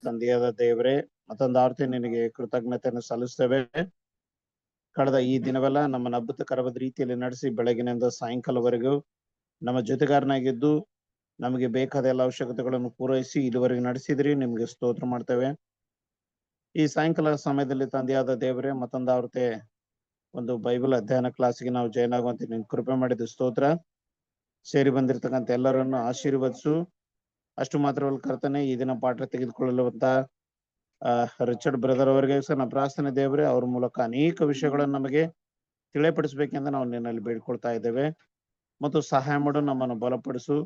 ತಂದೆಯಾದ ದೇವರೇ, ಮತ್ತೊಂದು ಆವರ್ತಿ ನಿನಗೆ ಕೃತಜ್ಞತೆಯನ್ನು ಸಲ್ಲಿಸ್ತೇವೆ. ಕಳೆದ ಈ ದಿನವೆಲ್ಲ ನಮ್ಮನ್ನು ಅದ್ಭುತಕರವಾದ ರೀತಿಯಲ್ಲಿ ನಡೆಸಿ ಬೆಳಗಿನಿಂದ ಸಾಯಂಕಾಲವರೆಗೂ ನಮ್ಮ ಜೊತೆಗಾರನಾಗಿದ್ದು ನಮಗೆ ಬೇಕಾದ ಎಲ್ಲ ಅವಶ್ಯಕತೆಗಳನ್ನು ಪೂರೈಸಿ ಇದುವರೆಗೆ ನಡೆಸಿದ್ರಿ. ನಿಮ್ಗೆ ಸ್ತೋತ್ರ ಮಾಡ್ತೇವೆ. ಈ ಸಾಯಂಕಾಲ ಸಮಯದಲ್ಲಿ ತಂದೆಯಾದ ದೇವರೇ, ಮತ್ತೊಂದು ಆವರ್ತಿ ಒಂದು ಬೈಬಲ್ ಅಧ್ಯಯನ ಕ್ಲಾಸ್ಗೆ ನಾವು ಜಾಯ್ನ್ ಆಗುವಂತೆ ನಿನ್ ಕೃಪೆ ಮಾಡಿದ ಸ್ತೋತ್ರ. ಸೇರಿ ಬಂದಿರತಕ್ಕಂಥ ಎಲ್ಲರನ್ನು ಆಶೀರ್ವದಿಸು. ಅಷ್ಟು ಮಾತ್ರವಲ್ಲ ಕರ್ತನೆ, ಈ ದಿನ ಪಾಠ ತೆಗೆದುಕೊಳ್ಳುವಂತ ರಿಚರ್ಡ್ ಬ್ರದರ್ ಅವರಿಗೆ ಸಹ ಪ್ರಾರ್ಥನೆ ದೇವರೇ, ಅವ್ರ ಮೂಲಕ ಅನೇಕ ವಿಷಯಗಳನ್ನು ನಮಗೆ ತಿಳಿಯಪಡಿಸ್ಬೇಕೆಂದು ನಾವು ನಿನ್ನಲ್ಲಿ ಬೇಡ್ಕೊಳ್ತಾ ಇದ್ದೇವೆ. ಮತ್ತು ಸಹಾಯ ಮಾಡು, ನಮ್ಮನ್ನು ಬಲಪಡಿಸು.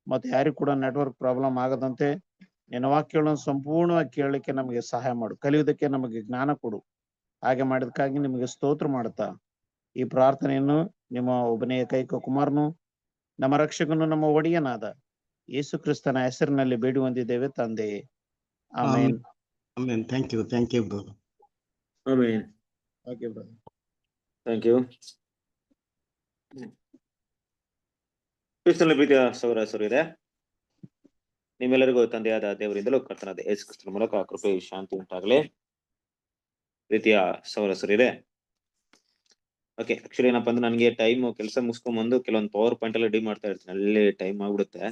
ಮತ್ತು ಯಾರಿಗೂ ಕೂಡ ನೆಟ್ವರ್ಕ್ ಪ್ರಾಬ್ಲಮ್ ಆಗದಂತೆ ನಿನ್ನ ವಾಕ್ಯಗಳನ್ನು ಸಂಪೂರ್ಣವಾಗಿ ಕೇಳಲಿಕ್ಕೆ ನಮಗೆ ಸಹಾಯ ಮಾಡು. ಕಲಿಯುವುದಕ್ಕೆ ನಮಗೆ ಜ್ಞಾನ ಕೊಡು. ಹಾಗೆ ಮಾಡಿದಕ್ಕಾಗಿ ನಿಮಗೆ ಸ್ತೋತ್ರ ಮಾಡುತ್ತಾ ಈ ಪ್ರಾರ್ಥನೆಯನ್ನು ನಿಮ್ಮ ಒಬ್ಬನೇ ಏಕೈಕ ಕುಮಾರನು, ನಮ್ಮ ರಕ್ಷಕನು, ನಮ್ಮ ಒಡೆಯನಾದ ಯೇಸು ಕ್ರಿಸ್ತನ ಹೆಸರಿನಲ್ಲಿ ಬೇಡಿ ಹೊಂದಿದ್ದೇವೆ ತಂದೆಯೇ, amen. Amen. Thank you brother. Amen. Okay brother, thank you. ಕ್ರಿಸ್ತನ ಪ್ರೀತಿಯ ಸಹೋದರ ಸಹೋದರಿಯರೇ, ನಿಮ್ಮೆಲ್ಲರಿಗೂ ತಂದೆಯಾದ ದೇವರಿಂದಲೂ ಕರ್ತನಾದ ಯೇಸು ಕ್ರಿಸ್ತನ ಮೂಲಕ ಕೃಪೆ ಶಾಂತಿ ಉಂಟಾಗಲಿ. ಪ್ರೀತಿಯ ಸಹೋದರ ಸಹೋದರಿಯರೇ, ಓಕೆ, ಆಕ್ಚುಲಿ ಏನಪ್ಪಾ ಅಂದ್ರೆ ನನಗೆ ಟೈಮ್ ಕೆಲಸ ಮುಗಿಸ್ಕೊಂಡ್ಬಂದು ಕೆಲವೊಂದು ಪವರ್ ಪಾಯಿಂಟ್ ಎಲ್ಲ ರೆಡಿ ಮಾಡ್ತಾ ಇರ್ತೀನಿ, ಅಲ್ಲಿ ಟೈಮ್ ಆಗ್ಬಿಡುತ್ತೆ.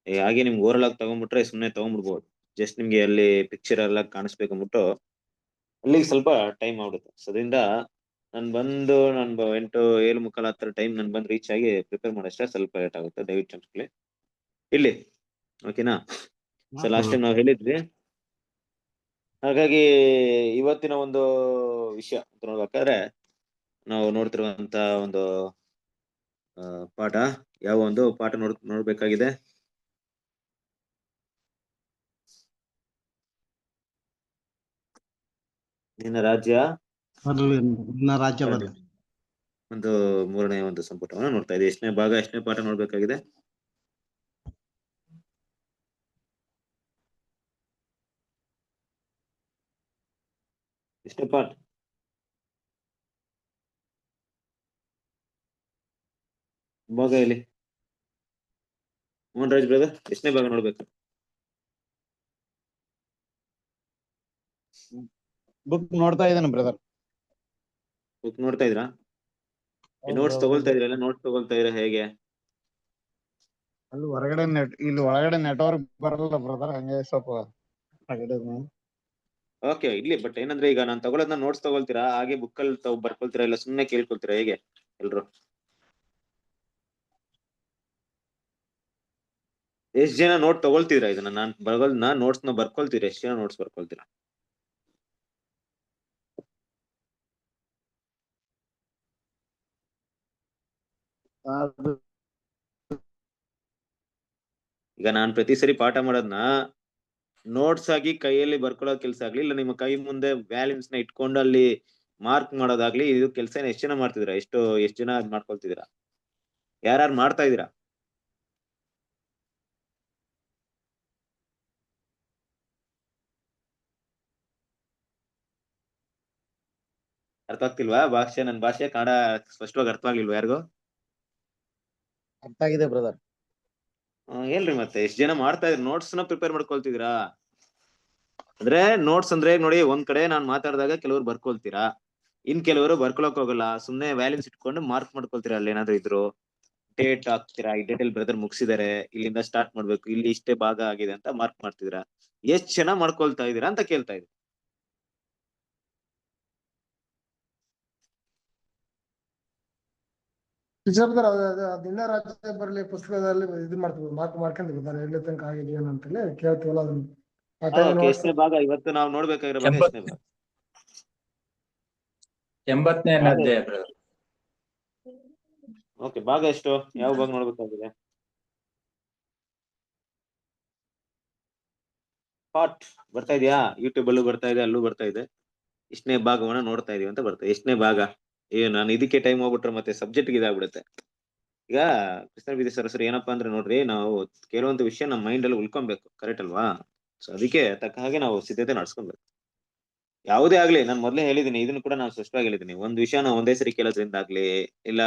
ಹಾಗೆ ನಿಮ್ಗೆ ಓವರ್ ಆಗಿ ತಗೊಂಡ್ಬಿಟ್ರೆ ಸುಮ್ಮನೆ ತಗೊಂಡ್ಬಿಡ್ಬೋದು. ಜಸ್ಟ್ ನಿಮ್ಗೆ ಅಲ್ಲಿ ಪಿಕ್ಚರ್ ಎಲ್ಲ ಕಾಣಿಸ್ಬೇಕಂದ್ಬಿಟ್ಟು ಅಲ್ಲಿಗೆ ಸ್ವಲ್ಪ ಟೈಮ್ ಆಗ್ಬಿಡುತ್ತೆ. ಸೊ ಅದರಿಂದ ನಾನು 7:15 ಟೈಮ್ ನಾನು ಬಂದು ರೀಚ್ ಆಗಿ ಪ್ರಿಪೇರ್ ಮಾಡೋಷ್ಟೇ ಸ್ವಲ್ಪ ಲೇಟ್ ಆಗುತ್ತೆ. ದಯವಿಟ್ಟು ಕ್ಷಮಿಸ್ಕೊಳ್ಳಿ. ಇಲ್ಲಿ ಓಕೆನಾ? ಸೊ ಲಾಸ್ಟ್ ಟೈಮ್ ನಾವು ಹೇಳಿದ್ವಿ. ಹಾಗಾಗಿ ಇವತ್ತಿನ ಒಂದು ವಿಷಯ ಅಂತ ನೋಡ್ಬೇಕಾದ್ರೆ ನಾವು ನೋಡ್ತಿರುವಂತ ಒಂದು ಪಾಠ, ಯಾವ ಒಂದು ಪಾಠ ನೋಡ್ಬೇಕಾಗಿದೆ? ನಿನ್ನ ರಾಜ್ಯ ಬರಲಿ. ಒಂದು 3ನೇ ಒಂದು ಸಂಪುಟವನ್ನು ನೋಡ್ತಾ ಇದೆ. ಎಷ್ಟನೇ ಭಾಗ, ಎಷ್ಟನೇ ಪಾಠ ನೋಡ್ಬೇಕಾಗಿದೆ? ಎಷ್ಟನೇ ಪಾಠ? ಭಾಗ ಇಲ್ಲಿ ಮೋಹನ್ ರಾಜ್ ಬ್ರದರ್, ಎಷ್ಟನೇ ಭಾಗ ನೋಡ್ಬೇಕು? ಬುಕ್ ನೋಡ್ತಾ ಇದ್ದೇನೆ ಬ್ರದರ್. ಬುಕ್ ನೋಡ್ತಾ ಇದ್ರಾ? ನೋಟ್ಸ್ ತಗೊಳ್ತಾ ಇದ್ರಲ್ಲ? ನೋಟ್ಸ್ ತಗೊಳ್ತಾ ಇದ್ರ ಹೇಗೆ? ಅಲ್ಲಿ ಹೊರಗಡೆ ಇಲ್ಲಿ ಒಳಗಡೆ ನೆಟ್ವರ್ಕ್ ಬರಲ್ಲ ಬ್ರದರ್, ಹಂಗೆ ಸ್ವಲ್ಪ ಹೊರಗಡೆ. ಓಕೆ, ಇಲ್ಲಿ ಬಟ್ ಏನಂದ್ರೆ ಈಗ ನಾನು ತಗೊಳ್ಳೋದನ್ನ ನೋಟ್ಸ್ ತಗೊಳ್ತೀರಾ, ಹಾಗೆ ಬುಕ್ ಅಲ್ಲಿ ಬರ್ಕೊಳ್ತೀರಾ, ಇಲ್ಲ ಸುಮ್ಮನೆ ಕೇಳ್ಕೊಳ್ತೀರಾ, ಹೇಗೆ ಎಲ್ರು? ಎಷ್ಟ್ ಜನ ನೋಟ್ ತಗೊಳ್ತೀರಾ? ಇದನ್ನ ನಾನು ಬರೋದನ್ನ ನೋಟ್ಸ್ ನ ಬರ್ಕೊಳ್ತೀರಾ? ಎಷ್ಟ್ ಜನ ನೋಟ್ಸ್ ಬರ್ಕೊಳ್ತೀರಾ? ಈಗ ನಾನ್ ಪ್ರತಿ ಸರಿ ಪಾಠ ಮಾಡೋದ್ನ ನೋಟ್ಸ್ ಆಗಿ ಕೈಯಲ್ಲಿ ಬರ್ಕೊಳ್ಳೋ ಕೆಲ್ಸ ಆಗ್ಲಿ, ಇಲ್ಲ ನಿಮ್ಮ ಕೈ ಮುಂದೆ ವ್ಯಾಲ್ಯೂಸ್ ನ ಇಟ್ಕೊಂಡು ಅಲ್ಲಿ ಮಾರ್ಕ್ ಮಾಡೋದಾಗ್ಲಿ, ಇದು ಕೆಲ್ಸ ಎಷ್ಟ್ ಜನ ಮಾಡ್ತಿದ್ದೀರಾ? ಎಷ್ಟ್ ಜನ ಅದ್ ಮಾಡ್ಕೊಳ್ತಿದ್ದೀರಾ? ಯಾರು ಮಾಡ್ತಾ ಇದೀರಾ? ಅರ್ಥ ಆಗ್ತಿಲ್ವಾ ಭಾಷೆ? ನನ್ ಭಾಷೆ ಕನ್ನಡ ಸ್ಪಷ್ಟವಾಗಿ ಅರ್ಥ ಆಗ್ಲಿಲ್ವಾ ಯಾರಿಗೂ? ಅರ್ಥ ಆಗಿದೆ ಬ್ರದರ್. ಹೇಳ್ರಿ ಮತ್ತೆ, ಎಷ್ಟ್ ಜನ ಮಾಡ್ತಾ ಇದ್ರಿ? ನೋಟ್ಸ್ ನ ಪ್ರಿಪೇರ್ ಮಾಡ್ಕೊಳ್ತಿದ್ದೀರಾ? ಅಂದ್ರೆ ನೋಟ್ಸ್ ಅಂದ್ರೆ ನೋಡಿ, ಒಂದ್ ಕಡೆ ನಾನ್ ಮಾತಾಡಿದಾಗ ಕೆಲವರು ಬರ್ಕೊಳ್ತೀರಾ, ಇನ್ ಕೆಲವರು ಬರ್ಕೊಳಕ್ ಹೋಗಲ್ಲ, ಸುಮ್ನೆ ವ್ಯಾಲ್ಯೂಸ್ ಇಟ್ಕೊಂಡು ಮಾರ್ಕ್ ಮಾಡ್ಕೊಳ್ತೀರಾ. ಅಲ್ಲಿ ಏನಾದ್ರು ಇದ್ರು ಡೇಟ್ ಹಾಕ್ತೀರಾ, ಈ ಡೇಟ್ ಅಲ್ಲಿ ಬ್ರದರ್ ಮುಗಿಸಿದಾರೆ, ಇಲ್ಲಿಂದ ಸ್ಟಾರ್ಟ್ ಮಾಡ್ಬೇಕು, ಇಲ್ಲಿ ಇಷ್ಟೇ ಭಾಗ ಆಗಿದೆ ಅಂತ ಮಾರ್ಕ್ ಮಾಡ್ತಿದ್ದೀರಾ. ಎಷ್ಟ್ ಜನ ಮಾಡ್ಕೊಳ್ತಾ ಇದೀರಾ ಅಂತ ಕೇಳ್ತಾ ಇದ್ದೀನಿ. ದಿನ ರಾಜ್ಯ ಬರಲಿ ಪುಸ್ತಕದಲ್ಲಿ ಇದು ಮಾಡ್ತೀವಿ, ಮಾರ್ಕ್ ಮಾಡ್ಕೊಂಡಿರ್ತಾರೆ ಎಲ್ಲಿ ತನಕ ಆಗಿದೆ ಏನಂತೇಳಿ ಕೇಳ್ತೀವಲ್ಲ ಅದನ್ನ. ಎಷ್ಟನೇ ಭಾಗ ಇವತ್ತು ನಾವು ನೋಡ್ಬೇಕಾಗಿರೋ ಭಾಗ? ಎಷ್ಟನೇ ಭಾಗ? 80ನೇ ಅಧ್ಯಾಯ. ಓಕೆ, ಭಾಗ ಎಷ್ಟು? ಯಾವ ಭಾಗ ನೋಡ್ಬೇಕಾಗಿದೆ? ಪಾರ್ಟ್ ಬರ್ತಾ ಇದೆಯಾ? ಯೂಟ್ಯೂಬ್ ಅಲ್ಲೂ ಬರ್ತಾ ಇದೆ, ಅಲ್ಲೂ ಬರ್ತಾ ಇದೆ. ಎಷ್ಟನೇ ಭಾಗವನ್ನ ನೋಡ್ತಾ ಇದೀವಿ ಅಂತ ಬರ್ತದೆ. ಎಷ್ಟನೇ ಭಾಗ? ನಾನು ಇದಕ್ಕೆ ಟೈಮ್ ಹೋಗ್ಬಿಟ್ರೆ ಮತ್ತೆ ಸಬ್ಜೆಕ್ಟ್ ಇದಾಗ್ಬಿಡುತ್ತೆ. ಈಗ ಕೃಷ್ಣ ವಿದ್ಯಾ ಸರಸ್ವರಿ ಏನಪ್ಪಾ ಅಂದ್ರೆ ನೋಡ್ರಿ, ನಾವು ಕೆಲವೊಂದು ವಿಷಯ ನಮ್ಮ ಮೈಂಡ್ ಅಲ್ಲಿ ಉಳ್ಕೊಬೇಕು, ಕರೆಕ್ಟ್ ಅಲ್ವಾ? ಸೊ ಅದಕ್ಕೆ ತಕ್ಕ ಹಾಗೆ ನಾವು ಸಿದ್ಧತೆ ನಡ್ಸ್ಕೊಬೇಕು. ಯಾವುದೇ ಆಗ್ಲಿ, ನಾನು ಮೊದ್ಲೇ ಹೇಳಿದೀನಿ, ಇದನ್ನು ಕೂಡ ನಾನು ಸ್ಪಷ್ಟವಾಗಿ ಹೇಳಿದೀನಿ, ಒಂದ್ ವಿಷಯ ನಾವು ಒಂದೇ ಸರಿ ಕೇಳೋದ್ರಿಂದ ಆಗ್ಲಿ, ಇಲ್ಲ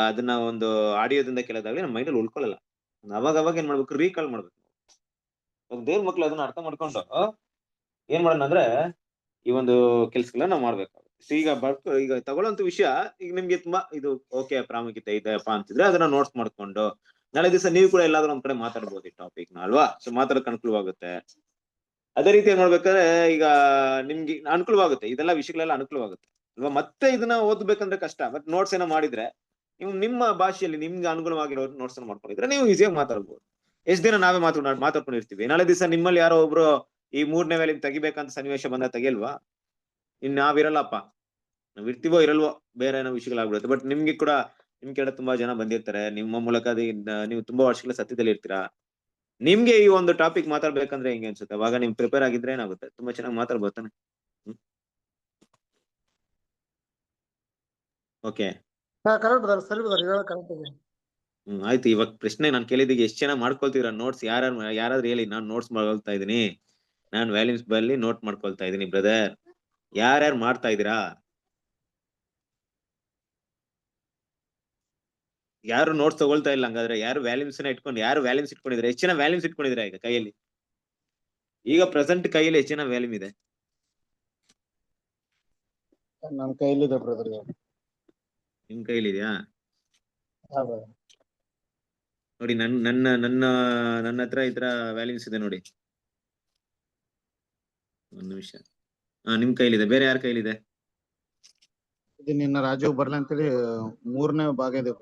ಅದನ್ನ ಒಂದು ಆಡಿಯೋದಿಂದ ಕೇಳೋದಾಗ್ಲಿ ನಮ್ಮ ಮೈಂಡ್ ಅಲ್ಲಿ ಉಳ್ಕೊಳ್ಳಲ್ಲ. ಅವಾಗ ಏನ್ ಮಾಡ್ಬೇಕು? ರೀಕಾಲ್ ಮಾಡ್ಬೇಕು. ದೇವ್ರ ಮಕ್ಳು ಅದನ್ನ ಅರ್ಥ ಮಾಡ್ಕೊಂಡು ಏನ್ ಮಾಡೋಣ ಅಂದ್ರೆ ಈ ಒಂದು ಕೆಲ್ಸಗಳನ್ನ ನಾವು ಮಾಡ್ಬೇಕಾಗುತ್ತೆ. ಈಗ ತಗೊಳ್ಳೋಂತ ವಿಷಯ ಈಗ ನಿಮ್ಗೆ ತುಂಬಾ ಇದು ಓಕೆ ಪ್ರಾಮುಖ್ಯತೆ ಇದೆಯಪ್ಪ ಅಂತಿದ್ರೆ ಅದನ್ನ ನೋಟ್ಸ್ ಮಾಡ್ಕೊಂಡು ನಾಳೆ ದಿವಸ ನೀವು ಕೂಡ ಎಲ್ಲಾದ್ರೂ ಒಂದ್ ಕಡೆ ಮಾತಾಡ್ಬೋದು ಈ ಟಾಪಿಕ್ ನ ಅಲ್ವಾ. ಸೊ ಮಾತಾಡೋಕೆ ಅನುಕೂಲವಾಗುತ್ತೆ. ಅದೇ ರೀತಿ ನೋಡ್ಬೇಕಾದ್ರೆ ಈಗ ನಿಮ್ಗೆ ಅನುಕೂಲವಾಗುತ್ತೆ, ಇದೆಲ್ಲ ವಿಷಯಗಳೆಲ್ಲ ಅನುಕೂಲವಾಗುತ್ತೆ ಅಲ್ವಾ. ಮತ್ತೆ ಇದನ್ನ ಓದ್ಬೇಕಂದ್ರೆ ಕಷ್ಟ, ಬಟ್ ನೋಟ್ಸ್ ಏನೋ ಮಾಡಿದ್ರೆ ನೀವು ನಿಮ್ಮ ಭಾಷೆಯಲ್ಲಿ ನಿಮ್ಗೆ ಅನುಗುಣವಾಗಿರೋ ನೋಟ್ಸ್ ಅನ್ನು ಮಾಡ್ಕೊಂಡಿದ್ರೆ ನೀವು ಈಸಿಯಾಗಿ ಮಾತಾಡ್ಬೋದು. ಎಷ್ಟ್ ದಿನ ನಾವೇ ಮಾತಾಡ್ಕೊಂಡಿರ್ತೀವಿ, ನಾಳೆ ದಿವಸ ನಿಮ್ಮಲ್ಲಿ ಯಾರೋ ಒಬ್ರು ಈ 3ನೇ ವ್ಯಾಲ್ಯೂ ತೆಗಿಬೇಕಂತ ಸನ್ನಿವೇಶ ಬಂದಾಗ ತೆಗಿಲ್ವಾ? ಇನ್ ನಾವಿರಲ್ಲಪ್ಪ, ನಾವ್ ಇರ್ತೀವೋ ಇರಲ್ವೋ ಬೇರೆ ಏನೋ ವಿಷಯಗಳಾಗ್ಬಿಡುತ್ತೆ. ಬಟ್ ನಿಮ್ಗೆ ಕೂಡ ನಿಮ್ ಕಡೆ ತುಂಬಾ ಜನ ಬಂದಿರ್ತಾರೆ, ನಿಮ್ಮ ಮೂಲಕ ನೀವು ತುಂಬಾ ವರ್ಷಗಳ ಸತ್ಯದಲ್ಲಿ ಇರ್ತೀರಾ. ನಿಮ್ಗೆ ಈ ಒಂದು ಟಾಪಿಕ್ ಮಾತಾಡ್ಬೇಕಂದ್ರೆ ಹೆಂಗೆ ಅನ್ಸುತ್ತೆ? ಅವಾಗ ನಿಮ್ ಪ್ರಿಪೇರ್ ಆಗಿದ್ರೆ ಏನಾಗುತ್ತೆ, ತುಂಬಾ ಚೆನ್ನಾಗಿ ಮಾತಾಡ್ಬೋದು ತಾನೆ. ಓಕೆ ಕರೆಕ್ಟ್ ಬ್ರದರ್, ಸರಿ ಬ್ರದರ್, ಹೇಳ ಕರೆಕ್ಟ್ ಇದೆ. ಆಯ್ತು. ಇವಾಗ ಪ್ರಶ್ನೆ ನಾನು ಕೇಳಿದಿಗೆ ಎಷ್ಟು ಜನ ಮಾಡ್ಕೊಳ್ತೀರಾ ನೋಟ್ಸ್? ಯಾರಾದ್ರೂ ಹೇಳಿ, ನಾನ್ ನೋಟ್ಸ್ ಮಾಡ್ಕೊಳ್ತಾ ಇದೀನಿ, ನಾನ್ ವ್ಯಾಲ್ಯೂಸ್ ಬಲ್ಲಿ ನೋಟ್ ಮಾಡ್ಕೊಳ್ತಾ ಇದೀನಿ ಬ್ರದರ್. ಯಾರ್ಯಾರು ಮಾಡ್ತಾ ಇದೀರಾ? ಯಾರು ನೋಟ್ಸ್ ತಗೊಳ್ತಾ ಇಲ್ಲ ಹಂಗಾದ್ರೆ? ಯಾರು ವ್ಯಾಲ್ಯೂಸ್ ಇಟ್ಕೊಂಡಿದ್ರೆ? ಎಷ್ಟು ಜನ ವ್ಯಾಲ್ಯೂಸ್ ಇಟ್ಕೊಂಡಿದ್ರೆ ಈಗ ಕೈಯಲ್ಲಿ? ಈಗ ಪ್ರೆಸೆಂಟ್ ಕೈಯಲ್ಲಿ ಎಷ್ಟು ಜನ ವ್ಯಾಲ್ಯೂಮ್ ಇದೆ? ನನ್ನ ಕೈಲಿದೆ ಬ್ರದರ್. ನಿಮ್ ಕೈಲಿದ್ಯಾ? ನೋಡಿ ನನ್ನ ಹತ್ರ ಈ ತರ ವ್ಯಾಲ್ಯೂಸ್ ಇದೆ ನೋಡಿ. ಒಂದ್ ನಿಮಿಷ. ನಿಮ್ ಕೈಲಿದೆ, ಬೇರೆ ಯಾರ ಕೈಲಿದೆ? ಇದು ನಿನ್ನ ರಾಜೀವ್ ಬರ್ಲಿ ಅಂತೇಳಿ 3ನೇ ಭಾಗ ಇದೆ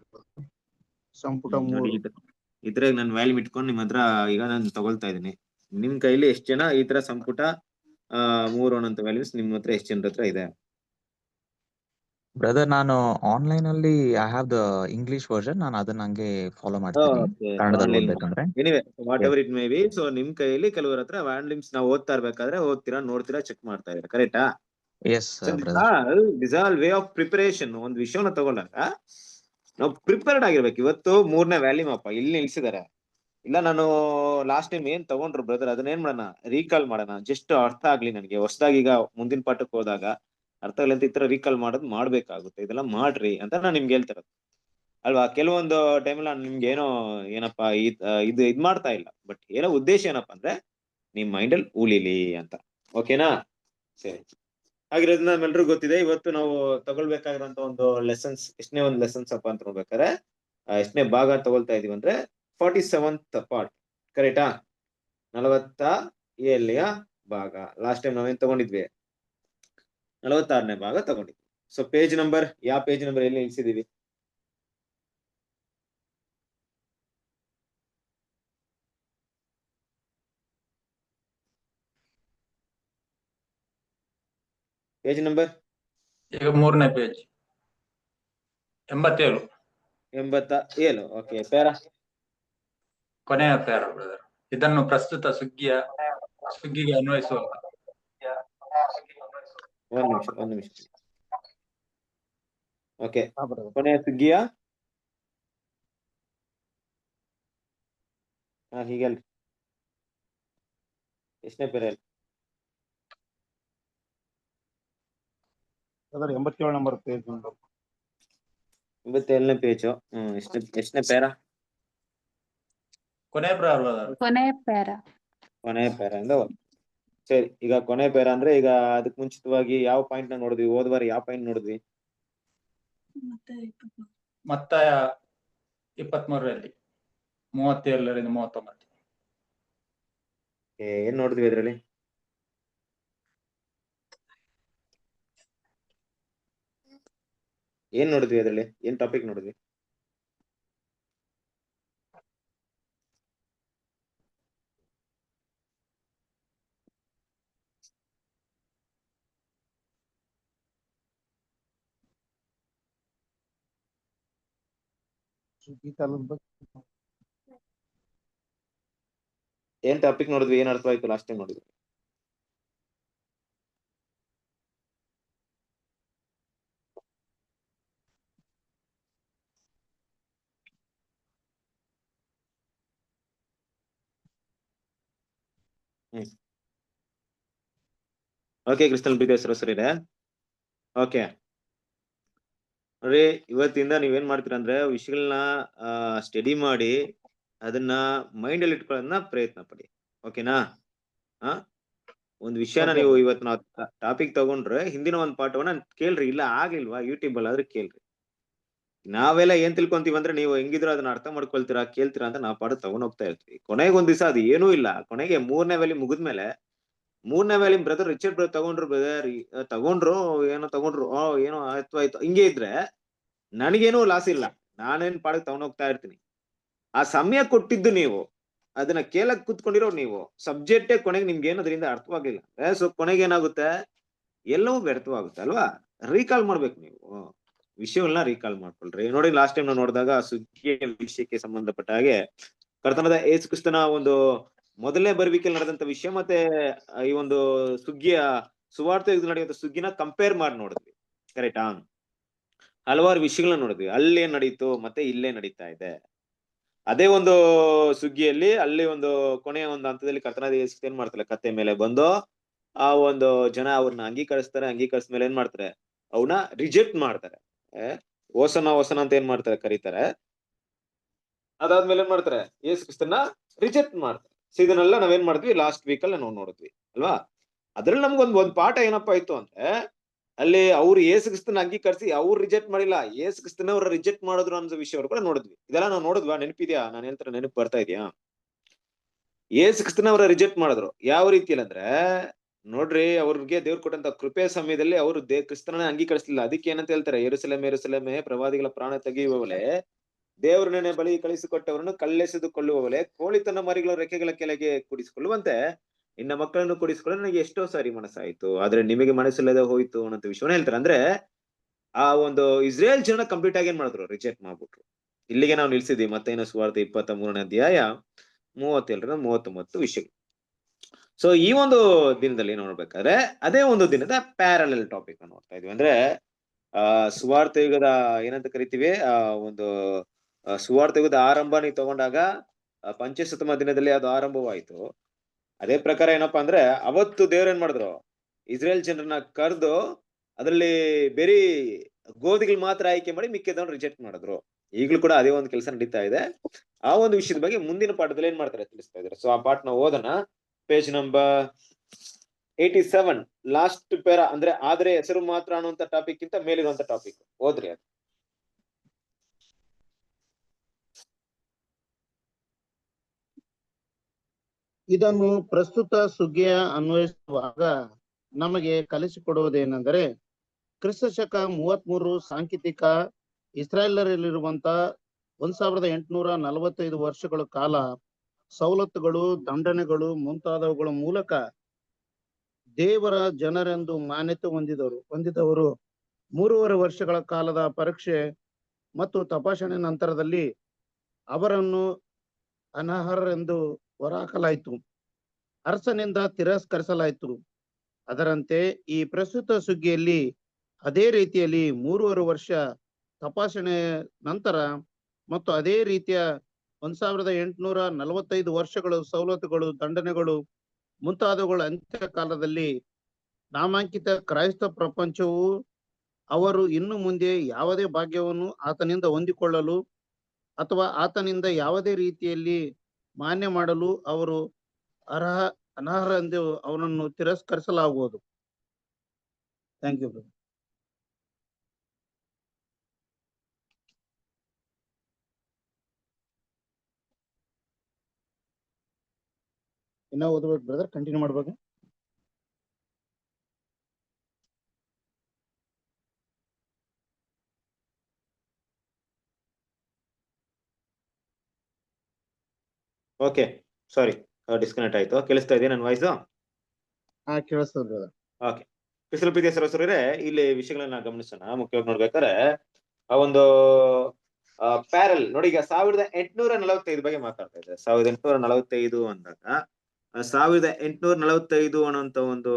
ಸಂಪುಟ 3. ಇದ್ರಾಗ ನಾನು ವ್ಯಾಲ್ಯೂಮ್ ಇಟ್ಕೊಂಡು ನಿಮ್ ಹತ್ರ ಈಗ ನಾನು ತಗೊಳ್ತಾ ಇದೀನಿ. ನಿಮ್ ಕೈಲಿ ಎಷ್ಟು ಜನ ಈ ತರ ಸಂಪುಟ 3 ಅನ್ನೋ ವ್ಯಾಲ್ಯೂಸ್ ನಿಮ್ ಹತ್ರ ಎಷ್ಟು ಜನರ ಹತ್ರ ಇದೆ? ಬ್ರದರ್, ನಾನು ಆನ್ಲೈನ್ ಅಲ್ಲಿ I have the English version, ನಾನು ಅದನ್ನ ಹಂಗೆ ಫಾಲೋ ಮಾಡ್ತೀನಿ ಕನ್ನಡದಲ್ಲಿ ಓದ್ಬೇಕಂದ್ರೆ. Anyway whatever it may be, so ನಿಮ್ ಕೈಯಲ್ಲಿ ಕೆಲವರ ಹತ್ರ ವ್ಯಾಲ್ಯೂಮ್ಸ್ ನಾವು ಓದ್ತಾ ಇರ್ಬೇಕಾದ್ರೆ ಓದ್ತೀರಾ, ನೋಡ್ತೀರಾ, ಚೆಕ್ ಮಾಡ್ತಾ ಇದ್ದೀರಾ, ಕರೆಕ್ಟಾ? S brother. This all way of preparation. ಒಂದ್ ವಿಷಯವನ್ನ ತಗೊಂಡಾಗ ನಾವು ಪ್ರಿಪೇರ್ಡ್ ಆಗಿರ್ಬೇಕು. ಇವತ್ತು 3ನೇ ವ್ಯಾಲ್ಯೂಮ್ ಅಪ್ಪ ಇಲ್ಲಿ ನಿಲ್ಸಿದಾರೆ, ಇಲ್ಲ ನಾನು ಲಾಸ್ಟ್ ಟೈಮ್ ಏನ್ ತಗೊಂಡ್ರು ಬ್ರದರ್ ಅದನ್ನ ಏನ್ ಮಾಡೋಣ, ರೀಕಾಲ್ ಮಾಡೋಣ, ಜಸ್ಟ್ ಅರ್ಥ ಆಗ್ಲಿ ನನಗೆ. ಹೊಸದಾಗಿ ಈಗ ಮುಂದಿನ ಪಾಠಕ್ಕೆ ಹೋದಾಗ ಅರ್ಥ ಆಗ್ಲಿ ಅಂತ ಈ ತರ ರೀಕಾಲ್ ಮಾಡ್ಬೇಕಾಗುತ್ತೆ. ಇದೆಲ್ಲ ಮಾಡ್ರಿ ಅಂತ ನಾನು ನಿಮ್ಗೆ ಹೇಳ್ತಿರೋದು ಅಲ್ವಾ. ಕೆಲವೊಂದು ಟೈಮ್ ನಾನು ನಿಮ್ಗೆ ಏನಪ್ಪಾ ಇದು ಮಾಡ್ತಾ ಇಲ್ಲ, ಬಟ್ ಏನೋ ಉದ್ದೇಶ ಏನಪ್ಪಾ ಅಂದ್ರೆ ನಿಮ್ ಮೈಂಡಲ್ಲಿ ಉಳಿಲಿ ಅಂತ. ಓಕೆನಾ? ಸರಿ, ಹಾಗಿರೋದ್ರಿಂದ ನಮ್ಮೆಲ್ರಿಗೂ ಗೊತ್ತಿದೆ ಇವತ್ತು ನಾವು ತಗೊಳ್ಬೇಕಾಗಿರುವಂತ ಒಂದು ಲೆಸನ್ಸ್, ಎಷ್ಟನೇ ಒಂದು ಲೆಸನ್ಸ್ ಅಪ್ಪ ಅಂತ ನೋಡ್ಬೇಕಾರೆ ಎಷ್ಟನೇ ಭಾಗ ತಗೊಳ್ತಾ ಇದೀವಿ ಅಂದ್ರೆ 47th ಪಾರ್ಟ್, ಕರೆಕ್ಟಾ? 47ನೇ ಭಾಗ. ಲಾಸ್ಟ್ ಟೈಮ್ ನಾವೇನ್ ತಗೊಂಡಿದ್ವಿ? 46ನೇ ಭಾಗ ತಗೊಂಡಿದ್ವಿ. ಸೊ ಪೇಜ್ ನಂಬರ್, ಯಾವ ಪೇಜ್ ನಂಬರ್ ಎಲ್ಲಿ ನಿಲ್ಸಿದೀವಿ? ಪೇಜ್ ನಂಬರ್ ಈಗ 3ನೇ ಪೇಜ್ 87. 87. ಓಕೆ, ಪ್ಯಾರಾ ಕೊನೆಯ ಪ್ಯಾರ ಬ್ರದರ್. ಇದನ್ನು ಪ್ರಸ್ತುತ ಸುಗ್ಗಿಗೆ ಅನ್ವಯಿಸುವ. ಒಂದ್ ನಿಮಿಷ. ಓಕೆ, ಕೊನೆಯ ಸುಗ್ಗಿಯ ಹೀಗಲ್ರಿ, ಎಷ್ಟನೇ ಪೇರ? 87 ನಂಬರ್ ಪೇಜ್ ನಂಬರ್. 87ನೇ ಪೇಜು. ಎಷ್ಟನೇ ಪೇರ? ಕೊನೆಯ ಪ್ಯಾರ ಬ್ರದರ್. ಕೊನೆಯ ಪೇರ ಅಂದ್ರೆ ಸರಿ. ಈಗ ಕೊನೆ ಪೇರ ಅಂದ್ರೆ ಈಗ ಅದಕ್ ಮುಂಚಿತವಾಗಿ ಯಾವ ಪಾಯಿಂಟ್ ನ ನೋಡಿದ್ವಿ? ಹೋದ್ವಾರ ಯಾವ ಪಾಯಿಂಟ್ ನೋಡಿದ್ವಿ? ಮತ್ತಾಯ 23ರಲ್ಲಿ 37ರಿಂದ 39. ಏನ್ ನೋಡಿದ್ವಿ ಅದ್ರಲ್ಲಿ? ಏನ್ ನೋಡಿದ್ವಿ ಅದ್ರಲ್ಲಿ? ಏನ್ ಟಾಪಿಕ್ ನೋಡಿದ್ವಿ? ಏನ್ ಟಾಪಿಕ್ ನೋಡಿದ್ವಿ? ಏನ್ ಅರ್ಥವಾಯ್ತು ಲಾಸ್ಟ್ ಟೈಮ್ ನೋಡಿದ್ವಿ? ಓಕೆ, ಕ್ರಿಸ್ತಲ್ ಪ್ರೀತಿಯ ಸರಿ ಇದೆ. ಓಕೆ ನೋಡ್ರಿ, ಇವತ್ತಿಂದ ನೀವೇನ್ ಮಾಡ್ತೀರಾ ಅಂದ್ರೆ ವಿಷಯಗಳನ್ನ ಸ್ಟಡಿ ಮಾಡಿ ಅದನ್ನ ಮೈಂಡ್ ಅಲ್ಲಿ ಇಟ್ಕೊಳ್ಳೋದನ್ನ ಪ್ರಯತ್ನ ಪಡಿ. ಓಕೆನಾ? ಆ ಒಂದ್ ವಿಷಯನ Okay, ನೀವು brother. ಇವತ್ತು ನಾವು ಟಾಪಿಕ್ ತಗೊಂಡ್ರೆ ಹಿಂದಿನ ಒಂದ್ ಪಾಠವನ್ನ ಕೇಳ್ರಿ, ಇಲ್ಲ ಆಗ್ಲಿಲ್ವಾ ಯೂಟ್ಯೂಬ್ ಅಲ್ಲಿ ಆದ್ರೆ ಕೇಳ್ರಿ. ನಾವೆಲ್ಲ ಏನ್ ತಿಳ್ಕೊಂತೀವಿ ಅಂದ್ರೆ ನೀವು ಹೆಂಗಿದ್ರು ಅದನ್ನ ಅರ್ಥ ಮಾಡ್ಕೊಳ್ತೀರಾ ಕೇಳ್ತೀರಾ ಅಂತ ನಾವು ಪಾಠ ತಗೊಂಡ್ ಹೋಗ್ತಾ ಇರ್ತೀವಿ. ಕೊನೆಗೆ ಒಂದ್ ದಿವಸ ಅದು ಏನೂ ಇಲ್ಲ, ಕೊನೆಗೆ 3ನೇ ವ್ಯಾಲಿ ಮುಗಿದ್ಮೇಲೆ 3ನೇ ವ್ಯಾಲಿ ಬ್ರದರ್ ರಿಚರ್ಡ್ ಬ್ರದರ್ ತಗೊಂಡ್ರು ಬ್ರದರ್ ತಗೊಂಡ್ರು ಏನೋ ಆಯ್ತು ಹಿಂಗೆ ಇದ್ರೆ ನನಗೇನು ಲಾಸ್ ಇಲ್ಲ, ನಾನೇನ್ ಪಾಠಕ್ ತಗೊಂಡ್ ಹೋಗ್ತಾ ಇರ್ತೀನಿ. ಆ ಸಮಯ ಕೊಟ್ಟಿದ್ದು ನೀವು, ಅದನ್ನ ಕೇಳಕ್ ಕೂತ್ಕೊಂಡಿರೋ ನೀವು, ಸಬ್ಜೆಕ್ಟೇ ಕೊನೆಗೆ ನಿಮ್ಗೆ ಏನು ಅದರಿಂದ ಅರ್ಥವಾಗಿಲ್ಲ ಸೊ ಕೊನೆಗೆ ಏನಾಗುತ್ತೆ, ಎಲ್ಲವೂ ವ್ಯರ್ಥವಾಗುತ್ತೆ ಅಲ್ವಾ? ರೀಕಾಲ್ ಮಾಡ್ಬೇಕು ನೀವು, ವಿಷಯವನ್ನ ರೀಕಾಲ್ ಮಾಡ್ಕೊಳ್ರಿ. ನೋಡಿ ಲಾಸ್ಟ್ ಟೈಮ್ ನಾವು ನೋಡಿದಾಗ ಸುಗ್ಗಿಯ ವಿಷಯಕ್ಕೆ ಸಂಬಂಧಪಟ್ಟ ಹಾಗೆ ಕರ್ತನಾದ ಯೇಸು ಕ್ರಿಸ್ತನ ಒಂದು ಮೊದಲನೇ ಬರುವಿಕೆಯಲ್ಲಿ ನಡೆದಂತ ವಿಷಯ ಮತ್ತೆ ಈ ಒಂದು ಸುಗ್ಗಿಯ ಸುವಾರ್ತೆ ನಡೆಯುವಂತ ಸುಗ್ಗಿನ ಕಂಪೇರ್ ಮಾಡಿ ನೋಡಿದ್ವಿ, ಕರೆಕ್ಟಾ? ಹಲವಾರು ವಿಷಯಗಳನ್ನ ನೋಡಿದ್ವಿ, ಅಲ್ಲೇನ್ ನಡೀತು ಮತ್ತೆ ಇಲ್ಲೇ ನಡೀತಾ ಇದೆ. ಅದೇ ಒಂದು ಸುಗ್ಗಿಯಲ್ಲಿ ಅಲ್ಲಿ ಒಂದು ಕೊನೆಯ ಒಂದು ಹಂತದಲ್ಲಿ ಕರ್ತನಾದ ಯೇಸು ಏನ್ ಮಾಡ್ತಾರೆ, ಕತ್ತೆ ಮೇಲೆ ಬಂದು ಆ ಒಂದು ಜನ ಅವ್ರನ್ನ ಅಂಗೀಕರಿಸಿದ ಮೇಲೆ ಏನ್ ಮಾಡ್ತಾರೆ, ಅವನ್ನ ರಿಜೆಕ್ಟ್ ಮಾಡ್ತಾರೆ. ಓಸನ ಅಂತ ಏನ್ ಮಾಡ್ತಾರೆ ಕರೀತಾರೆ. ಅದಾದ್ಮೇಲೆ ಏನ್ ಮಾಡ್ತಾರೆ, ಯೇಸು ಕ್ರಿಸ್ತನ ರಿಜೆಕ್ಟ್ ಮಾಡ್ತಾರೆ. ಸೊ ಇದನ್ನೆಲ್ಲ ನಾವೇನ್ ಮಾಡಿದ್ವಿ ಲಾಸ್ಟ್ ವೀಕ್ ಅಲ್ಲಿ ನಾವು ನೋಡಿದ್ವಿ ಅಲ್ವಾ? ಅದ್ರಲ್ಲಿ ನಮ್ಗೊಂದ್ ಪಾಠ ಏನಪ್ಪಾ ಇತ್ತು ಅಂದ್ರೆ, ಅಲ್ಲಿ ಅವ್ರು ಯೇಸು ಕ್ರಿಸ್ತನ ಅಂಗೀಕರಿಸಿ ಅವ್ರು ರಿಜೆಕ್ಟ್ ಮಾಡಿಲ್ಲ, ಯೇಸು ಕ್ರಿಸ್ತನ ಅವ್ರ ರಿಜೆಕ್ಟ್ ಮಾಡಿದ್ರು ಅನ್ನೋ ವಿಷಯವರು ಕೂಡ ನೋಡಿದ್ವಿ. ಇದೆಲ್ಲ ನಾವು ನೋಡಿದ್ವಾ? ನೆನಪಿದ್ಯಾ? ನಾನು ಹೇಳ್ತಾರೆ ನೆನಪು ಬರ್ತಾ ಇದೆಯಾ? ಯೇಸು ಕ್ರಿಸ್ತನ ಅವರ ರಿಜೆಕ್ಟ್ ಮಾಡಿದ್ರು ಯಾವ ರೀತಿಯಲ್ಲಿ ಅಂದ್ರೆ, ನೋಡ್ರಿ ಅವ್ರಿಗೆ ದೇವ್ರು ಕೊಟ್ಟಂತ ಕೃಪೆ ಸಮಯದಲ್ಲಿ ಅವರು ಕ್ರಿಸ್ತನ ಅಂಗೀಕರಿಸಲಿಲ್ಲ. ಅದಕ್ಕೆ ಏನಂತ ಹೇಳ್ತಾರೆ, ಯೆರೂಸಲೇಮೇ ಪ್ರವಾದಿಗಳ ಪ್ರಾಣ ತೆಗೆಯುವವಳೆ, ದೇವರನ್ನೇ ಬಳಿ ಕಳಿಸಿಕೊಟ್ಟವರನ್ನು ಕಲ್ಲೆಸೆದುಕೊಳ್ಳುವವಳೆ, ಕೋಳಿ ತನ್ನ ಮರಿಗಳ ರೆಕ್ಕೆಗಳ ಕೆಳಗೆ ಕೂಡಿಸಿಕೊಳ್ಳುವಂತೆ ನಿನ್ನ ಮಕ್ಕಳನ್ನು ಕೂಡಿಸಿಕೊಳ್ಳಲು ನನಗೆ ಎಷ್ಟೋ ಸಾರಿ ಮನಸ್ಸಾಯ್ತು, ಆದ್ರೆ ನಿಮಗೆ ಮನಸ್ಸಿಲ್ಲದೆ ಹೋಯ್ತು ಅನ್ನೋ ವಿಷಯವನ್ನ ಹೇಳ್ತಾರೆ. ಅಂದ್ರೆ ಆ ಒಂದು ಇಸ್ರೇಲ್ ಜನ ಕಂಪ್ಲೀಟ್ ಆಗಿ ಏನ್ ಮಾಡಿದ್ರು, ರಿಜೆಕ್ಟ್ ಮಾಡ್ಬಿಟ್ರು. ಇಲ್ಲಿಗೆ ನಾವು ನಿಲ್ಸಿದ್ವಿ ಮತ್ತೇನ ಸುವಾರ್ತೆ 23ನೇ ಅಧ್ಯಾಯ 37-39 ವಿಷಯಗಳು. ಸೊ ಈ ಒಂದು ದಿನದಲ್ಲಿ ನೋಡ್ಬೇಕಾದ್ರೆ ಅದೇ ಒಂದು ದಿನದ ಪ್ಯಾರಲಲ್ ಟಾಪಿಕ್ ನೋಡ್ತಾ ಇದ್ವಿ. ಅಂದ್ರೆ ಸುವಾರ್ಥ ಯುಗದ ಏನಂತ ಕರಿತೀವಿ, ಒಂದು ಸುವಾರ್ಥ ಯುಗದ ಆರಂಭ ನೀವು ತಗೊಂಡಾಗ ಪಂಚಶತಮ ದಿನದಲ್ಲಿ ಅದು ಆರಂಭವಾಯ್ತು. ಅದೇ ಪ್ರಕಾರ ಏನಪ್ಪಾ ಅಂದ್ರೆ ಅವತ್ತು ದೇವ್ರ ಏನ್ ಮಾಡಿದ್ರು, ಇಸ್ರೇಲ್ ಜನರನ್ನ ಕರೆದು ಅದರಲ್ಲಿ ಬೇರೆ ಗೋಧಿಗಳು ಮಾತ್ರ ಆಯ್ಕೆ ಮಾಡಿ ಮಿಕ್ಕಿದವ್ರನ್ನ ರಿಜೆಕ್ಟ್ ಮಾಡಿದ್ರು. ಈಗಲೂ ಕೂಡ ಅದೇ ಒಂದು ಕೆಲಸ ನಡೀತಾ ಇದೆ. ಆ ಒಂದು ವಿಷಯದ ಬಗ್ಗೆ ಮುಂದಿನ ಪಾಠದಲ್ಲಿ ಏನ್ ಮಾಡ್ತಾರೆ ತಿಳಿಸ್ತಾ ಇದ್ದಾರೆ. ಸೊ ಆ ಪಾಠನ ಓದೋಣ. ಪೇಜ್ ನಂಬರ್ 87 ಲಾಸ್ಟ್ ಪೇರಾ, ಅಂದ್ರೆ ಆದ್ರೆ ಹೆಸರು ಮಾತ್ರ ಅನ್ನುವಂತ ಟಾಪಿಕ್ ಗಿಂತ ಮೇಲಿರುವಂತ ಟಾಪಿಕ್ ಓದ್ರಿ ಅದು. ಇದನ್ನು ಪ್ರಸ್ತುತ ಸುಗ್ಗಿಯ ಅನ್ವಯಿಸುವಾಗ ನಮಗೆ ಕಲಿಸಿಕೊಡುವುದೇನೆಂದರೆ, ಕ್ರಿಸ್ತಶಕ 33 ಸಾಂಕೇತಿಕ ಇಸ್ರಾಯೇಲರಲ್ಲಿರುವಂತ 1845 ವರ್ಷಗಳ ಕಾಲ ಸವಲತ್ತುಗಳು, ದಂಡನೆಗಳು ಮುಂತಾದವುಗಳ ಮೂಲಕ ದೇವರ ಜನರೆಂದು ಮಾನ್ಯತೆ ಹೊಂದಿದವರು 3.5 ವರ್ಷಗಳ ಕಾಲದ ಪರೀಕ್ಷೆ ಮತ್ತು ತಪಾಸಣೆ ನಂತರದಲ್ಲಿ ಅವರನ್ನು ಅನರ್ಹರೆಂದು ಹೊರಹಾಕಲಾಯಿತು, ಅರಸನಿಂದ ತಿರಸ್ಕರಿಸಲಾಯಿತು. ಅದರಂತೆ ಈ ಪ್ರಸ್ತುತ ಸುಗ್ಗಿಯಲ್ಲಿ ಅದೇ ರೀತಿಯಲ್ಲಿ 3.5 ವರ್ಷ ತಪಾಸಣೆ ನಂತರ ಮತ್ತು ಅದೇ ರೀತಿಯ 1845 ವರ್ಷಗಳು ಸವಲತ್ತುಗಳು, ದಂಡನೆಗಳು ಮುಂತಾದವುಗಳ ಅಂತ್ಯಕಾಲದಲ್ಲಿ ನಾಮಾಂಕಿತ ಕ್ರೈಸ್ತ ಪ್ರಪಂಚವು ಅವರು ಇನ್ನು ಮುಂದೆ ಯಾವುದೇ ಭಾಗ್ಯವನ್ನು ಆತನಿಂದ ಹೊಂದಿಕೊಳ್ಳಲು ಅಥವಾ ಆತನಿಂದ ಯಾವುದೇ ರೀತಿಯಲ್ಲಿ ಮಾನ್ಯ ಮಾಡಲು ಅವರು ಅನರ್ಹರೆಂದು ಅವನನ್ನು ತಿರಸ್ಕರಿಸಲಾಗುವುದು. Thank you. ಇನ್ನ ಓದ್ಬೇಕು ಬ್ರದರ್, ಕಂಟಿನ್ಯೂ ಮಾಡ್ಬೇಕು. ಓಕೆ, ಸಾರಿ ಡಿಸ್ಕನೆಕ್ಟ್ ಆಯ್ತು. ಕೇಳಿಸ್ತಾ ಇದೆಯಾ ನನ್ನ ವಾಯ್ಸು? ಹಾ, ಕೇಳಿಸ್ತದೆ ಬ್ರದರ್. ಓಕೆ, ಕ್ರಿಸ್ತಲ್ ಪ್ರೀತಿಯ ಸಹೋದರರೇ, ಇಲ್ಲಿ ವಿಷಯಗಳನ್ನ ಗಮನಿಸೋಣ. ಮುಖ್ಯವಾಗಿ ನೋಡ್ಬೇಕಾದ್ರೆ ಆ ಒಂದು ಪ್ಯಾರಲ್ ನೋಡಿ, ಈಗ 1845 ಬಗ್ಗೆ ಮಾತಾಡ್ತಾ ಇದ್ದಾರೆ. 1845 ಅಂದಾಗ 1845 ಅನ್ನೋಂತ ಒಂದು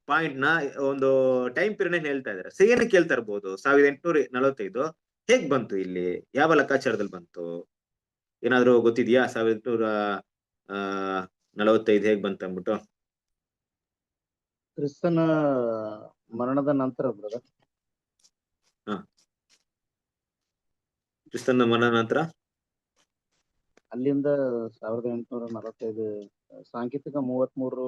ಪಾಯಿಂಟ್ ನ ಒಂದು ಟೈಮ್ ಪೀರಿಯಡ್ ಹೇಳ್ತಾ ಇದ್ದಾರೆ. ಸೊ ಏನಕ್ಕೆ ಹೇಳ್ತಾ ಇರ್ಬೋದು 1845 ಹೇಗ್ ಬಂತು, ಇಲ್ಲಿ ಯಾವ ಲೆಕ್ಕಾಚಾರದಲ್ಲಿ ಬಂತು? ಏನಾದ್ರು ಗೊತ್ತಿದ್ಯಾ 1845 ಹೇಗ್ ಬಂತ ಅಂದ್ಬಿಟ್ಟು? ಕ್ರಿಸ್ತನ ಮರಣದ ನಂತರ ಬ್ರದರ್. ಕ್ರಿಸ್ತನ ಮರಣ ನಂತರ ಅಲ್ಲಿಂದ 1845 ಸಾಂಕೇತಿಕ 33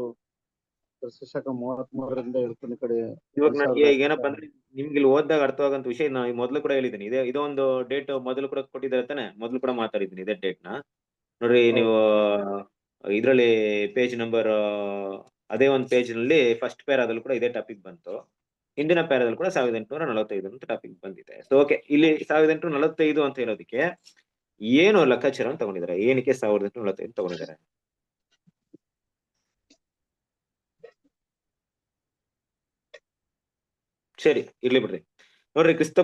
ಕ್ರಿಸ್ತಶಕ 33ರಿಂದ ಇಳ್ಕೊಂಡ ಕಡೆ ಇವಾಗ ನನಗೆ ಏನಪ್ಪಾ ಅಂದ್ರೆ ನಿಮ್ಗೆ ಇಲ್ಲಿ ಓದಿದಾಗ ಅರ್ಥವಾಗಂತ ವಿಷಯ ನಾನು ಮೊದಲು ಕೂಡ ಹೇಳಿದ್ದೀನಿ. ಇದೊಂದು ಡೇಟ್ ಮೊದಲು ಕೂಡ ಕೊಟ್ಟಿದ್ದಾರೆ ತಾನೆ, ಮೊದಲು ಕೂಡ ಮಾತಾಡಿದ್ದೀನಿ ಇದೇ ಡೇಟ್ ನ. ನೋಡ್ರಿ ನೀವು ಇದ್ರಲ್ಲಿ ಪೇಜ್ ನಂಬರ್ ಅದೇ ಒಂದು ಪೇಜ್ ನಲ್ಲಿ ಫಸ್ಟ್ ಪ್ಯಾರಾದಲ್ಲಿ ಕೂಡ ಇದೇ ಟಾಪಿಕ್ ಬಂತು. ಹಿಂದಿನ ಪ್ಯಾರಾದಲ್ಲಿ ಕೂಡ 1845 ಅಂತ ಟಾಪಿಕ್ ಬಂದಿದೆ. ಸೊ ಓಕೆ, ಇಲ್ಲಿ 1845 ಅಂತ ಹೇಳೋದಕ್ಕೆ ಏನು ಲೆಕ್ಕಾಚಾರ ತಗೊಂಡಿದ್ದಾರೆ, ಏನಕ್ಕೆ 1845 ತಗೊಂಡಿದ್ದಾರೆ? ಸರಿ ಇರ್ಲಿ ಬಿಡ್ರಿ. ನೋಡ್ರಿ, ಕ್ರಿಸ್ತ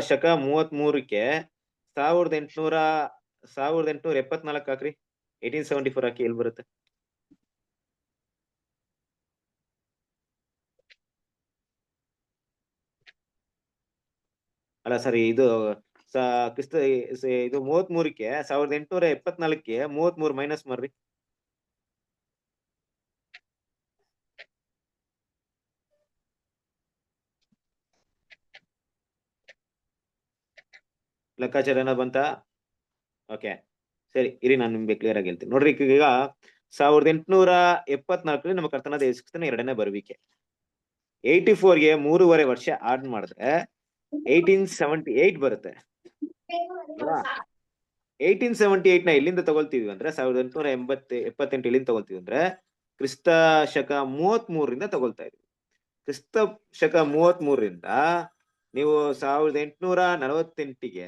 ಶಕ 33ಕ್ಕೆ 1874 ಹಾಕ್ರಿ. 1874 ಹಾಕಿ ಎಲ್ಲಿ ಬರುತ್ತೆ? ಅಲ್ಲ ಸರಿ, ಇದು ಕ್ರಿಸ್ತ ಇದು 33ಕ್ಕೆ 1874ಕ್ಕೆ 33 ಮೈನಸ್ ಮಾಡ್ರಿ. ಲೆಕ್ಕಾಚಾರ ಏನೋ ಬಂತ? ಓಕೆ ಸರಿ ಇರಿ, ನಾನು ನಿಮ್ಗೆ ಕ್ಲಿಯರ್ ಆಗಿ ಹೇಳ್ತೀನಿ. ನೋಡ್ರಿ, ಈಗ 1874 ನಮ್ಮ ಕರ್ತನಾದ ಯೇಸು ಕ್ರಿಸ್ತನ 2ನೇ ಬರುವಿಕೆ. 84ಗೆ 3.5 ವರ್ಷ ಆಡ್ ಮಾಡಿದ್ರೆ 1878 ಬರುತ್ತೆ. 1878 ನ ಎಲ್ಲಿಂದ ತಗೊಳ್ತೀವಿ ಅಂದ್ರೆ 1878 ಎಲ್ಲಿಂದ ತಗೊಳ್ತೀವಿ ಅಂದ್ರೆ ಕ್ರಿಸ್ತ ಶಕ 33ರಿಂದ ತಗೊಳ್ತಾ ಇದೀವಿ. ಕ್ರಿಸ್ತ ಶಕ 33ರಿಂದ ನೀವು 1848ಗೆ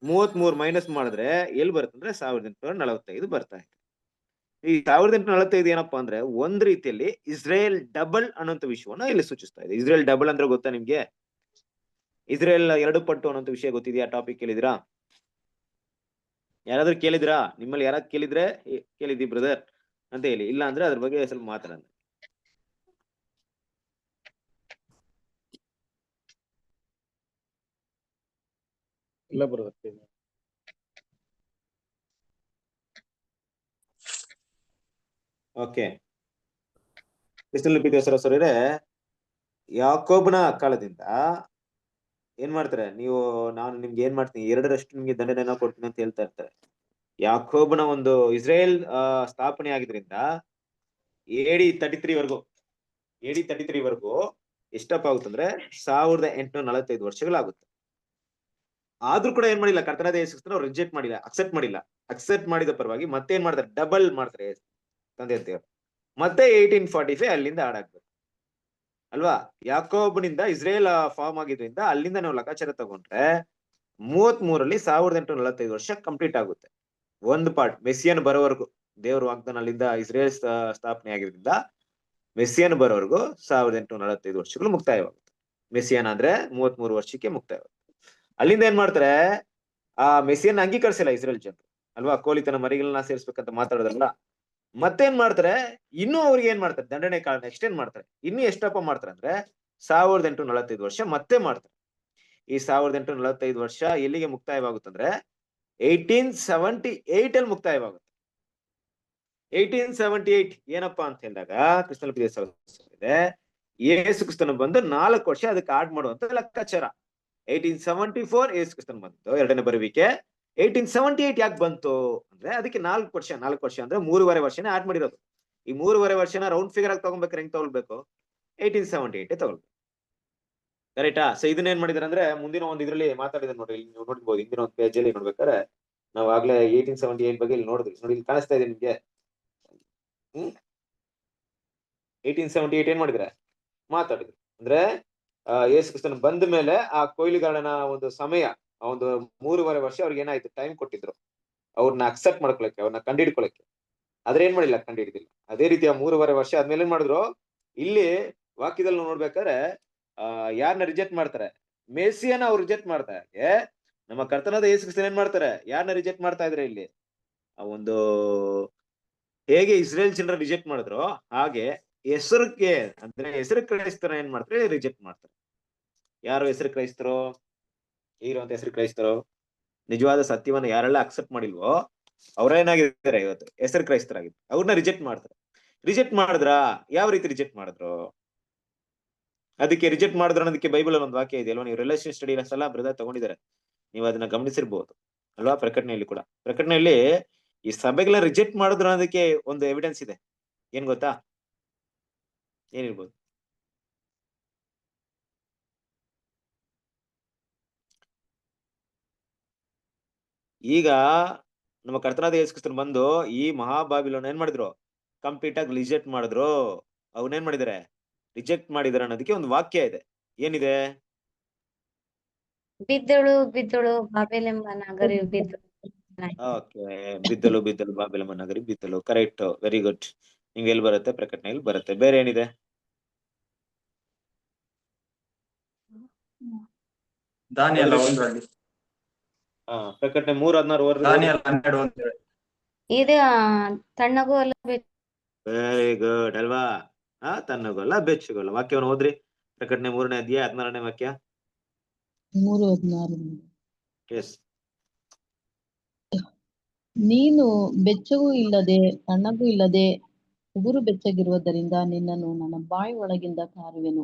33 ಮೈನಸ್ ಮಾಡಿದ್ರೆ ಎಲ್ಲಿ ಬರುತ್ತೆ ಅಂದ್ರೆ 1845 ಬರ್ತಾ ಇದೆ. ಈ 1845 ಏನಪ್ಪಾ ಅಂದ್ರೆ ಒಂದ್ ರೀತಿಯಲ್ಲಿ ಇಸ್ರೇಲ್ ಡಬಲ್ ಅನ್ನೋಂಥ ವಿಷಯವನ್ನ ಇಲ್ಲಿ ಸೂಚಿಸ್ತಾ ಇದೆ. ಇಸ್ರೇಲ್ ಡಬಲ್ ಅಂದ್ರೆ ಗೊತ್ತಾ ನಿಮ್ಗೆ? ಇಸ್ರೇಲ್ 2 ಪಟ್ಟು ಅನ್ನೋಂಥ ವಿಷಯ ಗೊತ್ತಿದೆಯಾ? ಟಾಪಿಕ್ ಕೇಳಿದಿರಾ? ಯಾರಾದ್ರೂ ಕೇಳಿದ್ರಾ? ನಿಮ್ಮಲ್ಲಿ ಯಾರಾದ್ರೂ ಕೇಳಿದ್ರೆ ಕೇಳಿದ್ವಿ ಬ್ರದರ್ ಅಂತ ಹೇಳಿ, ಇಲ್ಲ ಅಂದ್ರೆ ಅದ್ರ ಬಗ್ಗೆ ಸ್ವಲ್ಪ ಮಾತಾಡೋಣ. ಇಲ್ಲ ಬರುತ್ತೆ. ಓಕೆ, ಸರಸರೇ, ಯಾಕೋಬನ ಕಾಲದಿಂದ ಏನ್ ಮಾಡ್ತಾರೆ, ನಾನು ನಿಮ್ಗೆ ಏನ್ ಮಾಡ್ತೀನಿ 2ರಷ್ಟು ನಿಮ್ಗೆ ದಂಡನೆಯನ್ನ ಕೊಡ್ತೀನಿ ಅಂತ ಹೇಳ್ತಾ ಇರ್ತಾರೆ. ಯಾಕೋಬನ ಒಂದು ಇಸ್ರೇಲ್ ಸ್ಥಾಪನೆ ಆಗಿದ್ರಿಂದ AD 33 ವರ್ಗು ಎಷ್ಟಪ್ಪ ಆಗುತ್ತಂದ್ರೆ 1845 ವರ್ಷಗಳಾಗುತ್ತೆ. ಆದ್ರೂ ಕೂಡ ಏನ್ ಮಾಡಿಲ್ಲ, ಕರ್ತನಾದ ಯೇಸು ಕ್ರಿಸ್ತನ ಅವ್ರು ರಿಜೆಕ್ಟ್ ಮಾಡಿಲ್ಲ, ಅಕ್ಸೆಪ್ಟ್ ಮಾಡಿದ ಪರವಾಗಿ ಮತ್ತೆ ಏನ್ ಮಾಡ್ತಾರೆ, ಡಬಲ್ ಮಾಡ್ತಾರೆ ತಂದೆ ದೇವರು. ಮತ್ತೆ 1845 ಅಲ್ಲಿಂದ ಆಡಾಗ್ಬೇಕು ಅಲ್ವಾ? ಯಾಕೋಬನಿಂದ ಇಸ್ರೇಲ್ ಫಾರ್ಮ್ ಆಗಿದ್ರಿಂದ ಅಲ್ಲಿಂದ ನಾವು ಲೆಕ್ಕಾಚಾರ ತಗೊಂಡ್ರೆ 33ರಲ್ಲಿ 1845 ವರ್ಷ ಕಂಪ್ಲೀಟ್ ಆಗುತ್ತೆ. ಒಂದು ಪಾರ್ಟ್ ಮೆಸ್ಸಿಯನ್ ಬರೋವರೆಗೂ, ದೇವ್ರ ವಾಗ್ದಾನ ಅಲ್ಲಿಂದ ಇಸ್ರೇಲ್ ಸ್ಥಾಪನೆ ಆಗಿದ್ರಿಂದ ಮೆಸ್ಸಿಯನ್ ಬರೋವರೆಗೂ 1845 ವರ್ಷಗಳು ಮುಕ್ತಾಯವಾಗುತ್ತೆ. ಮೆಸ್ಸಿಯನ್ ಅಂದ್ರೆ 33 ವರ್ಷಕ್ಕೆ ಮುಕ್ತಾಯವಾಗುತ್ತೆ. ಅಲ್ಲಿಂದ ಏನ್ ಮಾಡ್ತಾರೆ, ಆ ಮೆಸ್ಸಿಯನ್ ಅಂಗೀಕರಿಸಿಲ್ಲ ಇಸ್ರೇಲ್ ಜನರು ಅಲ್ವಾ? ಕೋಲಿತನ ಮರಿಗಳನ್ನ ಸೇರಿಸ್ಬೇಕಂತ ಮಾತಾಡೋದಲ್ಲ. ಮತ್ತೇನ್ ಮಾಡ್ತಾರೆ, ಇನ್ನೂ ಅವ್ರಿಗೆ ಏನ್ ಮಾಡ್ತಾರೆ, ದಂಡನೆ ಕಾಲ ಎಕ್ಸ್ಟೆಂಡ್ ಮಾಡ್ತಾರೆ. ಇನ್ನು ಎಷ್ಟಪ್ಪ ಮಾಡ್ತಾರೆ ಅಂದ್ರೆ 1845 ವರ್ಷ ಮತ್ತೆ ಮಾಡ್ತಾರೆ. ಈ 1845 ವರ್ಷ ಎಲ್ಲಿಗೆ ಮುಕ್ತಾಯವಾಗುತ್ತಂದ್ರೆ 1878 ಅಲ್ಲಿ ಮುಕ್ತಾಯವಾಗುತ್ತೆ. 1878 ಏನಪ್ಪಾ ಅಂತ ಹೇಳಿದಾಗ ಕ್ರಿಸ್ತನ ಇದೆ, ಯೇಸು ಕ್ರಿಸ್ತನ ಬಂದು 4 ವರ್ಷ ಅದಕ್ಕೆ ಆಡ್ ಮಾಡುವಂತ ಲೆಕ್ಕಾಚಾರ. 1874 ಯೇಸು ಕ್ರಿಸ್ತನ ಬಂತು 2ನೇ ಬರುವಿಕೆ. 1878 ಯಾಕೆ ಬಂತು ಅಂದ್ರೆ ಅದಕ್ಕೆ 4 ವರ್ಷ ಅಂದ್ರೆ 3.5 ವರ್ಷನೇ ಆಡ್ ಮಾಡಿರೋದು. ಈ 3.5 ವರ್ಷನ ರೌಂಡ್ ಫಿಗರ್ ಆಗಿ ತಗೊಬೇಕಾದ್ರೆ ಹೆಂಗ್ ತಗೊಳ್ಬೇಕು? 1878 ತಗೊಳ್ಬೇಕು. ಕರೆಕ್ಟಾ? ಸೊ ಇದನ್ನೇನ್ ಮಾಡಿದಾರೆ ಅಂದ್ರೆ ಮುಂದಿನ ಒಂದು ಇದ್ರಲ್ಲಿ ಮಾತಾಡಿದ್ರೆ ನೋಡ್ರಿ, ನೀವು ನೋಡ್ಬೋದು ಹಿಂದಿನ ಒಂದು ಪೇಜ್ ಅಲ್ಲಿ ನೋಡ್ಬೇಕಾದ್ರೆ ನಾವು ಆಗ್ಲೇ 1878 ಬಗ್ಗೆ ಇಲ್ಲಿ ನೋಡಿದ್ವಿ. ನೋಡಿ, ಇಲ್ಲಿ ಕಾಣಿಸ್ತಾ ಇದೆ ನಿಮ್ಗೆ. 1878 ಏನ್ ಮಾಡಿದ್ರೆ ಮಾತಾಡಿದ್ರು ಅಂದ್ರೆ ಯೇಸು ಕ್ರಿಸ್ತನ ಬಂದ ಮೇಲೆ ಆ ಕೊಯ್ಲುಗಾರನ ಒಂದು ಸಮಯ, ಒಂದು 3.5 ವರ್ಷ ಅವ್ರಿಗೆ ಏನಾಯ್ತು, ಟೈಮ್ ಕೊಟ್ಟಿದ್ರು ಅವ್ರನ್ನ ಅಕ್ಸೆಪ್ಟ್ ಮಾಡ್ಕೊಳಕ್ಕೆ, ಅವ್ರನ್ನ ಕಂಡಿಡ್ಕೊಳಕ್ಕೆ. ಆದ್ರೆ ಏನ್ ಮಾಡಿಲ್ಲ, ಕಂಡಿಡಿದಿಲ್ಲ. ಅದೇ ರೀತಿ ಆ 3.5 ವರ್ಷ ಆದ್ಮೇಲೆ ಏನ್ ಮಾಡಿದ್ರು, ಇಲ್ಲಿ ವಾಕ್ಯದಲ್ಲಿ ನೋಡ್ಬೇಕಾದ್ರೆ ಯಾರನ್ನ ರಿಜೆಕ್ಟ್ ಮಾಡ್ತಾರೆ, ಮೆಸ್ಸಿಯನ್ನ ಅವ್ರು ರಿಜೆಕ್ಟ್ ಮಾಡ್ತಾರೆ. ನಮ್ಮ ಕರ್ತನಾದ ಯೇಸು ಕ್ರಿಸ್ತನ ಏನ್ ಮಾಡ್ತಾರೆ, ಯಾರನ್ನ ರಿಜೆಕ್ಟ್ ಮಾಡ್ತಾ ಇದ್ರೆ ಇಲ್ಲಿ ಆ ಒಂದು ಹೇಗೆ ಇಸ್ರೇಲ್ ಜನರ ರಿಜೆಕ್ಟ್ ಮಾಡಿದ್ರು ಹಾಗೆ ಹೆಸರಿಗೆ ಅಂದ್ರೆ ಹೆಸರು ಕ್ರೈಸ್ತರ ಏನ್ ಮಾಡ್ತಾರೆ, ರಿಜೆಕ್ಟ್ ಮಾಡ್ತಾರೆ. ಯಾರು ಹೆಸರು ಕ್ರೈಸ್ತರು ಇರುವಂತ ಹೆಸರು ಕ್ರೈಸ್ತರು, ನಿಜವಾದ ಸತ್ಯವನ್ನ ಯಾರೆಲ್ಲ ಅಕ್ಸೆಪ್ಟ್ ಮಾಡಿಲ್ವೋ ಅವ್ರೇನಾಗಿದ್ದಾರೆ ಇವತ್ತು ಹೆಸರು ಕ್ರೈಸ್ತರಾಗಿದ್ರು, ಅವ್ರನ್ನ ರಿಜೆಕ್ಟ್ ಮಾಡ್ತಾರೆ. ರಿಜೆಕ್ಟ್ ಮಾಡಿದ್ರ ಯಾವ ರೀತಿ ರಿಜೆಕ್ಟ್ ಮಾಡಿದ್ರು? ಅದಕ್ಕೆ ರಿಜೆಕ್ಟ್ ಮಾಡಿದ್ರು ಅನ್ನೋದಕ್ಕೆ ಬೈಬಲ್ ಒಂದು ವಾಕ್ಯ ಇದೆಯಲ್ವಾ, ನೀವು ರಿಲೇಷನ್ ಸ್ಟಡಿ ಎಲ್ಲ ಬ್ರದರ್ ತಗೊಂಡಿದ್ದಾರೆ, ನೀವು ಅದನ್ನ ಗಮನಿಸಿರ್ಬಹುದು ಅಲ್ವಾ? ಪ್ರಕಟಣೆಯಲ್ಲಿ ಕೂಡ, ಪ್ರಕಟಣೆಯಲ್ಲಿ ಈ ಸಭೆಗಳ ರಿಜೆಕ್ಟ್ ಮಾಡಿದ್ರು ಅನ್ನೋದಕ್ಕೆ ಒಂದು ಎವಿಡೆನ್ಸ್ ಇದೆ. ಏನ್ ಗೊತ್ತಾ? ಏನಿರ್ಬೋದು? ಈಗ ನಮ್ಮ ಕರ್ತನಾದ ಯೇಸು ಕ್ರಿಸ್ತನು ಬಂದು ಈ ಮಹಾಬಾಬಿಲೋನ್ ಏನ್ ಮಾಡಿದ್ರು? ಕಂಪ್ಲೀಟ್ ಆಗಿ ರಿಜೆಕ್ಟ್ ಮಾಡಿದ್ರು. ಅವನೇನ್ ಮಾಡಿದಾರೆ? ರಿಜೆಕ್ಟ್ ಮಾಡಿದಾರೆ ಅನ್ನೋದಕ್ಕೆ ಒಂದು ವಾಕ್ಯ ಇದೆ. ಏನಿದೆ? ಬಿದ್ದಳು ಬಿದ್ದಳು ಬಾಬೆಲೆಂಬ ನಗರಿ ಬಿದ್ದಳು. ಓಕೆ, ಬಿದ್ದಲು ಬಿದ್ದಲು ಬಾಬೆಲೆಂಬ ನಗರಿ ಬಿದ್ದಲು. Correct, very good. ನಿಮ್ಗೆ ಎಲ್ಲಿ ಬರುತ್ತೆ? ಪ್ರಕಟಣೆಯಲ್ಲಿ ಬರುತ್ತೆ. ಬೇರೆ ಏನಿದೆ? ದಾನಿಯೇಲ 1 ಪ್ರಕಟಣೆ 3:16 ದಾನಿಯೇಲ 12 ಇದು ತಣ್ಣಗೂ ಅಲ್ಲ ವೆರಿ ಗುಡ್ ಅಲ್ವಾ? ತನ್ನಗೋಲ್ಲ ಬೆಚ್ಚಗೋಲ್ಲ. ವಾಕ್ಯವನ್ನು ಓದ್ರಿ. ಪ್ರಕಟಣೆ 3ನೇ ಅಧ್ಯಾಯ 16ನೇ ವಾಕ್ಯ. 3:16. ಎಸ್. ನೀನು ಬೆಚ್ಚಗೂ ಇಲ್ಲದೆ ತಣ್ಣಗೂ ಇಲ್ಲದೆ ಉಗುರು ಬೆಚ್ಚಗಿರುವುದರಿಂದ ನಿನ್ನನ್ನು ನನ್ನ ಬಾಯಿ ಒಳಗಿಂದ ಕಾರುವೆನು.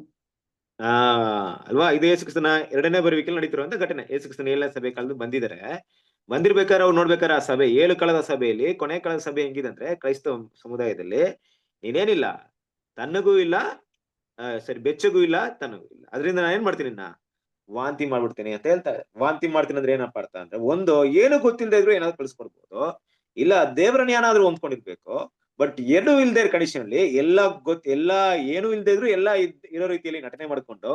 ಅಲ್ವಾ? ಇದು ಯೇಸು ಕ್ರಿಸ್ತನ 2ನೇ ಬರುವಿಕೆಯಲ್ಲಿ ನಡೀತಿರುವಂತ ಘಟನೆ. ಯೇಸು ಕ್ರಿಸ್ತನ 7ನೇ ಸಭೆ ಕಾಲದಲ್ಲಿ ಬಂದಿದ್ದಾರೆ. ಬಂದಿರ್ಬೇಕಾದ್ರೆ ಅವ್ರು ನೋಡ್ಬೇಕಾದ್ರೆ ಆ ಸಭೆ 7 ಕಾಲದ ಸಭೆಯಲ್ಲಿ ಕೊನೆ ಕಾಲದ ಸಭೆ ಹೆಂಗಿದೆ ಅಂದ್ರೆ, ಕ್ರೈಸ್ತ ಸಮುದಾಯದಲ್ಲಿ ನೀನೇನಿಲ್ಲ, ತನ್ನಗೂ ಇಲ್ಲ, ಬೆಚ್ಚಗೂ ಇಲ್ಲ, ತನ್ನಗೂ ಇಲ್ಲ, ಅದರಿಂದ ನಾನು ಏನ್ ಮಾಡ್ತೀನಿ, ವಾಂತಿ ಮಾಡ್ಬಿಡ್ತೀನಿ ಅಂತ ಹೇಳ್ತಾರೆ. ವಾಂತಿ ಮಾಡ್ತೀನಿ ಅಂದ್ರೆ ಏನಪ್ಪ ಅರ್ಥ ಅಂದ್ರೆ, ಒಂದು ಏನು ಗೊತ್ತಿಲ್ಲದೆ ಇದ್ರು ಏನಾದ್ರು ಕಳಿಸ್ಕೊಡ್ಬೋದು, ಇಲ್ಲ ದೇವರನ್ನ ಏನಾದ್ರು ಹೊಂದ್ಕೊಂಡಿರ್ಬೇಕು. ಬಟ್ ಏನು ಇಲ್ದೇ ಕಂಡೀಷನ್ ಅಲ್ಲಿ ಎಲ್ಲಾ ಏನು ಇಲ್ದೇ ಇದ್ರು ಎಲ್ಲ ಇರೋ ರೀತಿಯಲ್ಲಿ ನಟನೆ ಮಾಡ್ಕೊಂಡು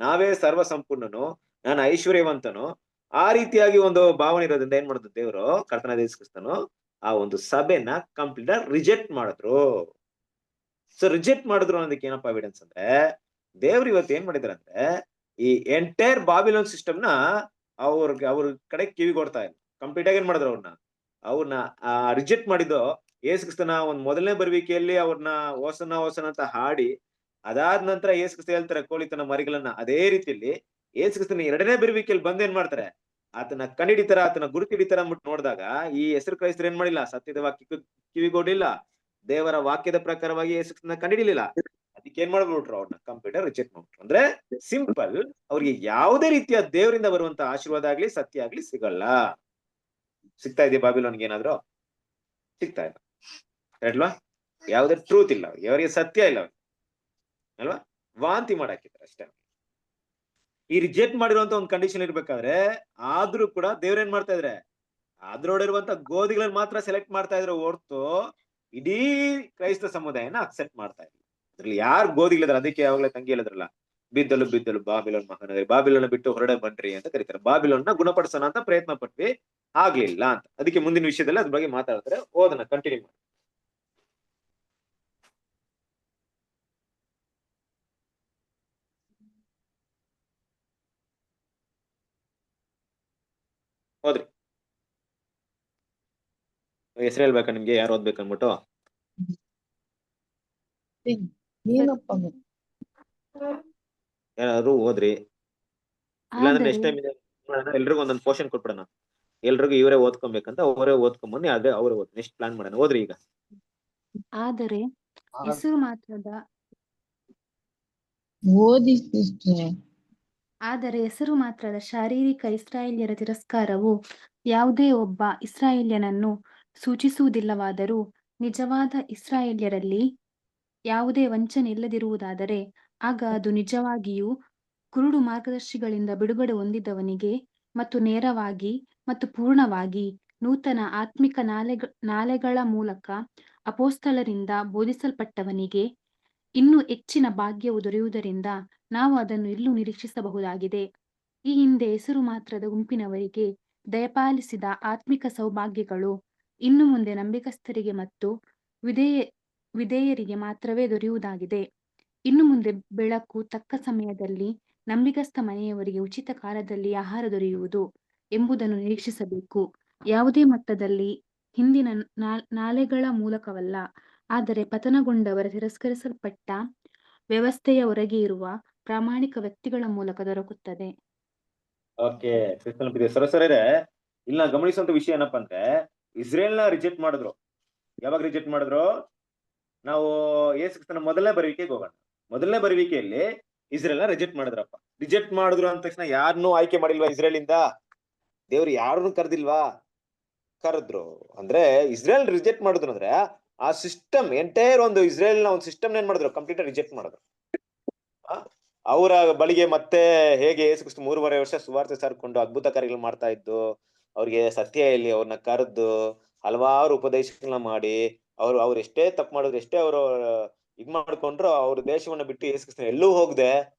ನಾವೇ ಸರ್ವ ಸಂಪೂರ್ಣನು, ನಾನು ಐಶ್ವರ್ಯವಂತನು, ಆ ರೀತಿಯಾಗಿ ಒಂದು ಭಾವನೆ ಇರೋದ್ರಿಂದ ಏನ್ ಮಾಡುದು ದೇವರು, ಕರ್ತನಾದ ಯೇಸು ಕ್ರಿಸ್ತನು ಆ ಒಂದು ಸಭೆನ ಕಂಪ್ಲೀಟ್ ಆಗಿ ರಿಜೆಕ್ಟ್ ಮಾಡಿದ್ರು. ಸೊ ರಿಜೆಕ್ಟ್ ಮಾಡಿದ್ರು ಅನ್ನೋದಕ್ಕೆ ಏನಪ್ಪಾ ಎವಿಡೆನ್ಸ್ ಅಂದ್ರೆ, ದೇವ್ರು ಇವತ್ತು ಏನ್ ಮಾಡಿದಾರೆ ಅಂದ್ರೆ, ಈ ಎಂಟೈರ್ ಬಾಬಿಲೋನ್ ಸಿಸ್ಟಮ್ ನ ಅವ್ರ ಕಡೆ ಕಿವಿಗೊಡ್ತಾ ಇಲ್ಲ. ಕಂಪ್ಲೀಟ್ ಆಗಿ ಏನ್ ಮಾಡಿದ್ರು ಅವ್ರನ್ನ ರಿಜೆಕ್ಟ್ ಮಾಡಿದ್ದು. ಯೇಸು ಕ್ರಿಸ್ತನ ಒಂದ್ ಮೊದಲನೇ ಬರುವಿಕೆಯಲ್ಲಿ ಅವ್ರನ್ನ ಓಸನ ಅಂತ ಹಾಡಿ, ಅದಾದ ನಂತರ ಯೇಸು ಕ್ರಿಸ್ತ ಹೇಳ್ತಾರೆ ಕೋಳಿತನ ಮರಿಗಳನ್ನ. ಅದೇ ರೀತಿಯಲ್ಲಿ ಯೇಸು ಕ್ರಿಸ್ತನ 2ನೇ ಬರುವಿಕೆಯಲ್ಲಿ ಬಂದ್ ಏನ್ ಮಾಡ್ತಾರೆ, ಆತನ ಕಣ್ಣಿಡಿತಾರ, ಆತನ ಗುರುತಿಡಿತಾರ ಅಂದ್ಬಿಟ್ಟು ನೋಡಿದಾಗ ಈ ಹೆಸರು ಕ್ರೈಸ್ತರು ಏನ್ ಮಾಡಿಲ್ಲ, ಸತ್ಯದ ವಾಕ್ಯಕ್ಕೆ ಕಿವಿಗೊಡ್ಲಿಲ್ಲ, ದೇವರ ವಾಕ್ಯದ ಪ್ರಕಾರವಾಗಿ ಯೇಸು ಕ್ರಿಸ್ತನ ಕಂಡಿಡಿಲಿಲ್ಲ. ಅದಕ್ಕೆ ಏನ್ ಮಾಡ್ಬಿಟ್ರು, ಅವ್ರನ್ನ ಕಂಪ್ಯೂಟರ್ ರಿಜೆಕ್ಟ್ ಮಾಡ್ಬಿಟ್ರು. ಅಂದ್ರೆ ಸಿಂಪಲ್, ಅವ್ರಿಗೆ ಯಾವುದೇ ರೀತಿಯ ದೇವರಿಂದ ಬರುವಂತ ಆಶೀರ್ವಾದ ಆಗ್ಲಿ ಸತ್ಯ ಆಗ್ಲಿ ಸಿಗಲ್ಲ. ಸಿಗ್ತಾ ಇದೆಯಾ ಬಾಬಿಲೋನ್ಗೆ? ಏನಾದ್ರು ಸಿಗ್ತಾ ಇಲ್ಲ ಅಲ್ವಾ? ಯಾವುದೇ ಟ್ರೂತ್ ಇಲ್ಲ ಅವರಿಗೆ, ಸತ್ಯ ಇಲ್ಲ ಅಲ್ವಾ? ವಾಂತಿ ಮಾಡಾಕಿದ್ದಾರೆ ಅಷ್ಟೇ. ಈ ರಿಜೆಕ್ಟ್ ಮಾಡಿರುವಂತ ಒಂದು ಕಂಡೀಷನ್ ಇರ್ಬೇಕಾದ್ರೆ ಆದ್ರೂ ಕೂಡ ದೇವ್ರ ಏನ್ ಮಾಡ್ತಾ ಇದ್ರೆ, ಅದ್ರೊಳಗಿರುವಂತ ಗೋಧಿಗಳನ್ನ ಮಾತ್ರ ಸೆಲೆಕ್ಟ್ ಮಾಡ್ತಾ ಇದ್ರೆ ಹೊರ್ತು ಇಡೀ ಕ್ರೈಸ್ತ ಸಮುದಾಯನ ಅಕ್ಸೆಪ್ಟ್ ಮಾಡ್ತಾ ಇಲ್ಲ. ಅದ್ರಲ್ಲಿ ಯಾರು ಗೋಧಿಗಳಿದಾರೆ, ಅದಕ್ಕೆ ಯಾವಾಗಲೇ ತಂಗಿ ಹೇಳಿದ್ರಲ್ಲ, ಬಿದ್ದಲು ಬಿದ್ದಲು ಬಾಬಿಲೋನ್ ಮಹಾನಗರಿ, ಬಾಬಿಲೋನ್ ಬಿಟ್ಟು ಹೊರಡೆ ಬನ್ರಿ ಅಂತ ಕರೀತಾರೆ. ಬಾಬಿಲೋನ್ನ ಗುಣಪಡಿಸೋಣ ಅಂತ ಪ್ರಯತ್ನ ಪಟ್ವಿ, ಆಗ್ಲಿಲ್ಲ ಅಂತ. ಅದಕ್ಕೆ ಮುಂದಿನ ವಿಷಯದಲ್ಲಿ ಅದ್ರ ಬಗ್ಗೆ ಮಾತಾಡ್ತಾರೆ. ಓದನ್ನ ಕಂಟಿನ್ಯೂ ಮಾಡಿ. ಹೋದ್ರಿ ಹೆಸರು ಹೇಳ್ಬೇಕಾ ನಿಮ್ಗೆ, ಯಾರು ಓದ್ಬೇಕು ಅನ್ಬಿಟ್ಟು? ನೀನಪ್ಪ ಯಾರಾದ್ರು ಓದ್ರಿ, ಇಲ್ಲಾಂದ್ರೆ ನೆಕ್ಸ್ಟ್ ಟೈಮ್ ಎಲ್ರಿಗೂ ಒಂದೊಂದು ಪೋರ್ಷನ್ ಕೊಟ್ಬಿಡೋಣ. ಎಲ್ರಿಗೂ ಇವರೇ ಓದ್ಕೊಬೇಕಂತ ಅವರೇ ಓದ್ಕೊಂಬನ್ನಿ, ಅದೇ ಅವರೇ ನೆಕ್ಸ್ಟ್ ಪ್ಲಾನ್ ಮಾಡೋಣ. ಓದ್ರಿ ಈಗ. ಆದರೆ ಹೆಸರು ಮಾತ್ರದ ಓದಿ ಸಿಸ್ಟರ್. ಆದರೆ ಹೆಸರು ಮಾತ್ರದ ಶಾರೀರಿಕ ಇಸ್ರಾಯೇಲ್ಯರ ತಿರಸ್ಕಾರವು ಯಾವುದೇ ಒಬ್ಬ ಇಸ್ರಾಯೇಲ್ಯನನ್ನು ಸೂಚಿಸುವುದಿಲ್ಲವಾದರೂ, ನಿಜವಾದ ಇಸ್ರಾಯೇಲ್ಯರಲ್ಲಿ ಯಾವುದೇ ವಂಚನೆ ಇಲ್ಲದಿರುವುದಾದರೆ ಆಗ ಅದು ನಿಜವಾಗಿಯೂ ಕುರುಡು ಮಾರ್ಗದರ್ಶಿಗಳಿಂದ ಬಿಡುಗಡೆ ಹೊಂದಿದವನಿಗೆ ಮತ್ತು ನೇರವಾಗಿ ಮತ್ತು ಪೂರ್ಣವಾಗಿ ನೂತನ ಆತ್ಮಿಕ ನಾಲೆಗಳ ಮೂಲಕ ಅಪೊಸ್ತಲರಿಂದ ಬೋಧಿಸಲ್ಪಟ್ಟವನಿಗೆ ಇನ್ನೂ ಹೆಚ್ಚಿನ ಭಾಗ್ಯವು ದೊರೆಯುವುದರಿಂದ ನಾವು ಅದನ್ನು ಇಲ್ಲೂ ನಿರೀಕ್ಷಿಸಬಹುದಾಗಿದೆ. ಈ ಹಿಂದೆ ಹೆಸರು ಮಾತ್ರದ ಗುಂಪಿನವರಿಗೆ ದಯಪಾಲಿಸಿದ ಆತ್ಮಿಕ ಸೌಭಾಗ್ಯಗಳು ಇನ್ನು ಮುಂದೆ ನಂಬಿಕಸ್ಥರಿಗೆ ಮತ್ತು ವಿಧೇಯರಿಗೆ ಮಾತ್ರವೇ ದೊರೆಯುವುದಾಗಿದೆ. ಇನ್ನು ಮುಂದೆ ಬೆಳಕು ತಕ್ಕ ಸಮಯದಲ್ಲಿ ನಂಬಿಕಸ್ಥ ಮನೆಯವರಿಗೆ ಉಚಿತ ಕಾಲದಲ್ಲಿ ಆಹಾರ ದೊರೆಯುವುದು ಎಂಬುದನ್ನು ನಿರೀಕ್ಷಿಸಬೇಕು. ಯಾವುದೇ ಮಟ್ಟದಲ್ಲಿ ಹಿಂದಿನ ನಾಲೆಗಳ ಮೂಲಕವಲ್ಲ, ಆದರೆ ಪತನಗೊಂಡವರ ತಿರಸ್ಕರಿಸಲ್ಪಟ್ಟ ವ್ಯವಸ್ಥೆಯ ಹೊರಗೆ ಇರುವ ಪ್ರಾಮಾಣಿಕ ವ್ಯಕ್ತಿಗಳ ಮೂಲಕ ದೊರಕುತ್ತದೆ. ಓಕೆ, ಸರಸರೇ, ಇಲ್ಲ ಗಮನಿಸುವಂತ ವಿಷಯ ಏನಪ್ಪಾ ಅಂದ್ರೆ, ಇಸ್ರೇಲ್ನ ರಿಜೆಕ್ಟ್ ಮಾಡಿದ್ರು. ಯಾವಾಗ ರಿಜೆಕ್ಟ್ ಮಾಡಿದ್ರು? ನಾವು ಯೇಸು ಕ್ರಿಸ್ತನ ಮೊದಲನೇ ಬರುವಿಕೆಗೆ ಹೋಗೋಣ. ಮೊದಲನೇ ಬರುವಿಕೆಯಲ್ಲಿ ಇಸ್ರೇಲ್ನ ರಿಜೆಕ್ಟ್ ಮಾಡಿದ್ರಪ್ಪ. ರಿಜೆಕ್ಟ್ ಮಾಡಿದ್ರು ಅಂದ ತಕ್ಷಣ ಯಾರನ್ನೂ ಆಯ್ಕೆ ಮಾಡಿಲ್ವಾ ಇಸ್ರೇಲಿಂದ? ದೇವ್ರು ಯಾರನ್ನು ಕರೆದಿಲ್ವಾ? ಕರೆದ್ರು. ಅಂದ್ರೆ ಇಸ್ರೇಲ್ ರಿಜೆಕ್ಟ್ ಮಾಡಿದ್ರು ಅಂದ್ರೆ ಆ ಸಿಸ್ಟಮ್ ಎಂಟೈರ್ ಒಂದು ಇಸ್ರೇಲ್ ನ ಒಂದು ಸಿಸ್ಟಮ್ ಏನ್ ಮಾಡಿದ್ರು, ಕಂಪ್ಲೀಟ್ ರಿಜೆಕ್ಟ್ ಮಾಡಿದ್ರು. ಅವರ ಬಳಿಗೆ ಮತ್ತೆ ಹೇಗೆ ಯೇಸು ಕ್ರಿಸ್ತ 3.5 ವರ್ಷ ಸುವಾರ್ತೆ ಸಾರ್ಕೊಂಡು ಅದ್ಭುತ ಕಾರ್ಯಗಳು ಮಾಡ್ತಾ ಇದ್ದು, ಅವ್ರಿಗೆ ಸತ್ಯ ಇಲ್ಲಿ ಅವ್ರನ್ನ ಕರೆದು ಹಲವಾರು ಉಪದೇಶಗಳನ್ನ ಮಾಡಿ, ಅವ್ರು ಎಷ್ಟೇ ತಪ್ಪು ಮಾಡಿದ್ರು, ಎಷ್ಟೇ ಅವರು ಇದ್ ಮಾಡ್ಕೊಂಡ್ರು, ಅವ್ರ ದೇಶವನ್ನ ಬಿಟ್ಟು ಯೇಸು ಕ್ರಿಸ್ತ ಎಲ್ಲೂ ಹೋಗದೆ,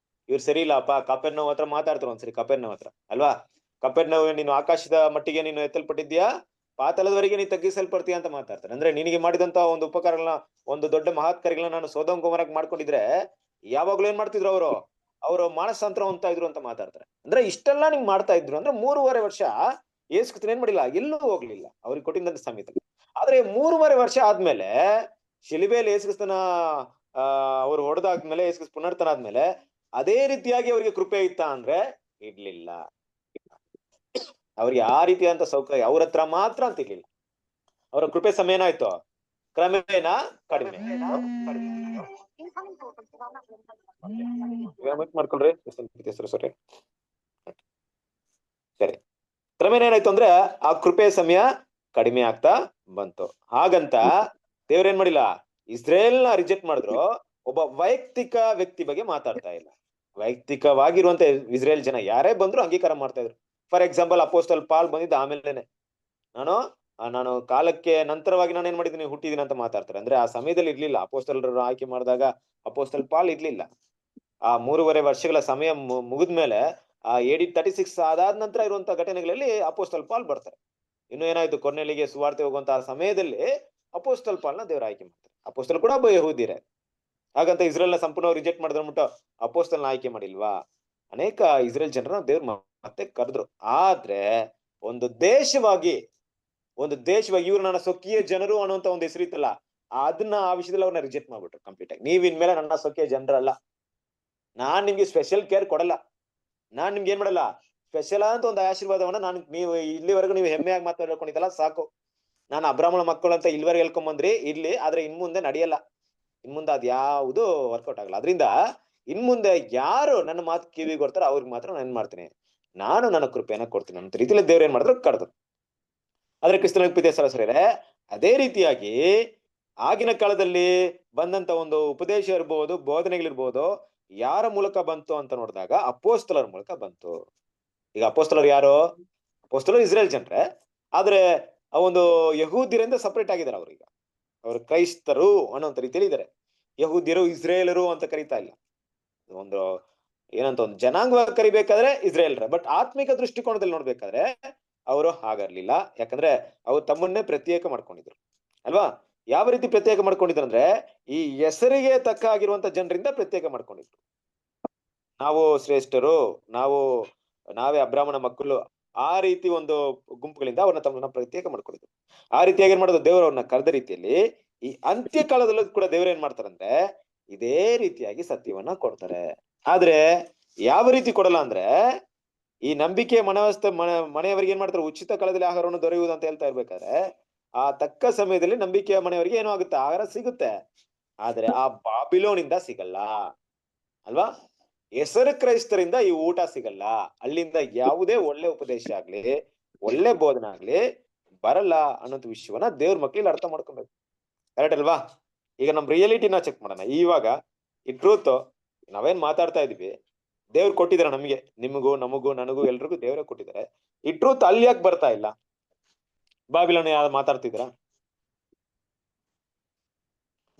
ಇವ್ರು ಸರಿ ಇಲ್ಲಪ್ಪ, ಕಪೆರ್ನೌಮ್ ಹತ್ರ ಮಾತಾಡ್ತಾರೆ ಒಂದ್ಸರಿ, ಕಪೆರ್ನೌಮ್ ಹತ್ರ ಅಲ್ವಾ, ಕಪೆರ್ನೌಮ್ ನೀನು ಆಕಾಶದ ಮಟ್ಟಿಗೆ ನೀನು ಎತ್ತಲ್ಪಟ್ಟಿದ್ಯಾ, ಪಾತಾಳದವರೆಗೆ ನೀನು ತಗ್ಗಿಸಲ್ಪಡ್ತೀಯ ಅಂತ ಮಾತಾಡ್ತಾರೆ. ಅಂದ್ರೆ ನಿನಗೆ ಮಾಡಿದಂತ ಒಂದು ಉಪಕಾರಗಳನ್ನ, ಒಂದು ದೊಡ್ಡ ಮಹತ್ ಕಾರ್ಯಗಳನ್ನ ನಾನು ಸೊದೋಮ್ ಗೊಮೋರಕ್ಕೆ ಮಾಡ್ಕೊಂಡಿದ್ರೆ ಯಾವಾಗ್ಲೂ ಏನ್ ಮಾಡ್ತಿದ್ರು ಅವರು ಮಾನಸಾಂತರ ಹೊಂದ್ತಾ ಇದ್ರು ಅಂತ ಮಾತಾಡ್ತಾರೆ. ಅಂದ್ರೆ ಇಷ್ಟೆಲ್ಲ ನಿಂಗ್ ಮಾಡ್ತಾ ಇದ್ರು ಅಂದ್ರೆ 3.5 ವರ್ಷ ಯೇಸು ಕ್ರಿಸ್ತನು ಏನ್ ಮಾಡಿಲ್ಲ, ಎಲ್ಲೂ ಹೋಗ್ಲಿಲ್ಲ ಅವ್ರಿಗೆ ಕೊಟ್ಟಿದ್ದಂತ ಸಮಯದಲ್ಲಿ. ಆದ್ರೆ 3.5 ವರ್ಷ ಆದ್ಮೇಲೆ ಶಿಲುಬೆಯಲ್ಲಿ ಯೇಸು ಕ್ರಿಸ್ತನ ಅವ್ರು ಹೊಡೆದಾದ್ಮೇಲೆ, ಯೇಸು ಕ್ರಿಸ್ತ ಪುನರ್ತನ ಆದ್ಮೇಲೆ ಅದೇ ರೀತಿಯಾಗಿ ಅವರಿಗೆ ಕೃಪೆ ಇತ್ತ ಅಂದ್ರೆ ಇರ್ಲಿಲ್ಲ. ಅವ್ರಿಗೆ ಆ ರೀತಿಯಾದಂತ ಸೌಕರ್ಯ ಅವ್ರ ಹತ್ರ ಮಾತ್ರ ಅಂತ ಇರ್ಲಿಲ್ಲ. ಅವರ ಕೃಪೆ ಸಮಯ ಏನಾಯ್ತು, ಕ್ರಮೇಣ ಕಡಿಮೆ ಮಾಡ್ಕೊಳ್ರಿ. ಸರಿ, ಕ್ರಮೇಣ ಏನಾಯ್ತು ಅಂದ್ರೆ ಆ ಕೃಪೆ ಸಮಯ ಕಡಿಮೆ ಆಗ್ತಾ ಬಂತು. ಹಾಗಂತ ದೇವ್ರೇನ್ ಮಾಡಿಲ್ಲ, ಇಸ್ರೇಲ್ ನ ರಿಜೆಕ್ಟ್ ಮಾಡಿದ್ರು, ಒಬ್ಬ ವೈಯಕ್ತಿಕ ವ್ಯಕ್ತಿ ಬಗ್ಗೆ ಮಾತಾಡ್ತಾ ಇಲ್ಲ. ವೈಯಕ್ತಿಕವಾಗಿರುವಂತ ಇಸ್ರೇಲ್ ಜನ ಯಾರೇ ಬಂದ್ರು ಅಂಗೀಕಾರ ಮಾಡ್ತಾ ಇದ್ರು. ಫಾರ್ ಎಕ್ಸಾಂಪಲ್ ಅಪೋಸ್ತಲ್ ಪಾಲ್ ಬಂದಿದ್ದ ಆಮೇಲೆನೆ, ನಾನು ಕಾಲಕ್ಕೆ ನಂತರವಾಗಿ ನಾನು ಏನ್ ಮಾಡಿದ್ದೀನಿ, ಹುಟ್ಟಿದೀನಿ ಅಂತ ಮಾತಾಡ್ತಾರೆ. ಅಂದ್ರೆ ಆ ಸಮಯದಲ್ಲಿ ಇರ್ಲಿಲ್ಲ, ಅಪೋಸ್ತಲರು ಆಯ್ಕೆ ಮಾಡಿದಾಗ ಅಪೋಸ್ತಲ್ ಪಾಲ್ ಇರ್ಲಿಲ್ಲ. ಆ 3.5 ವರ್ಷಗಳ ಸಮಯ ಮುಗಿದ್ಮೇಲೆ ಆ AD 36 ಅದಾದ ನಂತರ ಇರುವಂತಹ ಘಟನೆಗಳಲ್ಲಿ ಅಪೋಸ್ತಲ್ ಪಾಲ್ ಬರ್ತಾರೆ. ಇನ್ನು ಏನಾಯ್ತು, ಕೊರ್ನೆಲಿಗೆ ಸುವಾರ್ತೆ ಹೋಗುವಂತಹ ಸಮಯದಲ್ಲಿ ಅಪೋಸ್ತಲ್ ಪಾಲ್ನ ದೇವ್ರ ಆಯ್ಕೆ ಮಾಡ್ತಾರೆ. ಅಪೋಸ್ತಲ್ ಕೂಡ ಒಬ್ಬ ಯಹೂದಿರೇ. ಹಾಗಂತ ಇಸ್ರೇಲ್ ನ ಸಂಪೂರ್ಣ ರಿಜೆಕ್ಟ್ ಮಾಡಿದ್ರು ಅಂದ್ಬಿಟ್ಟು ಅಪೋಸ್ತಲ್ನ ಆಯ್ಕೆ ಮಾಡಿಲ್ವಾ? ಅನೇಕ ಇಸ್ರೇಲ್ ಜನರನ್ನ ದೇವ್ರು ಮತ್ತೆ ಕರೆದ್ರು. ಆದ್ರೆ ಒಂದು ದೇಶವಾಗಿ ಇವ್ರು ನನ್ನ ಸ್ವಕೀಯ ಜನರು ಅನ್ನುವಂತ ಒಂದು ಹೆಸರಿತ್ತಲ್ಲ, ಅದನ್ನ ಆ ವಿಷಯದಲ್ಲಿ ಅವ್ರನ್ನ ರಿಜೆಕ್ಟ್ ಮಾಡ್ಬಿಟ್ರು ಕಂಪ್ಲೀಟ್ ಆಗಿ. ನೀವ್ ಇನ್ಮೇಲೆ ನನ್ನ ಸ್ವಕೀಯ ಜನರಲ್ಲ, ನಾನ್ ನಿಮ್ಗೆ ಸ್ಪೆಷಲ್ ಕೇರ್ ಕೊಡಲ್ಲ, ನಾನ್ ನಿಮ್ಗೆ ಏನ್ ಮಾಡಲ್ಲ, ಸ್ಪೆಷಲ್ ಅಂತ ಒಂದು ಆಶೀರ್ವಾದವನ್ನ ನೀವು ಇಲ್ಲಿವರೆಗೂ ನೀವು ಹೆಮ್ಮೆಯಾಗಿ ಮಾತಾಡ್ಕೊಂಡಿದ್ದಲ್ಲ ಸಾಕು. ನಾನು ಅಬ್ರಾಹ್ಮಣ ಮಕ್ಕಳು ಅಂತ ಇಲ್ಲಿವರೆಗೆ ಹೇಳ್ಕೊಂಬಂದ್ರಿ, ಇರ್ಲಿ, ಆದ್ರೆ ಇನ್ಮುಂದೆ ನಡೆಯಲ್ಲ, ಇನ್ಮುಂದೆ ಅದ್ ಯಾವುದು ವರ್ಕೌಟ್ ಆಗಲ್ಲ. ಅದರಿಂದ ಇನ್ಮುಂದೆ ಯಾರು ನನ್ನ ಮಾತು ಕಿವಿಗೆ ಕೊಡ್ತಾರೋ ಅವ್ರಿಗೆ ಮಾತ್ರ ನಾನು ಏನ್ ಮಾಡ್ತೀನಿ, ನಾನು ನನ್ನ ಕೃಪೆಯನ್ನ ಕೊಡ್ತೀನಿ ಅಂತ ರೀತಿಯಲ್ಲಿ ದೇವ್ರು ಏನ್ ಮಾಡಿದ್ರು, ಕರೆದ್ರು. ಆದ್ರೆ ಕ್ರಿಸ್ತನ ಪ್ರೀತಿಯ ಸಹೋದರರೇ, ಅದೇ ರೀತಿಯಾಗಿ ಆಗಿನ ಕಾಲದಲ್ಲಿ ಬಂದಂತ ಒಂದು ಉಪದೇಶ ಇರ್ಬೋದು, ಬೋಧನೆಗಳಿರ್ಬೋದು, ಯಾರ ಮೂಲಕ ಬಂತು ಅಂತ ನೋಡಿದಾಗ ಅಪೋಸ್ತಲರ ಮೂಲಕ ಬಂತು. ಈಗ ಅಪೋಸ್ತಲರು ಯಾರು? ಅಪೋಸ್ತಲರು ಇಸ್ರೇಲ್ ಜನರೇ, ಆದ್ರೆ ಆ ಒಂದು ಯಹೂದ್ಯರಿಂದ ಸಪರೇಟ್ ಆಗಿದ್ದಾರೆ. ಅವ್ರೀಗ ಅವರು ಕ್ರೈಸ್ತರು ಅನ್ನೋಂತ ರೀತಿಯಲ್ಲಿ ಇದ್ದಾರೆ. ಯಹೂದ್ಯರು ಇಸ್ರೇಲರು ಅಂತ ಕರೀತಾ ಇಲ್ಲ. ಒಂದು ಏನಂತ ಒಂದು ಜನಾಂಗವಾಗಿ ಕರಿಬೇಕಾದ್ರೆ ಇಸ್ರೇಲ್ರ, ಬಟ್ ಆತ್ಮಿಕ ದೃಷ್ಟಿಕೋನದಲ್ಲಿ ನೋಡ್ಬೇಕಾದ್ರೆ ಅವರು ಹಾಗಾಗ್ಲಿಲ್ಲ. ಯಾಕಂದ್ರೆ ಅವ್ರು ತಮ್ಮನ್ನೇ ಪ್ರತ್ಯೇಕ ಮಾಡ್ಕೊಂಡಿದ್ರು ಅಲ್ವಾ? ಯಾವ ರೀತಿ ಪ್ರತ್ಯೇಕ ಮಾಡ್ಕೊಂಡಿದ್ರು ಅಂದ್ರೆ ಈ ಹೆಸರಿಗೆ ತಕ್ಕ ಆಗಿರುವಂತ ಜನರಿಂದ ಪ್ರತ್ಯೇಕ ಮಾಡ್ಕೊಂಡಿದ್ರು. ನಾವು ಶ್ರೇಷ್ಠರು, ನಾವೇ ಅಬ್ರಾಹ್ಮಣ ಮಕ್ಕಳು, ಆ ರೀತಿ ಒಂದು ಗುಂಪುಗಳಿಂದ ಅವ್ರನ್ನ ತಮ್ಮನ್ನ ಪ್ರತ್ಯೇಕ ಮಾಡ್ಕೊಂಡಿದ್ರು. ಆ ರೀತಿಯಾಗಿ ಏನ್ ಮಾಡೋದು, ದೇವರು ಅವ್ರನ್ನ ಕರೆದ ರೀತಿಯಲ್ಲಿ ಈ ಅಂತ್ಯ ಕಾಲದಲ್ಲೂ ಕೂಡ ದೇವ್ರು ಏನ್ ಮಾಡ್ತಾರಂದ್ರೆ ಇದೇ ರೀತಿಯಾಗಿ ಸತ್ಯವನ್ನ ಕೊಡ್ತಾರೆ. ಆದ್ರೆ ಯಾವ ರೀತಿ ಕೊಡಲ್ಲ ಅಂದ್ರೆ, ಈ ನಂಬಿಕೆ ಮನೆಯವರಿಗೆ ಏನ್ ಮಾಡ್ತಾರೆ, ಉಚಿತ ಕಾಲದಲ್ಲಿ ಆಹಾರವನ್ನು ದೊರೆಯುವುದು ಅಂತ ಹೇಳ್ತಾ ಇರ್ಬೇಕಾದ್ರೆ ಆ ತಕ್ಕ ಸಮಯದಲ್ಲಿ ನಂಬಿಕೆಯ ಮನೆಯವರಿಗೆ ಏನೋ ಆಗುತ್ತೆ, ಆಹಾರ ಸಿಗುತ್ತೆ. ಆದ್ರೆ ಆ ಬಾಬಿಲೋನಿಂದ ಸಿಗಲ್ಲ ಅಲ್ವಾ? ಹೆಸರು ಕ್ರೈಸ್ತರಿಂದ ಈ ಊಟ ಸಿಗಲ್ಲ. ಅಲ್ಲಿಂದ ಯಾವುದೇ ಒಳ್ಳೆ ಉಪದೇಶ ಆಗ್ಲಿ, ಒಳ್ಳೆ ಬೋಧನೆ ಆಗ್ಲಿ ಬರಲ್ಲ ಅನ್ನೋದು ವಿಷಯವನ್ನ ದೇವ್ರ ಮಕ್ಳಿಗೆ ಅರ್ಥ ಮಾಡ್ಕೊಬೇಕು. ಕರೆಕ್ಟ್ ಅಲ್ವಾ? ಈಗ ನಮ್ ರಿಯಾಲಿಟಿನ ಚೆಕ್ ಮಾಡೋಣ. ಇವಾಗ ಈ ಟ್ರೂತ್ ನಾವೇನ್ ಮಾತಾಡ್ತಾ ಇದೀವಿ, ದೇವ್ರು ಕೊಟ್ಟಿದಾರೆ ನಮ್ಗೆ, ನಿಮಗೂ ನಮಗೂ ನನಗೂ ಎಲ್ರಿಗೂ ದೇವ್ರೇ ಕೊಟ್ಟಿದ್ದಾರೆ. ಈ ಟ್ರೂತ್ ಅಲ್ಲಿ ಯಾಕೆ ಬರ್ತಾ ಇಲ್ಲ? ಬಾಬಿಲೋನ್ ಯಾರು ಮಾತಾಡ್ತಿದ್ರ?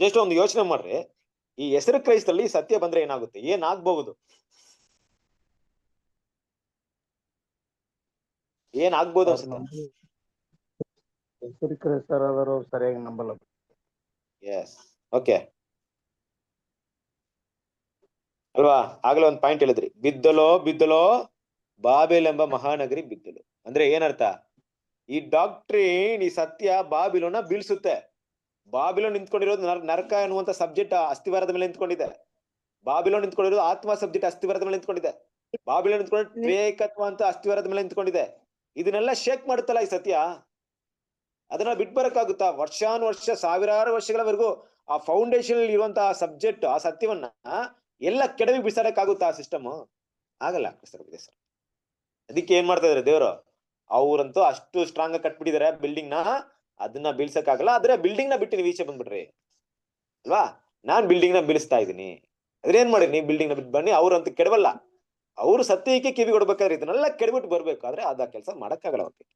ಜಸ್ಟ್ ಒಂದು ಯೋಚನೆ ಮಾಡ್ರಿ, ಈ ಹೆಸರು ಕ್ರೈಸ್ತಲ್ಲಿ ಸತ್ಯ ಬಂದ್ರೆ ಏನಾಗುತ್ತೆ, ಏನಾಗ್ಬಹುದು? ಏನಾಗ್ಬೋದು ಅನ್ಸುತ್ತೆ? ಹೆಸರು ಕ್ರೈಸ್ತರಾದರೂ ಸರಿಯಾಗಿ ನಂಬಲ್ಲ. ಎಸ್, ಓಕೆ ಅಲ್ವಾ? ಆಗ್ಲೇ ಒಂದ್ ಪಾಯಿಂಟ್ ಹೇಳಿದ್ರಿ, ಬಿದ್ದಲೋ ಬಾಬೆಲ್ ಎಂಬ ಮಹಾನಗರಿ ಬಿದ್ದಲು. ಅಂದ್ರೆ ಏನರ್ಥ? ಈ ಡಾಕ್ಟ್ರಿನ್, ಈ ಸತ್ಯ ಬಾಬಿಲೋನ ಬೀಳ್ಸುತ್ತೆ. ಬಾಬಿಲೋನ್ ನಿಂತ್ಕೊಂಡಿರೋದು ನರಕ ಅನ್ನುವಂತ ಸಬ್ಜೆಕ್ಟ್ ಅಸ್ಥಿವಾರದ ಮೇಲೆ ನಿಂತ್ಕೊಂಡಿದೆ. ಬಾಬಿಲೋನ್ ನಿಂತ್ಕೊಂಡಿರೋದು ಆತ್ಮ ಸಬ್ಜೆಕ್ಟ್ ಅಸ್ಥಿವಾರದ ಮೇಲೆ ನಿಂತ್ಕೊಂಡಿದೆ. ಬಾಬಿಲೋನ್ ನಿಂತ್ಕೊಂಡು ತ್ರಿಏಕತ್ವ ಅಂತ ಅಸ್ಥಿವಾರದ ಮೇಲೆ ನಿಂತ್ಕೊಂಡಿದೆ. ಇದನ್ನೆಲ್ಲ ಶೇಕ್ ಮಾಡುತ್ತಲ್ಲ ಈ ಸತ್ಯ, ಅದನ್ನ ಬಿಟ್ಟು ಬರಕ್ಕಾಗುತ್ತಾ? ವರ್ಷಾನುವರ್ಷ ಸಾವಿರಾರು ವರ್ಷಗಳವರೆಗೂ ಆ ಫೌಂಡೇಶನ್ ಇರುವಂತಹ ಸಬ್ಜೆಕ್ಟ್, ಆ ಸತ್ಯವನ್ನ ಎಲ್ಲ ಕೆಡವಿ ಬಿಸಾಡಕ್ಕಾಗುತ್ತಾ ಆ ಸಿಸ್ಟಮ್? ಆಗಲ್ಲ ಸರ್. ಅದಕ್ಕೆ ಏನ್ ಮಾಡ್ತಾ ಇದಾರೆ ದೇವರು? ಅವ್ರಂತೂ ಅಷ್ಟು ಸ್ಟ್ರಾಂಗ್ ಆಗಿ ಕಟ್ಬಿಟ್ಟಿದಾರೆ ಬಿಲ್ಡಿಂಗ್ ನ, ಅದನ್ನ ಬೀಳ್ಸಕ್ಕಾಗಲ್ಲ. ಆದ್ರೆ ಬಿಲ್ಡಿಂಗ್ ನ ಬಿಟ್ಟು ನೀವು ಈಚೆ ಬಂದ್ಬಿಟ್ರಿ ಅಲ್ವಾ. ನಾನ್ ಬಿಲ್ಡಿಂಗ್ ನ ಬೀಳಿಸ್ತಾ ಇದೀನಿ, ಅದ್ರೇನ್ ಮಾಡಿ ನೀವು ಬಿಲ್ಡಿಂಗ್ ನ ಬಿಟ್ಟು ಬನ್ನಿ. ಅವ್ರಂತೂ ಕೆಡವಲ್ಲ, ಅವ್ರು ಸತ್ಯಕ್ಕೆ ಕಿವಿ ಕೊಡ್ಬೇಕಾದ್ರೆ ಇದನ್ನೆಲ್ಲ ಕೆಡಬಿಟ್ಟು ಬರ್ಬೇಕು. ಆದ್ರೆ ಅದ ಕೆಲಸ ಮಾಡಕ್ಕಾಗಲ್ಲ ಅವ್ರಿಗೆ.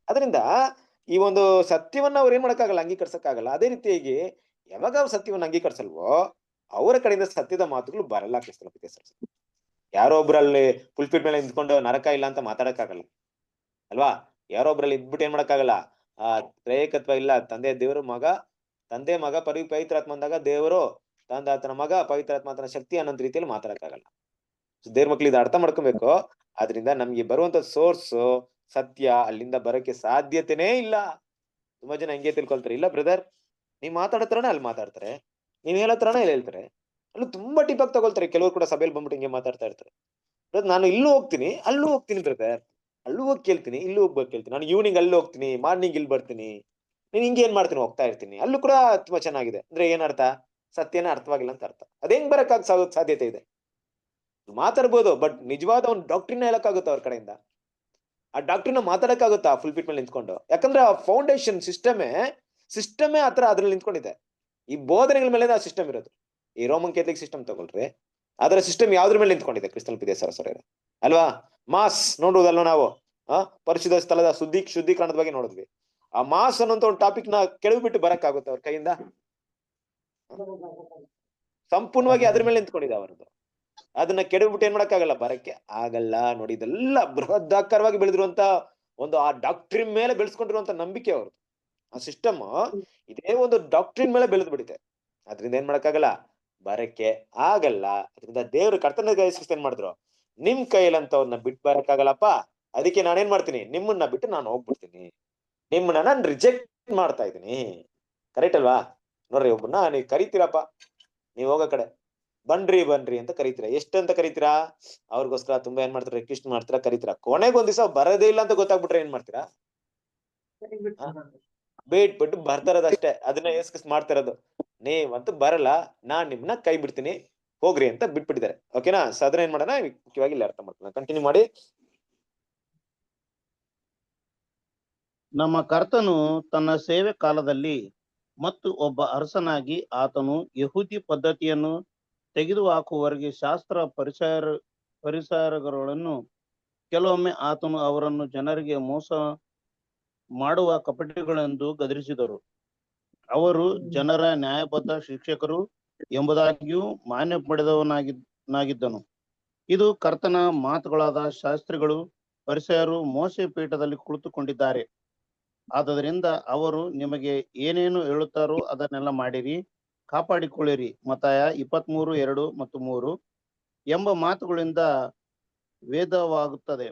ಅದರಿಂದ ಈ ಒಂದು ಸತ್ಯವನ್ನ ಅವ್ರು ಏನ್ ಮಾಡಕ್ಕಾಗಲ್ಲ, ಅಂಗೀಕರಿಸಕ್ಕಾಗಲ್ಲ. ಅದೇ ರೀತಿಯಾಗಿ ಯಾವಾಗ ಅವ್ರು ಸತ್ಯವನ್ನ ಅಂಗೀಕರಿಸಲ್ವೋ ಅವರ ಕಡೆಯಿಂದ ಸತ್ಯದ ಮಾತುಗಳು ಬರಲ್ಲ. ಕ್ರಿಸ್ತನ ಪ್ರೀತಿಯ ಸಹೋದರರೇ, ಯಾರೋ ಒಬ್ರಲ್ಲಿ ಪುಲ್ಪಿಟ್ ಮೇಲೆ ನಿಂತ್ಕೊಂಡು ನರಕ ಇಲ್ಲ ಅಂತ ಮಾತಾಡಕ್ಕಾಗಲ್ಲ ಅಲ್ವಾ. ಯಾರೋ ಒಬ್ರಲ್ಲಿ ಇದ್ಬಿಟ್ಟು ಏನ್ ಮಾಡಕ್ಕಾಗಲ್ಲ, ತ್ರೈಕತ್ವ ಇಲ್ಲ, ತಂದೆ ದೇವರು ಮಗ, ತಂದೆ ಮಗ ಪವಿತ್ರಾತ್ಮ ಅಂದಾಗ ದೇವರು ಆತನ ಮಗ ಪವಿತ್ರಾತ್ಮ ಆತನ ಶಕ್ತಿ ಅನ್ನೋ ರೀತಿಯಲ್ಲಿ ಮಾತಾಡಕ್ಕಾಗಲ್ಲ. ದೇವ್ರ ಮಕ್ಳು ಇದು ಅರ್ಥ ಮಾಡ್ಕೊಬೇಕು. ಆದ್ರಿಂದ ನಮ್ಗೆ ಬರುವಂತ ಸೋರ್ಸ್ ಸತ್ಯ ಅಲ್ಲಿಂದ ಬರೋಕೆ ಸಾಧ್ಯತೆನೇ ಇಲ್ಲ. ತುಂಬಾ ಜನ ಹಂಗೆ ತಿಳ್ಕೊಳ್ತಾರೆ, ಇಲ್ಲ ಬ್ರದರ್ ನೀವ್ ಮಾತಾಡತ್ರಣ ಅಲ್ಲಿ ಮಾತಾಡ್ತಾರೆ, ನೀವ್ ಹೇಳತ್ರಣ ಇಲ್ಲಿ ಹೇಳ್ತಾರೆ. ಅಲ್ಲೂ ತುಂಬಾ ಟಿಪಾಗಿ ತಗೊಳ್ತಾರೆ. ಕೆಲವರು ಕೂಡ ಸಭೆಯಲ್ಲಿ ಬಂದ್ಬಿಟ್ಟು ಹಿಂಗೆ ಮಾತಾಡ್ತಾ ಇರ್ತಾರೆ. ನಾನು ಇಲ್ಲೂ ಹೋಗ್ತೀನಿ ಅಲ್ಲೂ ಹೋಗ್ತೀನಿ ಬ್ರದರ್, ಅಲ್ಲೂ ಹೋಗಿ ಕೇಳ್ತೀನಿ ಇಲ್ಲೂ ಹೋಗ್ಬೇಕು ಕೇಳ್ತೀನಿ, ನಾನು ಈವ್ನಿಂಗ್ ಅಲ್ಲಿ ಹೋಗ್ತೀನಿ, ಮಾರ್ನಿಂಗ್ ಇಲ್ಲಿ ಬರ್ತೀನಿ, ನೀನ್ ಹಿಂಗೆ ಏನ್ ಮಾಡ್ತೀನಿ ಹೋಗ್ತಾ ಇರ್ತೀನಿ, ಅಲ್ಲೂ ಕೂಡ ತುಂಬಾ ಚೆನ್ನಾಗಿದೆ. ಅಂದ್ರೆ ಏನ್ ಅರ್ಥ, ಸತ್ಯನೇ ಅರ್ಥವಾಗಿಲ್ಲ ಅಂತ ಅರ್ಥ. ಅದ್ ಹೆಂಗ್ ಬರಕ್ ಸಾಧ್ಯತೆ ಇದೆ? ಮಾತಾಡ್ಬೋದು, ಬಟ್ ನಿಜವಾದ ಒಂದು ಡಾಕ್ಟ್ರಿನ ಹೇಳಕ್ಕಾಗುತ್ತಾ ಅವ್ರ ಕಡೆಯಿಂದ? ಆ ಡಾಕ್ಟ್ರಿನ ಮಾತಾಡಕ್ಕಾಗುತ್ತಾ ಫುಲ್ ಪೀಟ್ ಮೇಲೆ ನಿಂತ್ಕೊಂಡು? ಯಾಕಂದ್ರೆ ಆ ಫೌಂಡೇಶನ್ ಸಿಸ್ಟಮೇ ಆತರ ಅದ್ರಲ್ಲಿ ನಿಂತ್ಕೊಂಡಿದೆ. ಈ ಬೋಧನೆಗಳ ಮೇಲೆ ಆ ಸಿಸ್ಟಮ್ ಇರೋದು. ಈ ರೋಮನ್ ಕ್ಯಾಥಲಿಕ್ ಸಿಸ್ಟಮ್ ತಗೊಳ್ರಿ, ಅದರ ಸಿಸ್ಟಮ್ ಯಾವ್ದ್ರ ಮೇಲೆ ನಿಂತ್ಕೊಂಡಿದೆ? ಕ್ರಿಸ್ತನ ಪ್ರೀತಿಯ ಸಹೋದರರೇ ಅಲ್ವಾ. ಮಾಸ್ ನೋಡುವುದಲ್ವ ನಾವು, ಪರಿಶುದ್ಧ ಸ್ಥಳದ ಶುದ್ಧೀಕರಣದ ಬಗ್ಗೆ ನೋಡಿದ್ವಿ. ಆ ಮಾಸ್ ಅನ್ನೋಂತ ಒಂದು ಟಾಪಿಕ್ ನ ಕೆಳಬಿಟ್ಟು ಬರಕ್ಕಾಗುತ್ತೆ ಅವ್ರ ಕೈಯಿಂದ? ಸಂಪೂರ್ಣವಾಗಿ ಅದ್ರ ಮೇಲೆ ನಿಂತ್ಕೊಂಡಿದೆ ಅವರದ್ದು. ಅದನ್ನ ಕೆಡಬಿಟ್ಟು ಏನ್ ಮಾಡಕ್ಕಾಗಲ್ಲ, ಬರಕ್ಕೆ ಆಗಲ್ಲ. ನೋಡಿ, ಇದೆಲ್ಲ ಬೃಹದಾಕಾರವಾಗಿ ಬೆಳೆದಿರುವಂತ ಒಂದು ಆ ಡಾಕ್ಟ್ರಿನ್ ಮೇಲೆ ಬೆಳೆಸ್ಕೊಂಡಿರುವಂತ ನಂಬಿಕೆ ಅವ್ರದ್ದು. ಆ ಸಿಸ್ಟಮ್ ಇದೇ ಒಂದು ಡಾಕ್ಟ್ರಿನ್ ಮೇಲೆ ಬೆಳೆದು ಬಿಡುತ್ತೆ. ಅದ್ರಿಂದ ಏನ್ ಮಾಡಕ್ಕಾಗಲ್ಲ, ಬರಕ್ಕೆ ಆಗಲ್ಲ. ಅದರಿಂದ ದೇವ್ರು ಕರ್ತನ ಏನ್ ಮಾಡಿದ್ರು, ನಿಮ್ ಕೈಯಲ್ಲಂತವ್ರನ್ನ ಬಿಟ್ಟು ಬರಕ್ಕಾಗಲ್ಲಪ್ಪ, ಅದಕ್ಕೆ ನಾನೇನ್ ಮಾಡ್ತೀನಿ, ನಿಮ್ಮನ್ನ ಬಿಟ್ಟು ನಾನು ಹೋಗ್ಬಿಡ್ತೀನಿ, ನಿಮ್ಮನ್ನ ನಾನು ರಿಜೆಕ್ಟ್ ಮಾಡ್ತಾ ಇದ್ದೀನಿ. ಕರೆಕ್ಟ್ ಅಲ್ವಾ? ನೋಡ್ರಿ, ಒಬ್ಬನ್ನ ನೀವ್ ಕರಿತೀರಪ್ಪ, ನೀವ್ ಹೋಗೋ ಕಡೆ ಬನ್ರಿ ಅಂತ ಕರಿತೀರಾ. ಎಷ್ಟಂತ ಕರಿತೀರಾ? ಅವ್ರಿಗೋಸ್ಕರ ತುಂಬಾ ಏನ್ ಮಾಡ್ತೀರಾ, ರಿಕ್ವೆಸ್ಟ್ ಮಾಡ್ತೀರಾ, ಕರಿತೀರಾ. ಕೊನೆಗೊಂದ್ ದಿವಸ ಬರೋದೇ ಇಲ್ಲ ಅಂತ ಗೊತ್ತಾಗ್ಬಿಟ್ರೆ ಏನ್ ಮಾಡ್ತೀರಾ? ಬಿಟ್ಟು ಬರ್ತಾರದಷ್ಟೇ. ಅದನ್ನ ಏಸ್ಕಸ್ ಮಾಡ್ತಿರೋದು, ನೀವಂತೂ ಬರಲ್ಲ, ನಾನ್ ನಿಮ್ನ ಕೈ ಬಿಡ್ತೀನಿ, ಹೋಗ್ರಿ ಅಂತ ಬಿಟ್ಬಿಟ್ಟಿದ್ದಾರೆ. ಓಕೆನಾ? ಸೊ ಅದನ್ನ ಏನ್ ಮಾಡೋಣ, ಮುಖ್ಯವಾಗಿ ಇಲ್ಲಿ ಅರ್ಥ ಮಾಡ್ಕೊಳ್ಳೋಣ. ಕಂಟಿನ್ಯೂ ಮಾಡಿ. ನಮ್ಮ ಕರ್ತನು ತನ್ನ ಸೇವೆ ಕಾಲದಲ್ಲಿ ಮತ್ತು ಒಬ್ಬ ಅರಸನಾಗಿ ಆತನು ಯಹೂದಿ ಪದ್ಧತಿಯನ್ನು ತೆಗೆದುಹಾಕುವವರೆಗೆ ಶಾಸ್ತ್ರ ಪರಿಸರಗಳನ್ನು ಕೆಲವೊಮ್ಮೆ ಆತನು ಅವರನ್ನು ಜನರಿಗೆ ಮೋಸ ಮಾಡುವ ಕಪಟಿಗಳೆಂದು ಗದರಿಸಿದರು. ಅವರು ಜನರ ನ್ಯಾಯಬದ್ಧ ಶಿಕ್ಷಕರು ಎಂಬುದಾಗಿಯೂ ಮಾನ್ಯ ಪಡೆದವನಾಗಿದ್ದನು. ಇದು ಕರ್ತನ ಮಾತುಗಳಾದ ಶಾಸ್ತ್ರಿಗಳು ಪರಿಸರರು ಮೋಸೆ ಪೀಠದಲ್ಲಿ ಕುಳಿತುಕೊಂಡಿದ್ದಾರೆ. ಆದ್ದರಿಂದ ಅವರು ನಿಮಗೆ ಏನೇನು ಹೇಳುತ್ತಾರೋ ಅದನ್ನೆಲ್ಲ ಮಾಡಿರಿ, ಕಾಪಾಡಿಕೊಳ್ಳಿರಿ. ಮತ್ತಾಯ 23:2 ಮತ್ತು 3 ಎಂಬ ಮಾತುಗಳಿಂದ ವೇದವಾಗುತ್ತದೆ.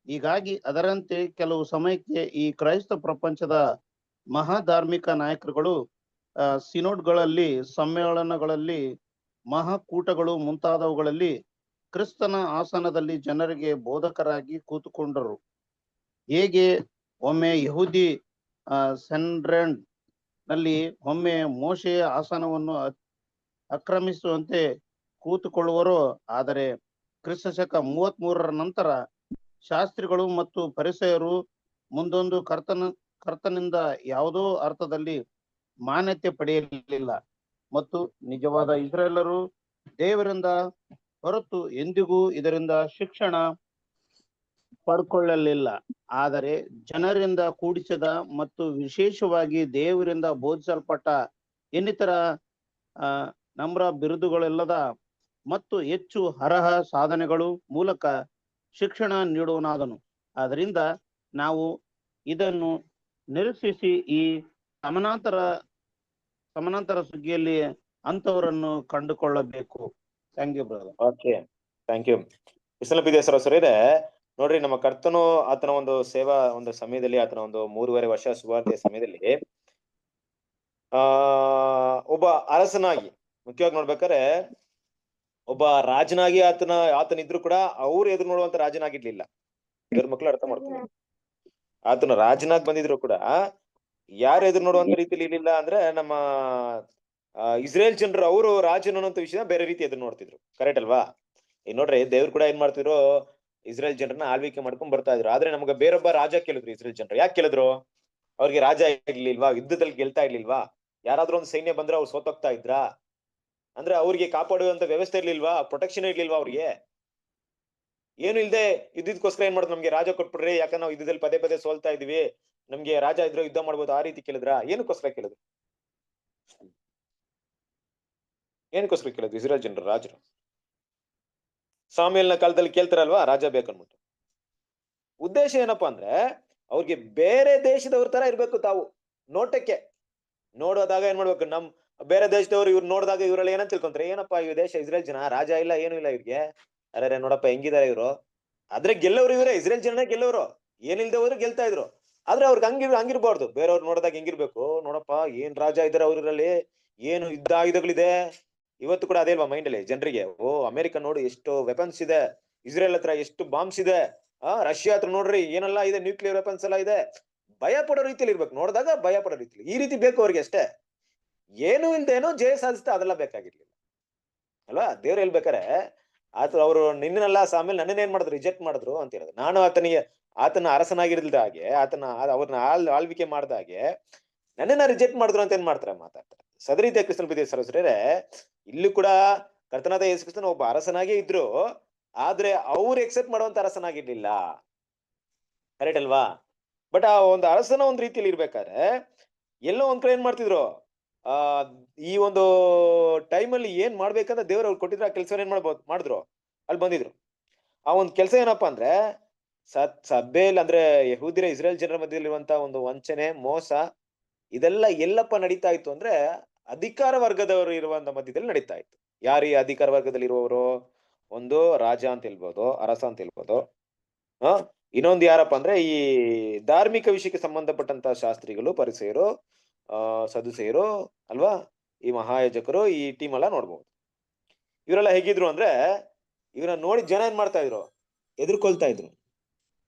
ಹೀಗಾಗಿ ಅದರಂತೆ ಕೆಲವು ಸಮಯಕ್ಕೆ ಈ ಕ್ರೈಸ್ತ ಪ್ರಪಂಚದ ಮಹಾಧಾರ್ಮಿಕ ನಾಯಕರುಗಳು ಸಿನೋಡ್ಗಳಲ್ಲಿ, ಸಮ್ಮೇಳನಗಳಲ್ಲಿ, ಮಹಾಕೂಟಗಳು ಮುಂತಾದವುಗಳಲ್ಲಿ ಕ್ರಿಸ್ತನ ಆಸನದಲ್ಲಿ ಜನರಿಗೆ ಬೋಧಕರಾಗಿ ಕೂತುಕೊಂಡರು. ಹೇಗೆ ಒಮ್ಮೆ ಯಹೂದಿ ಸೆನ್ಡ್ರೆಂಡ್ ನಲ್ಲಿ ಒಮ್ಮೆ ಮೋಶೆಯ ಆಸನವನ್ನು ಆಕ್ರಮಿಸುವಂತೆ ಕೂತುಕೊಳ್ಳುವರೋ, ಆದರೆ ಕ್ರಿಸ್ತಶಕ 33 ನಂತರ ಶಾಸ್ತ್ರಿಗಳು ಮತ್ತು ಪರಿಸಯರು ಮುಂದೊಂದು ಕರ್ತನಿಂದ ಯಾವುದೋ ಅರ್ಥದಲ್ಲಿ ಮಾನ್ಯತೆ ಪಡೆಯಲಿಲ್ಲ ಮತ್ತು ನಿಜವಾದ ಇಸ್ರಾಯೇಲರು ದೇವರಿಂದ ಹೊರತು ಎಂದಿಗೂ ಇದರಿಂದ ಶಿಕ್ಷಣ ಪಡ್ಕೊಳ್ಳಲಿಲ್ಲ. ಆದರೆ ಜನರಿಂದ ಕೂಡಿಸಿದ ಮತ್ತು ವಿಶೇಷವಾಗಿ ದೇವರಿಂದ ಬೋಧಿಸಲ್ಪಟ್ಟ ಇನ್ನಿತರ ನಮ್ರ ಬಿರುದುಗಳೆಲ್ಲದ ಮತ್ತು ಹೆಚ್ಚು ಅರ್ಹ ಸಾಧನೆಗಳು ಮೂಲಕ ಶಿಕ್ಷಣ ನೀಡುವನಾದನು. ಆದ್ದರಿಂದ ನಾವು ಇದನ್ನು ನಿರೀಕ್ಷಿಸಿ ಈ ಸಮಾನಾಂತರ ಸುಗ್ಗಿಯಲ್ಲಿ ಅಂತವರನ್ನು ಕಂಡುಕೊಳ್ಳಬೇಕು. Thank you brother. Okay, thank you. ಇದೆ ನೋಡ್ರಿ, ನಮ್ಮ ಕರ್ತನು ಆತನ ಒಂದು ಸೇವಾ ಒಂದು ಸಮಯದಲ್ಲಿ, ಆತನ ಒಂದು 3.5 ವರ್ಷ ಸುವಾರ್ತೆಯ ಸಮಯದಲ್ಲಿ ಒಬ್ಬ ಅರಸನಾಗಿ, ಮುಖ್ಯವಾಗಿ ನೋಡ್ಬೇಕಾದ್ರೆ ಒಬ್ಬ ರಾಜನಾಗಿ ಆತನಿದ್ರು ಕೂಡ ಅವ್ರು ಎದುರು ನೋಡುವಂತ ರಾಜನಾಗಿರ್ಲಿಲ್ಲ. ಇವ್ರ ಮಕ್ಳು ಅರ್ಥ ಮಾಡ್ಕೊಂಡು, ಆತನ ರಾಜನಾಗಿ ಬಂದಿದ್ರು ಕೂಡ ಯಾರು ಎದುರು ನೋಡುವಂತ ರೀತಿಯಲ್ಲಿ ಇರ್ಲಿಲ್ಲ. ಅಂದ್ರೆ ನಮ್ಮ ಇಸ್ರೇಲ್ ಜನರು ಅವರು ರಾಜನ ಅನ್ನೋಂಥ ವಿಷಯ ಬೇರೆ ರೀತಿ ಎದುರು ನೋಡ್ತಿದ್ರು. ಕರೆಕ್ಟ್ ಅಲ್ವಾ? ಈಗ ನೋಡ್ರಿ, ದೇವ್ರು ಕೂಡ ಏನ್ ಮಾಡ್ತಿದ್ರು, ಇಸ್ರೇಲ್ ಜನರನ್ನ ಆಳ್ವಿಕೆ ಮಾಡ್ಕೊಂಡ್ ಬರ್ತಾ ಇದ್ರು. ಆದ್ರೆ ನಮ್ಗೆ ಬೇರೊಬ್ಬ ರಾಜ ಕೇಳಿದ್ರು ಇಸ್ರೇಲ್ ಜನರು. ಯಾಕೆ ಕೇಳಿದ್ರು? ಅವ್ರಿಗೆ ರಾಜ ಇರ್ಲಿಲ್ವಾ? ಯುದ್ಧದಲ್ಲಿ ಗೆಲ್ತಾ ಇರ್ಲಿಲ್ವಾ? ಯಾರಾದ್ರೂ ಒಂದು ಸೈನ್ಯ ಬಂದ್ರೆ ಅವ್ರು ಸೋತೋಗ್ತಾ ಇದ್ರಾ? ಅಂದ್ರೆ ಅವ್ರಿಗೆ ಕಾಪಾಡುವಂತ ವ್ಯವಸ್ಥೆ ಇರ್ಲಿಲ್ವಾ? ಪ್ರೊಟೆಕ್ಷನ್ ಇರ್ಲಿಲ್ವಾ ಅವ್ರಿಗೆ? ಏನು ಇಲ್ದೆ ಯುದ್ಧಕ್ಕೋಸ್ಕರ ಏನ್ ಮಾಡೋದು? ನಮ್ಗೆ ರಾಜ ಕೊಟ್ಬಿಡ್ರಿ, ಯಾಕಂದ್ರೆ ನಾವು ಯುದ್ಧದಲ್ಲಿ ಪದೇ ಪದೇ ಸೋಲ್ತಾ ಇದೀವಿ, ನಮ್ಗೆ ರಾಜ ಇದ್ರೆ ಯುದ್ಧ ಮಾಡ್ಬೋದು, ಆ ರೀತಿ ಕೇಳಿದ್ರ? ಏನಕ್ಕೋಸ್ಕರ ಕೇಳಿದ್ರು? ಏನಕ್ಕೋಸ್ಕರ ಕೇಳಿದ್ರು ಇಸ್ರೇಲ್ ಜನರು ರಾಜರು? ಸಾಮ್ಯಲ್ನ ಕಾಲದಲ್ಲಿ ಕೇಳ್ತಾರಲ್ವಾ ರಾಜ ಬೇಕನ್ಬಿಟ್ಟು. ಉದ್ದೇಶ ಏನಪ್ಪಾ ಅಂದ್ರೆ ಅವ್ರಿಗೆ ಬೇರೆ ದೇಶದವ್ರ ತರ ಇರ್ಬೇಕು ತಾವು. ನೋಟಕ್ಕೆ ನೋಡೋದಾಗ ಏನ್ ಮಾಡ್ಬೇಕು? ನಮ್ ಬೇರೆ ದೇಶದವ್ರು ಇವ್ರು ನೋಡಿದಾಗ ಇವ್ರಲ್ಲಿ ಏನಂತ ತಿಳ್ಕೊಂತಾರೆ? ಏನಪ್ಪಾ ಈ ದೇಶ ಇಸ್ರೇಲ್ ಜನ, ರಾಜ ಇಲ್ಲ ಏನು ಇಲ್ಲ ಇವ್ರಿಗೆ, ಅರೆ ನೋಡಪ್ಪ ಹೆಂಗಿದಾರೆ ಇವ್ರು. ಆದ್ರೆ ಗೆಲ್ಲವ್ರು ಇವರೇ, ಇಸ್ರೇಲ್ ಜನನೇ ಗೆಲ್ಲವ್ರು. ಏನಿಲ್ದೆ ಹೋದ್ರು ಗೆಲ್ತಾ ಇದ್ರು. ಆದ್ರೆ ಅವ್ರಿಗೆ ಹಂಗಿರ್ಬಾರ್ದು. ಬೇರೆಯವ್ರು ನೋಡಿದಾಗ ಹೆಂಗಿರ್ಬೇಕು? ನೋಡಪ್ಪ ಏನ್ ರಾಜ ಇದಾರೆ ಅವ್ರಲ್ಲಿ, ಏನು ಯುದ್ಧ ಆಯುಧಗಳಿದೆ. ಇವತ್ತು ಕೂಡ ಅದೇ ಅಲ್ವಾ ಮೈಂಡ್ ಅಲ್ಲಿ ಜನರಿಗೆ? ಓ ಅಮೆರಿಕ ನೋಡಿ ಎಷ್ಟು ವೆಪನ್ಸ್ ಇದೆ, ಇಸ್ರೇಲ್ ಹತ್ರ ಎಷ್ಟು ಬಾಂಬ್ಸ್ ಇದೆ, ರಷ್ಯಾ ಹತ್ರ ನೋಡ್ರಿ ಏನೆಲ್ಲ ಇದೆ, ನ್ಯೂಕ್ಲಿಯರ್ ವೆಪನ್ಸ್ ಎಲ್ಲ ಇದೆ. ಭಯ ಪಡೋ ರೀತಿಯಲ್ಲಿ ಇರ್ಬೇಕು. ನೋಡಿದಾಗ ಭಯ ಪಡೋ ರೀತಿಯಲ್ಲಿ ಈ ರೀತಿ ಬೇಕು ಅವ್ರಿಗೆ ಅಷ್ಟೇ. ಏನು ಇಲ್ದೇನೋ ಜಯ ಸಾಧಿಸ್ತಾ ಅದೆಲ್ಲ ಬೇಕಾಗಿರ್ಲಿಲ್ಲ ಅಲ್ವಾ? ದೇವ್ರು ಹೇಳ್ಬೇಕಾರೆ ಅವರು ನಿನ್ನೆಲ್ಲ ಆಮೇಲೆ ನನ್ನನ್ನ ಏನ್ ಮಾಡಿದ್ರು? ರಿಜೆಕ್ಟ್ ಮಾಡಿದ್ರು ಅಂತ ಹೇಳಿದ್ರು. ನಾನು ಆತನ ಅರಸನಾಗಿರ್ಲಿಲ್ದ ಹಾಗೆ, ಅವ್ರನ್ನ ಆಳ್ವಿಕೆ ಮಾಡ್ದ ಹಾಗೆ ನನ್ನನ್ನ ರಿಜೆಕ್ಟ್ ಮಾಡಿದ್ರು ಅಂತ ಏನ್ ಮಾಡ್ತಾರೆ? ಮಾತಾಡ್ತಾರೆ. ಸದರೀತಿಯ ಕ್ರಿಸ್ತನ ಪ್ರೀತಿಯ ಸಹೋದರರೇ, ಇಲ್ಲೂ ಕೂಡ ಕರ್ತನಾದ ಯೇಸು ಕ್ರಿಸ್ತನ ಒಬ್ಬ ಅರಸನಾಗೇ ಇದ್ರು, ಆದ್ರೆ ಅವ್ರು ಎಕ್ಸೆಪ್ಟ್ ಮಾಡುವಂತ ಅರಸನಾಗಿರ್ಲಿಲ್ಲ. ಕರೆಕ್ಟ್ ಅಲ್ವಾ? ಬಟ್ ಆ ಒಂದು ಅರಸನ ಒಂದ್ ರೀತಿಯಲ್ಲಿ ಇರ್ಬೇಕಾದ್ರೆ ಎಲ್ಲೋ ಒಂದ್ ಕಡೆ ಏನ್ ಮಾಡ್ತಿದ್ರು? ಈ ಒಂದು ಟೈಮಲ್ಲಿ ಏನ್ ಮಾಡ್ಬೇಕಂತ ದೇವ್ರು ಅವ್ರು ಕೊಟ್ಟಿದ್ರು, ಆ ಕೆಲಸ ಏನ್ ಮಾಡಿದ್ರು? ಅಲ್ಲಿ ಬಂದಿದ್ರು. ಆ ಒಂದ್ ಕೆಲಸ ಏನಪ್ಪಾ ಅಂದ್ರೆ ಸಭೆಯಲ್ಲಿ ಅಂದ್ರೆ ಯಹೂದ್ಯರ ಇಸ್ರೇಲ್ ಜನರ ಮಧ್ಯದಲ್ಲಿರುವಂತ ಒಂದು ವಂಚನೆ, ಮೋಸ, ಇದೆಲ್ಲ ಎಲ್ಲಪ್ಪ ನಡೀತಾ ಇತ್ತು ಅಂದ್ರೆ ಅಧಿಕಾರ ವರ್ಗದವರು ಇರುವಂತ ಮಧ್ಯದಲ್ಲಿ ನಡೀತಾ ಇತ್ತು. ಯಾರು ಈ ಅಧಿಕಾರ ವರ್ಗದಲ್ಲಿ ಇರುವವರು? ಒಂದು ರಾಜ ಅಂತ ಹೇಳ್ಬೋದು, ಅರಸ ಅಂತ ಹೇಳ್ಬೋದು. ಇನ್ನೊಂದು ಯಾರಪ್ಪ ಅಂದ್ರೆ ಈ ಧಾರ್ಮಿಕ ವಿಷಯಕ್ಕೆ ಸಂಬಂಧಪಟ್ಟಂತ ಶಾಸ್ತ್ರಿಗಳು, ಪರಿಸೆಯರು, ಸದುಸೆಯರು ಅಲ್ವಾ, ಈ ಮಹಾಯಾಜಕರು, ಈ ಟೀಮ್ ಎಲ್ಲ ನೋಡ್ಬೋದು. ಇವರೆಲ್ಲ ಹೇಗಿದ್ರು ಅಂದ್ರೆ ಇವ್ರನ್ನ ನೋಡಿ ಜನ ಏನ್ ಮಾಡ್ತಾ ಇದ್ರು? ಎದುರ್ಕೊಳ್ತಾ ಇದ್ರು.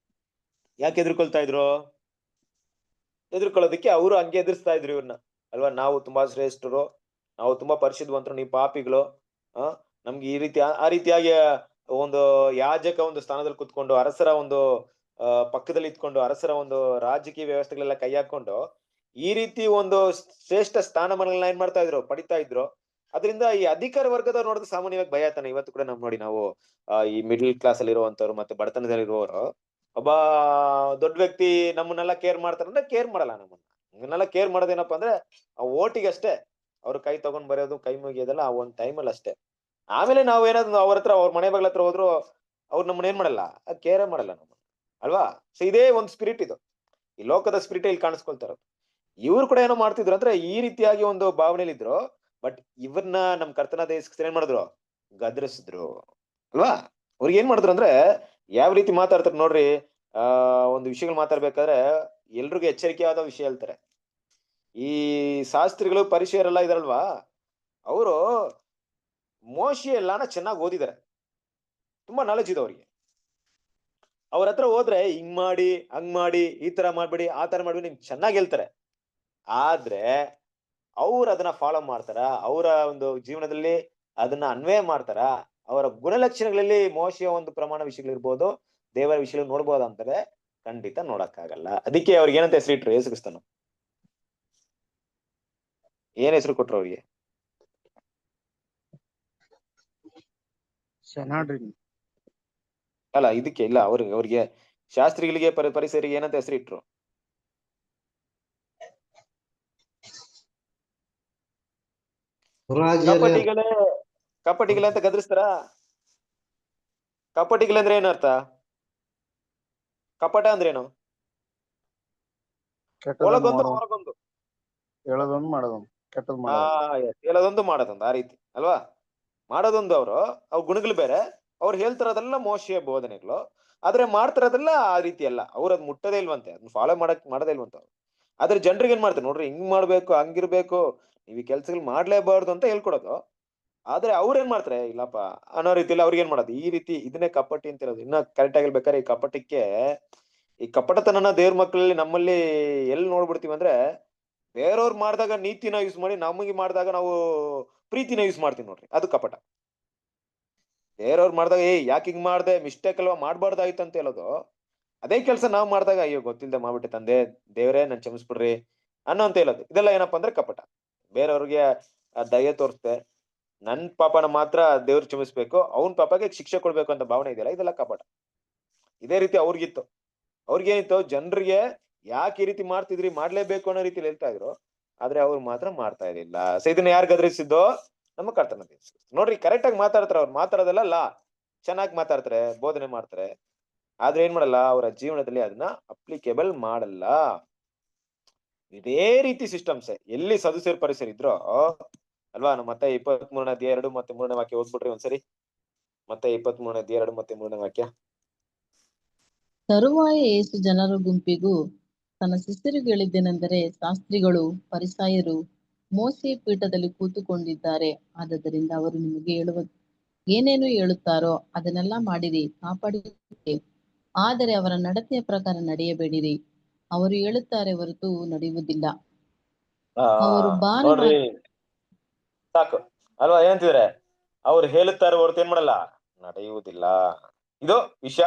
ಯಾಕೆ ಎದುರ್ಕೊಳ್ತಾ ಇದ್ರು? ಎದುರ್ಕೊಳ್ಳೋದಕ್ಕೆ ಅವರು ಹಂಗೆ ಎದುರಿಸ್ತಾ ಇದ್ರು ಇವ್ರನ್ನ ಅಲ್ವಾ. ನಾವು ತುಂಬಾ ಶ್ರೇಷ್ಠರು, ನಾವು ತುಂಬಾ ಪರಿಶುದ್ಧವಂತರು, ನೀವು ಪಾಪಿಗಳು, ನಮ್ಗೆ ಈ ರೀತಿ ಆ ರೀತಿಯಾಗಿ ಒಂದು ಯಾಜಕ ಒಂದು ಸ್ಥಾನದಲ್ಲಿ ಕುತ್ಕೊಂಡು, ಅರಸರ ಒಂದು ಪಕ್ಕದಲ್ಲಿ ಇತ್ಕೊಂಡು, ಅರಸರ ಒಂದು ರಾಜಕೀಯ ವ್ಯವಸ್ಥೆಗಳೆಲ್ಲ ಕೈ ಹಾಕೊಂಡು ಈ ರೀತಿ ಒಂದು ಶ್ರೇಷ್ಠ ಸ್ಥಾನಮಾನಗಳನ್ನ ಏನ್ ಮಾಡ್ತಾ ಇದ್ರು? ಪಡಿತಾ ಇದ್ರು. ಅದರಿಂದ ಈ ಅಧಿಕಾರ ವರ್ಗದವ್ರು ನೋಡಿದ್ರೆ ಸಾಮಾನ್ಯವಾಗಿ ಭಯ ತಾನೆ. ಇವತ್ತು ಕೂಡ ನಾವು ಈ ಮಿಡ್ಲ್ ಕ್ಲಾಸ್ ಅಲ್ಲಿ ಇರುವಂತವ್ರು ಮತ್ತೆ ಬಡತನದಲ್ಲಿ ಇರುವವರು, ಒಬ್ಬ ದೊಡ್ಡ ವ್ಯಕ್ತಿ ನಮ್ಮನ್ನೆಲ್ಲ ಕೇರ್ ಮಾಡ್ತಾರಂದ್ರೆ ಕೇರ್ ಮಾಡಲ್ಲ. ನಮ್ಮನ್ನೆಲ್ಲ ಕೇರ್ ಮಾಡೋದೇನಪ್ಪಾ ಅಂದ್ರೆ ಆ ಓಟಿಗೆ ಅಷ್ಟೇ. ಅವ್ರ ಕೈ ತಗೊಂಡ್ ಬರೋದು, ಕೈ ಮುಗಿಯೋದೆಲ್ಲ ಆ ಒಂದ್ ಟೈಮಲ್ಲಿ ಅಷ್ಟೇ. ಆಮೇಲೆ ನಾವ್ ಏನಾದ್ರು ಅವ್ರ ಮನೆ ಬಾಗ್ಲ ಹತ್ರ ಹೋದ್ರು ಅವ್ರು ನಮ್ಮನ್ನ ಏನ್ ಮಾಡಲ್ಲ, ಕೇರೇ ಮಾಡಲ್ಲ ನಮ್ಮನ್ನ ಅಲ್ವಾ. ಸೊ ಇದೇ ಒಂದು ಸ್ಪಿರಿಟ್ ಇದು, ಈ ಲೋಕದ ಸ್ಪಿರಿಟ್ ಇಲ್ಲಿ ಕಾಣಿಸ್ಕೊಳ್ತಾರ. ಇವ್ರು ಕೂಡ ಏನೋ ಮಾಡ್ತಿದ್ರು ಅಂದ್ರೆ ಈ ರೀತಿಯಾಗಿ ಒಂದು ಭಾವನೆಯಲ್ಲಿ ಇದ್ರು. ಬಟ್ ಇವ್ರನ್ನ ನಮ್ ಕರ್ತನಾದ ಯೇಸು ಕ್ರಿಸ್ತನು ಏನ್ ಮಾಡಿದ್ರು? ಗದರಿಸಿದ್ರು ಅಲ್ವಾ. ಅವ್ರಿಗೆ ಏನ್ ಮಾಡಿದ್ರು ಅಂದ್ರೆ ಯಾವ ರೀತಿ ಮಾತಾಡ್ತಾರೆ ನೋಡ್ರಿ. ಒಂದು ವಿಷಯಗಳು ಮಾತಾಡ್ಬೇಕಾದ್ರೆ ಎಲ್ರಿಗೂ ಎಚ್ಚರಿಕೆಯಾದ ವಿಷಯ ಹೇಳ್ತಾರೆ. ಈ ಶಾಸ್ತ್ರಿಗಳು, ಪರಿಸೆಯರೆಲ್ಲ ಇದಾರಲ್ವಾ, ಅವರು ಮೋಶೆ ಎಲ್ಲಾನ ಚೆನ್ನಾಗಿ ಓದಿದ್ದಾರೆ, ತುಂಬಾ ನಾಲೆಜ್ ಇದೆ ಅವ್ರಿಗೆ. ಅವ್ರ ಹತ್ರ ಹೋದ್ರೆ ಹಿಂಗ್ ಮಾಡಿ, ಹಂಗ್ ಮಾಡಿ, ಈ ತರ ಮಾಡ್ಬೇಡಿ, ಆ ತರ ಮಾಡ್ಬೇಡಿ, ನಿಮ್ಗೆ ಚೆನ್ನಾಗಿ ಹೇಳ್ತಾರೆ. ಆದ್ರೆ ಅವ್ರು ಅದನ್ನ ಫಾಲೋ ಮಾಡ್ತಾರ? ಅವರ ಒಂದು ಜೀವನದಲ್ಲಿ ಅದನ್ನ ಅನ್ವಯ ಮಾಡ್ತಾರ? ಅವರ ಗುಣಲಕ್ಷಣಗಳಲ್ಲಿ ಮೋಶೆಯ ಒಂದು ಪ್ರಮಾಣ ವಿಷಯಗಳಿರ್ಬೋದು, ದೇವರ ವಿಷಯಗಳು ನೋಡ್ಬೋದು ಅಂತಾರೆ? ಖಂಡಿತ ನೋಡಕ್ಕಾಗಲ್ಲ. ಅದಕ್ಕೆ ಅವ್ರಿಗೆ ಏನಂತ ಹೆಸರಿಟ್ರು ಯೇಸು ಕ್ರಿಸ್ತನು? ಏನ್ ಹೆಸರು ಕೊಟ್ರು ಅವ್ರಿಗೆ? ಅಲ್ಲ ಇದಕ್ಕೆ ಇಲ್ಲ, ಅವ್ರಿಗೆ ಶಾಸ್ತ್ರಿಗಳಿಗೆ, ಪರಿಸರಿಗೆ ಏನಂತ ಹೆಸರಿಟ್ರು? ಕಪಟಿಗಳೇ ಅಂತ ಗದರಿಸ್ತಾರ? ಕಪಟಿಗಳಂದ್ರೆ ಏನರ್ಥ? ಕಪಟ ಅಂದ್ರೇನು? ಒಳಗೊಂದು ಹೊರಗೊಂದು, ಹೇಳೋದೊಂದು ಮಾಡೋದೊಂದು, ಕೆಟ್ಟದ್ ಹೇಳೋದೊಂದು ಮಾಡೋದೊಂದು, ಆ ರೀತಿ ಅಲ್ವಾ. ಮಾಡೋದೊಂದು ಅವ್ರ ಗುಣಗಳು ಬೇರೆ, ಅವ್ರು ಹೇಳ್ತಿರೋದೆಲ್ಲ ಮೋಶೆಯ ಬೋಧನೆಗಳು, ಆದ್ರೆ ಮಾಡ್ತಿರೋದೆಲ್ಲ ಆ ರೀತಿ ಅಲ್ಲ. ಅವ್ರು ಅದ್ ಮುಟ್ಟದೇ ಇಲ್ವಂತೆ, ಅದನ್ನ ಫಾಲೋ ಮಾಡದೇ ಇಲ್ವಂತ ಅವ್ರು. ಆದ್ರೆ ಜನರಿಗೆ ಏನ್ ಮಾಡ್ತಾರೆ ನೋಡ್ರಿ, ಹಿಂಗ್ ಮಾಡ್ಬೇಕು, ಹಂಗಿರ್ಬೇಕು, ನೀವ್ ಈ ಕೆಲ್ಸಗಳು ಮಾಡ್ಲೇಬಾರ್ದು ಅಂತ ಹೇಳ್ಕೊಡೋದು. ಆದ್ರೆ ಅವ್ರೇನ್ ಮಾಡ್ತಾರೆ, ಇಲ್ಲಪ್ಪ ಅನ್ನೋ ರೀತಿಯಲ್ಲಿ ಅವ್ರಿಗೆ ಏನ್ ಮಾಡೋದು, ಈ ರೀತಿ ಇದನ್ನೇ ಕಪಟಿ ಅಂತ ಹೇಳೋದು. ಇನ್ನ ಕರೆಕ್ಟ್ ಆಗಿರ್ಬೇಕಾದ್ರೆ ಈ ಕಪಟತನನ ದೇವ್ರ ಮಕ್ಕಳಲ್ಲಿ ನಮ್ಮಲ್ಲಿ ಎಲ್ಲಿ ನೋಡ್ಬಿಡ್ತೀವಿ ಅಂದ್ರೆ, ಬೇರೆಯವ್ರು ಮಾಡಿದಾಗ ನೀತಿನ ಯೂಸ್ ಮಾಡಿ, ನಮಗೆ ಮಾಡಿದಾಗ ನಾವು ಪ್ರೀತಿನ ಯೂಸ್ ಮಾಡ್ತೀವಿ ನೋಡ್ರಿ, ಅದು ಕಪಟ. ಬೇರೆಯವ್ರು ಮಾಡ್ದಾಗ ಯಾಕೆ ಹಿಂಗ್ ಮಾಡ್ದೆ, ಮಿಸ್ಟೇಕ್ ಅಲ್ವಾ, ಮಾಡ್ಬಾರ್ದಾಯ್ತು ಅಂತ ಹೇಳೋದು. ಅದೇ ಕೆಲಸ ನಾವ್ ಮಾಡ್ದಾಗ ಅಯ್ಯೋ ಗೊತ್ತಿಲ್ದೆ ಮಾಡ್ಬಿಟ್ಟೆ ತಂದೆ, ದೇವ್ರೇ ನನ್ ಕ್ಷಮಿಸ್ಬಿಡ್ರಿ ಅನ್ನೋ ಅಂತ ಹೇಳೋದು. ಇದೆಲ್ಲ ಏನಪ್ಪಾ ಅಂದ್ರೆ ಕಪಟ. ಬೇರೆಯವ್ರಿಗೆ ದಯೆ ತೋರಿಸ್ದೆ, ನನ್ ಪಾಪನ ಮಾತ್ರ ದೇವ್ರು ಕ್ಷಮಿಸ್ಬೇಕು, ಅವ್ನ್ ಪಾಪಗೆ ಶಿಕ್ಷೆ ಕೊಡ್ಬೇಕು ಅಂತ ಭಾವನೆ ಇದೆಯಲ್ಲ, ಇದೆಲ್ಲ ಕಪಟ. ಇದೇ ರೀತಿ ಅವ್ರಿಗಿತ್ತು. ಅವ್ರಿಗೇನಿತ್ತು, ಜನರಿಗೆ ಯಾಕೆ ಈ ರೀತಿ ಮಾಡ್ತಿದ್ರಿ, ಮಾಡ್ಲೇಬೇಕು ಅನ್ನೋ ರೀತಿಲಿ ಹೇಳ್ತಾ ಇದ್ರು. ಆದ್ರೆ ಅವ್ರು ಮಾತ್ರ ಮಾಡ್ತಾ ಇರ್ಲಿಲ್ಲ. ಸೊ ಇದನ್ನ ಯಾರು ಗದರಿಸಿದ್ದೋ? ನಮ್ಮ ಕರ್ತನ ನೋಡ್ರಿ, ಕರೆಕ್ಟ್ ಆಗಿ ಮಾತಾಡ್ತಾರೆ. ಅವ್ರು ಮಾತಾಡೋದಲ್ಲ ಚೆನ್ನಾಗಿ ಮಾತಾಡ್ತಾರೆ, ಬೋಧನೆ ಮಾಡ್ತಾರೆ. ಆದ್ರೆ ಏನ್ ಮಾಡಲ್ಲ, ಅವರ ಜೀವನದಲ್ಲಿ ಅದನ್ನ ಅಪ್ಲಿಕೇಬಲ್ ಮಾಡಲ್ಲ. ಇದೇ ರೀತಿ ಸಿಸ್ಟಮ್ಸ್ ಎಲ್ಲಿ ಸದುಸೇರ್ ಪರಿಸರ ಇದ್ರೋ ಅಲ್ವಾ. ನಮ್ಮ ಮತ್ತೆ 23ನೇ ಅಧ್ಯಾಯ 2 ಮತ್ತೆ 3ನೇ ವಾಕ್ಯ ಓದ್ಬಿಟ್ರಿ ಒಂದ್ಸರಿ. ಮತ್ತೆ 23ನೇ ಅಧ್ಯಾಯ 2 ಮತ್ತೆ 3ನೇ ವಾಕ್ಯ. ತರುವಾಯ ಯೇಸು ಜನರ ಗುಂಪಿಗೂ ತನ್ನ ಶಿಷ್ಯರಿಗೆ ಹೇಳಿದ್ದೇನೆಂದರೆ, ಶಾಸ್ತ್ರಿಗಳು ಫರಿಸಾಯರು ಮೋಶೆಯ ಪೀಠದಲ್ಲಿ ಕೂತುಕೊಂಡಿದ್ದಾರೆ. ಆದದರಿಂದ ಅವರು ನಿಮಗೆ ಏನೇನು ಹೇಳುತ್ತಾರೋ ಅದನ್ನೆಲ್ಲ ಮಾಡಿರಿ, ಕಾಪಾಡಿರಿ. ಆದರೆ ಅವರ ನಡತೆಯ ಪ್ರಕಾರ ನಡೆಯಬೇಡಿರಿ. ಅವರು ಹೇಳುತ್ತಾರೆ ಹೊರತು ನಡೆಯುವುದಿಲ್ಲ. ಅವರು ಭಾರ ನೋಡ್ರಿ ಸಾಕು ಅಲ್ವಾ, ಏನಂತಿದ್ರೆ ಅವ್ರು ಹೇಳುತ್ತಾರೆ ಹೊರತು ಏನ್ ಮಾಡಲ್ಲ, ನಡೆಯುವುದಿಲ್ಲ. ಇದು ವಿಷಯ.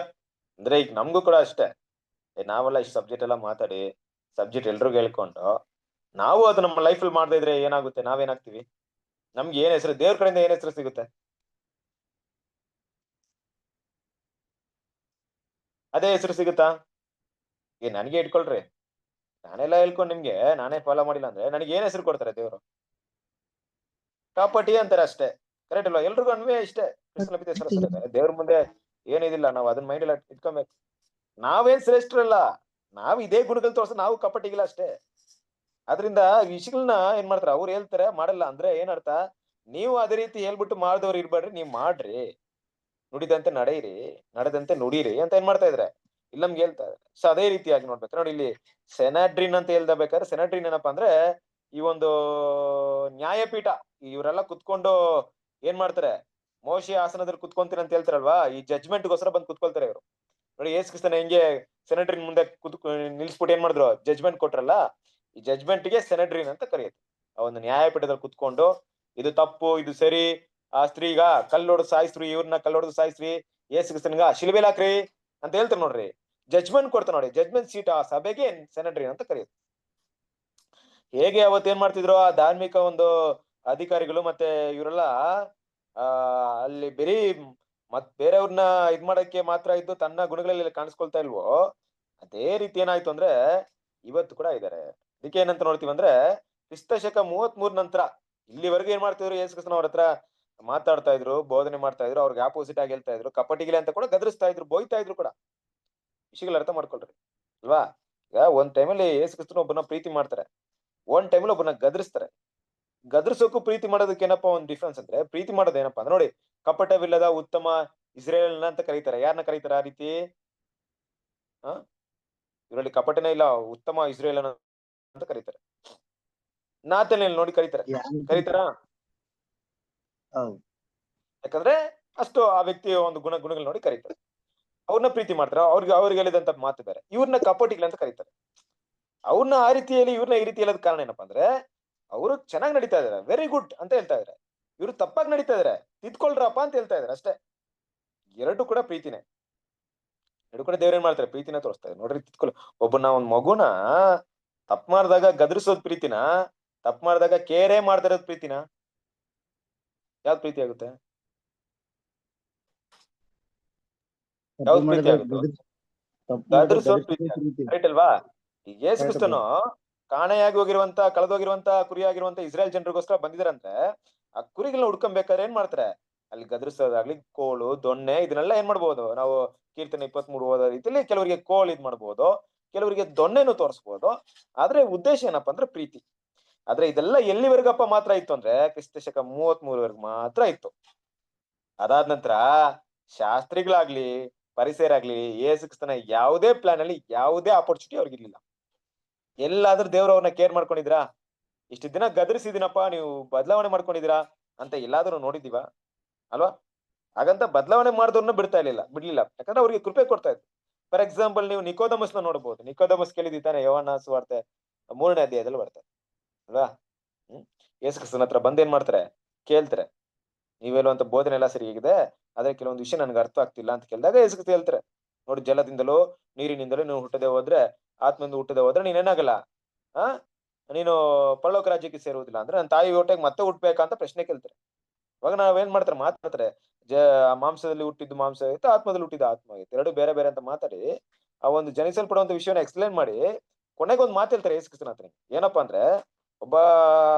ಅಂದ್ರೆ ಈಗ ನಮ್ಗೂ ಕೂಡ ಅಷ್ಟೇ, ನಾವೆಲ್ಲ ಇಷ್ಟು ಸಬ್ಜೆಕ್ಟ್ ಎಲ್ಲ ಮಾತಾಡಿ ಸಬ್ಜೆಕ್ಟ್ ಎಲ್ರಿಗೂ ಹೇಳ್ಕೊಂಡು ನಾವು ಅದು ನಮ್ಮ ಲೈಫಲ್ಲಿ ಮಾಡದೇ ಇದ್ರೆ ಏನಾಗುತ್ತೆ, ನಾವೇನಾಗ್ತೀವಿ? ನಮ್ಗೆ ಏನ್ ಹೆಸರು, ದೇವ್ರ ಕಡೆಯಿಂದ ಏನ್ ಹೆಸರು ಸಿಗುತ್ತೆ? ಅದೇ ಹೆಸರು ಸಿಗುತ್ತಾ? ಈಗ ನನಗೆ ಇಟ್ಕೊಳ್ರಿ, ನಾನೆಲ್ಲ ಹೇಳ್ಕೊಂಡು ನಿಮ್ಗೆ ನಾನೇ ಫಾಲೋ ಮಾಡಿಲ್ಲ ಅಂದ್ರೆ ನನಗೆ ಏನ್ ಹೆಸರು ಕೊಡ್ತಾರೆ ದೇವ್ರು? ಕಾಪಟಿ ಅಂತಾರೆ ಅಷ್ಟೇ. ಕರೆಕ್ಟ್ ಅಲ್ವಾ? ಎಲ್ರಿಗೂ ಅನ್ವಯ ಇಷ್ಟೇ. ದೇವ್ರ ಮುಂದೆ ಏನಿದಿಲ್ಲ, ನಾವು ಅದನ್ನ ಮೈಂಡ್ ಎಲ್ಲ ಇಟ್ಕೊಬೇಕು. ನಾವೇನ್ ಶ್ರೇಷ್ಠರಲ್ಲ, ನಾವ್ ಇದೇ ಗುಣಗಳು ತೋರ್ಸ, ನಾವು ಕಪಟಿಗಿಲ್ಲ ಅಷ್ಟೇ. ಅದ್ರಿಂದ ವಿಷಯಗಳನ್ನ ಏನ್ ಮಾಡ್ತಾರೆ, ಅವ್ರು ಹೇಳ್ತಾರೆ ಮಾಡಲ್ಲ ಅಂದ್ರೆ ಏನರ್ಥ, ನೀವು ಅದೇ ರೀತಿ ಹೇಳ್ಬಿಟ್ಟು ಮಾಡ್ದವ್ರು ಇರ್ಬೇಡ್ರಿ, ನೀವ್ ಮಾಡ್ರಿ, ನುಡಿದಂತೆ ನಡೆಯಿರಿ, ನಡೆದಂತೆ ನುಡೀರಿ ಅಂತ ಏನ್ ಮಾಡ್ತಾ ಇದ್ರೆ ಇಲ್ಲಿ ನಮ್ಗೆ ಹೇಳ್ತಾ ಇದ್ದಾರೆ. ಸೊ ಅದೇ ರೀತಿಯಾಗಿ ನೋಡ್ಬೇಕು. ನೋಡಿ ಇಲ್ಲಿ ಸೆನಾಡ್ರಿನ್ ಅಂತ ಹೇಳ್ದ ಬೇಕಾದ್ರೆ, ಸೆನಾಡ್ರಿನ್ ಏನಪ್ಪಾ ಅಂದ್ರೆ ಈ ಒಂದು ನ್ಯಾಯಪೀಠ. ಇವರೆಲ್ಲ ಕುತ್ಕೊಂಡು ಏನ್ ಮಾಡ್ತಾರೆ, ಮೋಶೆ ಆಸನದಲ್ಲಿ ಕುತ್ಕೊಂತೀರ ಅಂತ ಹೇಳ್ತಾರಲ್ವಾ, ಈ ಜಜ್ಮೆಂಟ್ಗೋಸ್ಕರ ಬಂದು ಕುತ್ಕೊಳ್ತಾರೆ ಇವರು. ನೋಡಿ ಯೇಸು ಕ್ರಿಸ್ತನ ಹೆಂಗೆ ಸೆನೆಟ್ರಿನ್ ಮುಂದೆ ನಿಲ್ಸ್ಬಿಟ್ಟು ಏನ್ ಮಾಡಿದ್ರು, ಜಜ್ಮೆಂಟ್ ಕೊಟ್ರಲ್ಲ, ಈ ಜಜ್ಮೆಂಟ್ ಗೆ ಸೆನೆಟ್ರಿನ್ ಅಂತ ಕರೆಯುತ್ತೆ. ಆ ಒಂದು ನ್ಯಾಯಪೀಠದಲ್ಲಿ ಕುತ್ಕೊಂಡು ಇದು ತಪ್ಪು, ಇದು ಸರಿ, ಆ ಸ್ತ್ರೀಗ ಕಲ್ಲೊಡೆದು ಸಾಯಿಸ್ರಿ, ಇವ್ರನ್ನ ಕಲ್ಲೊಡೆದು ಸಾಯಿಸ್ರಿ, ಯೇಸು ಕ್ರಿಸ್ತನ್ಗ ಶಿಲುಬೆಲ್ ಹಾಕ್ರಿ ಅಂತ ಹೇಳ್ತಾರೆ ನೋಡ್ರಿ. ಜಜ್ಮೆಂಟ್ ಕೊಡ್ತಾರೆ ನೋಡಿ, ಜಜ್ಮೆಂಟ್ ಸೀಟ್, ಆ ಸಭೆಗೆ ಸೆನೆಟ್ರಿನ್ ಅಂತ ಕರೆಯುತ್ತೆ. ಹೇಗೆ ಅವತ್ತೇನ್ ಮಾಡ್ತಿದ್ರು ಆ ಧಾರ್ಮಿಕ ಒಂದು ಅಧಿಕಾರಿಗಳು ಮತ್ತೆ ಇವರೆಲ್ಲ ಅಲ್ಲಿ ಬರೀ ಬೇರೆಯವ್ರನ್ನ ಇದ್ ಮಾಡಕ್ಕೆ ಮಾತ್ರ ಇದ್ದು ತನ್ನ ಗುಣಗಳಲ್ಲಿ ಕಾಣಿಸ್ಕೊಳ್ತಾ ಇಲ್ವೋ, ಅದೇ ರೀತಿ ಏನಾಯ್ತು ಅಂದ್ರೆ ಇವತ್ತು ಕೂಡ ಇದ್ದಾರೆ. ಅದಕ್ಕೆ ಏನಂತ ನೋಡ್ತೀವಿ ಅಂದ್ರೆ, ಕ್ರಿಸ್ತಶಕ 33 ನಂತರ ಇಲ್ಲಿವರೆಗೂ ಏನ್ ಮಾಡ್ತಿದ್ರು, ಯೇಸು ಕ್ರಿಸ್ತನ ಅವ್ರ ಹತ್ರ ಮಾತಾಡ್ತಾ ಇದ್ರು, ಬೋಧನೆ ಮಾಡ್ತಾ ಇದ್ರು, ಅವ್ರಿಗೆ ಆಪೋಸಿಟ್ ಆಗಿ ಹೇಳ್ತಾ ಇದ್ರು, ಕಪಟಿಗಿಲೆ ಅಂತ ಕೂಡ ಗದರಿಸ್ತಾ ಇದ್ರು, ಬೋಯ್ತಾ ಇದ್ರು ಕೂಡ. ವಿಷಯಗಳು ಅರ್ಥ ಮಾಡ್ಕೊಳ್ರಿ ಅಲ್ವಾ. ಈಗ ಒಂದ್ ಟೈಮಲ್ಲಿ ಯೇಸು ಕ್ರಿಸ್ತನ ಒಬ್ಬನ ಪ್ರೀತಿ ಮಾಡ್ತಾರೆ, ಒಂದ್ ಟೈಮಲ್ಲಿ ಒಬ್ಬನ ಗದರಿಸ್ತಾರೆ. ಗದರ್ಸೋಕು ಪ್ರೀತಿ ಮಾಡೋದಕ್ಕೆ ಏನಪ್ಪಾ ಒಂದ್ ಡಿಫ್ರೆನ್ಸ್ ಅಂದ್ರೆ, ಪ್ರೀತಿ ಮಾಡೋದು ಏನಪ್ಪಾ ಅಂದ್ರೆ ನೋಡಿ, ಕಪಟವಿಲ್ಲದ ಉತ್ತಮ ಇಸ್ರೇಲ್ ಅಂತ ಕರೀತಾರೆ. ಯಾರನ್ನ ಕರೀತಾರೆ ಆ ರೀತಿ? ಇವರಲ್ಲಿ ಕಪಟನೇ ಇಲ್ಲ, ಉತ್ತಮ ಇಸ್ರೇಲ್ ಅಂತ ಕರೀತಾರೆ. ನಾತನೇಲ್ ನೋಡಿ ಕರೀತಾರೆ, ಕರೀತಾರ? ಯಾಕಂದ್ರೆ ಅಷ್ಟು ಆ ವ್ಯಕ್ತಿಯ ಒಂದು ಗುಣಗಳು ನೋಡಿ ಕರೀತಾರೆ. ಅವ್ರನ್ನ ಪ್ರೀತಿ ಮಾಡ್ತಾರೆ, ಅವ್ರಿಗೆ ಹೇಳಿದಂತ ಮಾತು ಬೇರೆ. ಇವ್ರನ್ನ ಕಪಟಿಗಳು ಅಂತ ಕರೀತಾರೆ. ಅವ್ರನ್ನ ಆ ರೀತಿಯಲ್ಲಿ, ಇವ್ರನ್ನ ಈ ರೀತಿ ಹೇಳೋದ್ ಕಾರಣ ಏನಪ್ಪಾ ಅಂದ್ರೆ, ಅವರು ಚೆನ್ನಾಗಿ ನಡೀತಾ ಇದಾರೆ, ವೆರಿ ಗುಡ್ ಅಂತ ಹೇಳ್ತಾ ಇದಾರೆ. ಇವ್ರು ತಪ್ಪಾಗಿ ನಡೀತಾ ಇದಾರೆ, ತಿದ್ಕೊಳ್ರಪ್ಪ ಅಂತ ಹೇಳ್ತಾ ಇದಾರೆ ಅಷ್ಟೇ. ಎರಡು ಕೂಡ ಪ್ರೀತಿನೇ. ಎರಡು ಕೂಡ ದೇವ್ರ ಏನ್ ಮಾಡ್ತಾರೆ, ಪ್ರೀತಿನ ತೋರಿಸ್ತಾ ಇದ್ದಾರೆ ನೋಡ್ರಿ. ಒಬ್ಬನ ಒಂದ್ ಮಗುನ ತಪ್ಪು ಮಾಡಿದಾಗ ಗದರಿಸೋದ್ ಪ್ರೀತಿನ, ತಪ್ಪು ಮಾಡಿದಾಗ ಕೇರೇ ಮಾಡ್ತಾ ಇರೋದ್ ಪ್ರೀತಿನ? ಯಾವ್ದು ಪ್ರೀತಿ ಆಗುತ್ತೆ? ಯಾವ್ದು ಪ್ರೀತಿ ಆಗುತ್ತೆ? ಗದರಿಸೋದ್ ಪ್ರೀತಿ ರೈಟ್ ಅಲ್ವಾ? ಈಗ ಯೇಸು ಕ್ರಿಸ್ತನು ಕಾಣೆಯಾಗಿ ಹೋಗಿರುವಂತ, ಕಳೆದೋಗಿರುವಂತ ಕುರಿ ಆಗಿರುವಂತ ಇಸ್ರೇಲ್ ಜನರಿಗೋಸ್ಕರ ಬಂದಿದಾರಂದ್ರೆ, ಆ ಕುರಿಗಳನ್ನ ಹುಡ್ಕೊಬೇಕಾದ್ರೆ ಏನ್ ಮಾಡ್ತಾರೆ, ಅಲ್ಲಿ ಗದರಿಸೋದಾಗ್ಲಿ, ಕೋಳು, ದೊಣ್ಣೆ, ಇದನ್ನೆಲ್ಲ ಏನ್ ಮಾಡ್ಬೋದು ನಾವು ಕೀರ್ತನೆ 23 ಓದೋ ರೀತಿಯಲ್ಲಿ ಕೆಲವರಿಗೆ ಕೋಲ್ ಇದ್ ಮಾಡ್ಬೋದು, ಕೆಲವರಿಗೆ ದೊಣ್ಣೆನು ತೋರಿಸ್ಬೋದು. ಆದ್ರೆ ಉದ್ದೇಶ ಏನಪ್ಪಾ ಅಂದ್ರೆ ಪ್ರೀತಿ. ಆದ್ರೆ ಇದೆಲ್ಲ ಎಲ್ಲಿವರೆಗಪ್ಪ ಮಾತ್ರ ಇತ್ತು ಅಂದ್ರೆ ಕ್ರಿಸ್ತಶಕ 33 ಮಾತ್ರ ಇತ್ತು. ಅದಾದ ನಂತರ ಶಾಸ್ತ್ರಿಗಳಾಗ್ಲಿ ಪರಿಸರಾಗ್ಲಿ ಯೇಸು ಕ್ರಿಸ್ತನ ಯಾವುದೇ ಪ್ಲಾನ್ ಅಲ್ಲಿ ಯಾವುದೇ ಆಪರ್ಚುನಿಟಿ ಅವ್ರಿಗೆ ಇರ್ಲಿಲ್ಲ. ಎಲ್ಲಾದ್ರೂ ದೇವ್ರು ಅವ್ರನ್ನ ಕೇರ್ ಮಾಡ್ಕೊಂಡಿದ್ರಾ? ಇಷ್ಟು ದಿನ ಗದರಿಸಿದಿನಪ್ಪ, ನೀವು ಬದಲಾವಣೆ ಮಾಡ್ಕೊಂಡಿದೀರಾ ಅಂತ ಎಲ್ಲಾದ್ರೂ ನೋಡಿದೀವ ಅಲ್ವಾ? ಹಾಗಂತ ಬದಲಾವಣೆ ಮಾಡಿದವ್ರನ್ನ ಬಿಡ್ಲಿಲ್ಲ. ಯಾಕಂದ್ರೆ ಅವ್ರಿಗೆ ಕೃಪೆ ಕೊಡ್ತಾ ಇದ್ರು. ಫಾರ್ ಎಕ್ಸಾಂಪಲ್ ನೀವು ನಿಕೋದಮಸ್ನ ನೋಡ್ಬೋದು. ನಿಕೋದಮಸ್ ಕೇಳಿದಿತ್ತಾನೆ, ಯೋಹಾನ ಸುವಾರ್ತೆ 3ನೇ ಅಧ್ಯಾಯದಲ್ಲಿ ಬರ್ತಾರೆ ಅಲ್ವಾ? ಯೇಸು ಕ್ರಿಸ್ತನ ಹತ್ರ ಬಂದ್ ಏನ್ ಮಾಡ್ತಾರೆ, ಕೇಳ್ತಾರೆ, ನೀವ್ ಹೇಳುವಂತ ಬೋಧನೆ ಎಲ್ಲ ಸರಿಯಾಗಿದೆ, ಆದ್ರೆ ಕೆಲವೊಂದು ವಿಷಯ ನನ್ಗೆ ಅರ್ಥ ಆಗ್ತಿಲ್ಲ ಅಂತ ಕೇಳಿದಾಗ ಯೇಸು ಕ್ರಿಸ್ತ ಹೇಳ್ತಾರೆ, ನೋಡಿ ಜಲದಿಂದಲೂ ನೀರಿನಿಂದಲೂ ನೀವು ಹುಟ್ಟದೆ ಹೋದ್ರೆ, ಆತ್ಮದಿಂದ ಹುಟ್ಟದೆ ಹೋದ್ರೆ ನೀನೇನಾಗಲ್ಲ, ಆ ನೀನು ಪರಲೋಕ ರಾಜ್ಯಕ್ಕೆ ಸೇರುವುದಿಲ್ಲ. ಅಂದ್ರೆ ನನ್ನ ತಾಯಿ ಹೊಟ್ಟೆಗೆ ಮತ್ತೆ ಹುಟ್ಬೇಕಂತ ಪ್ರಶ್ನೆ ಕೇಳ್ತಾರೆ. ಇವಾಗ ನಾವೇನ್ ಮಾಡ್ತಾರೆ, ಮಾತಾಡ್ತಾರೆ, ಮಾಂಸದಲ್ಲಿ ಹುಟ್ಟಿದ್ದು ಮಾಂಸ ಆಗಿತ್ತು, ಆತ್ಮದಲ್ಲಿ ಹುಟ್ಟಿದ್ದು ಆತ್ಮ ಆಗಿತ್ತು, ಎರಡು ಬೇರೆ ಬೇರೆ ಅಂತ ಮಾತಾಡಿ ಆ ಒಂದು ಜನಿಸಲ್ಪಡುವಂತ ವಿಷಯನ ಎಕ್ಸ್ಪ್ಲೇನ್ ಮಾಡಿ ಕೊನೆಗೆ ಒಂದು ಮಾತು ಹೇಳ್ತಾರೆ ಯೇಸು ಕ್ರಿಸ್ತನ ಹತ್ರ. ಏನಪ್ಪಾ ಅಂದ್ರೆ, ಒಬ್ಬ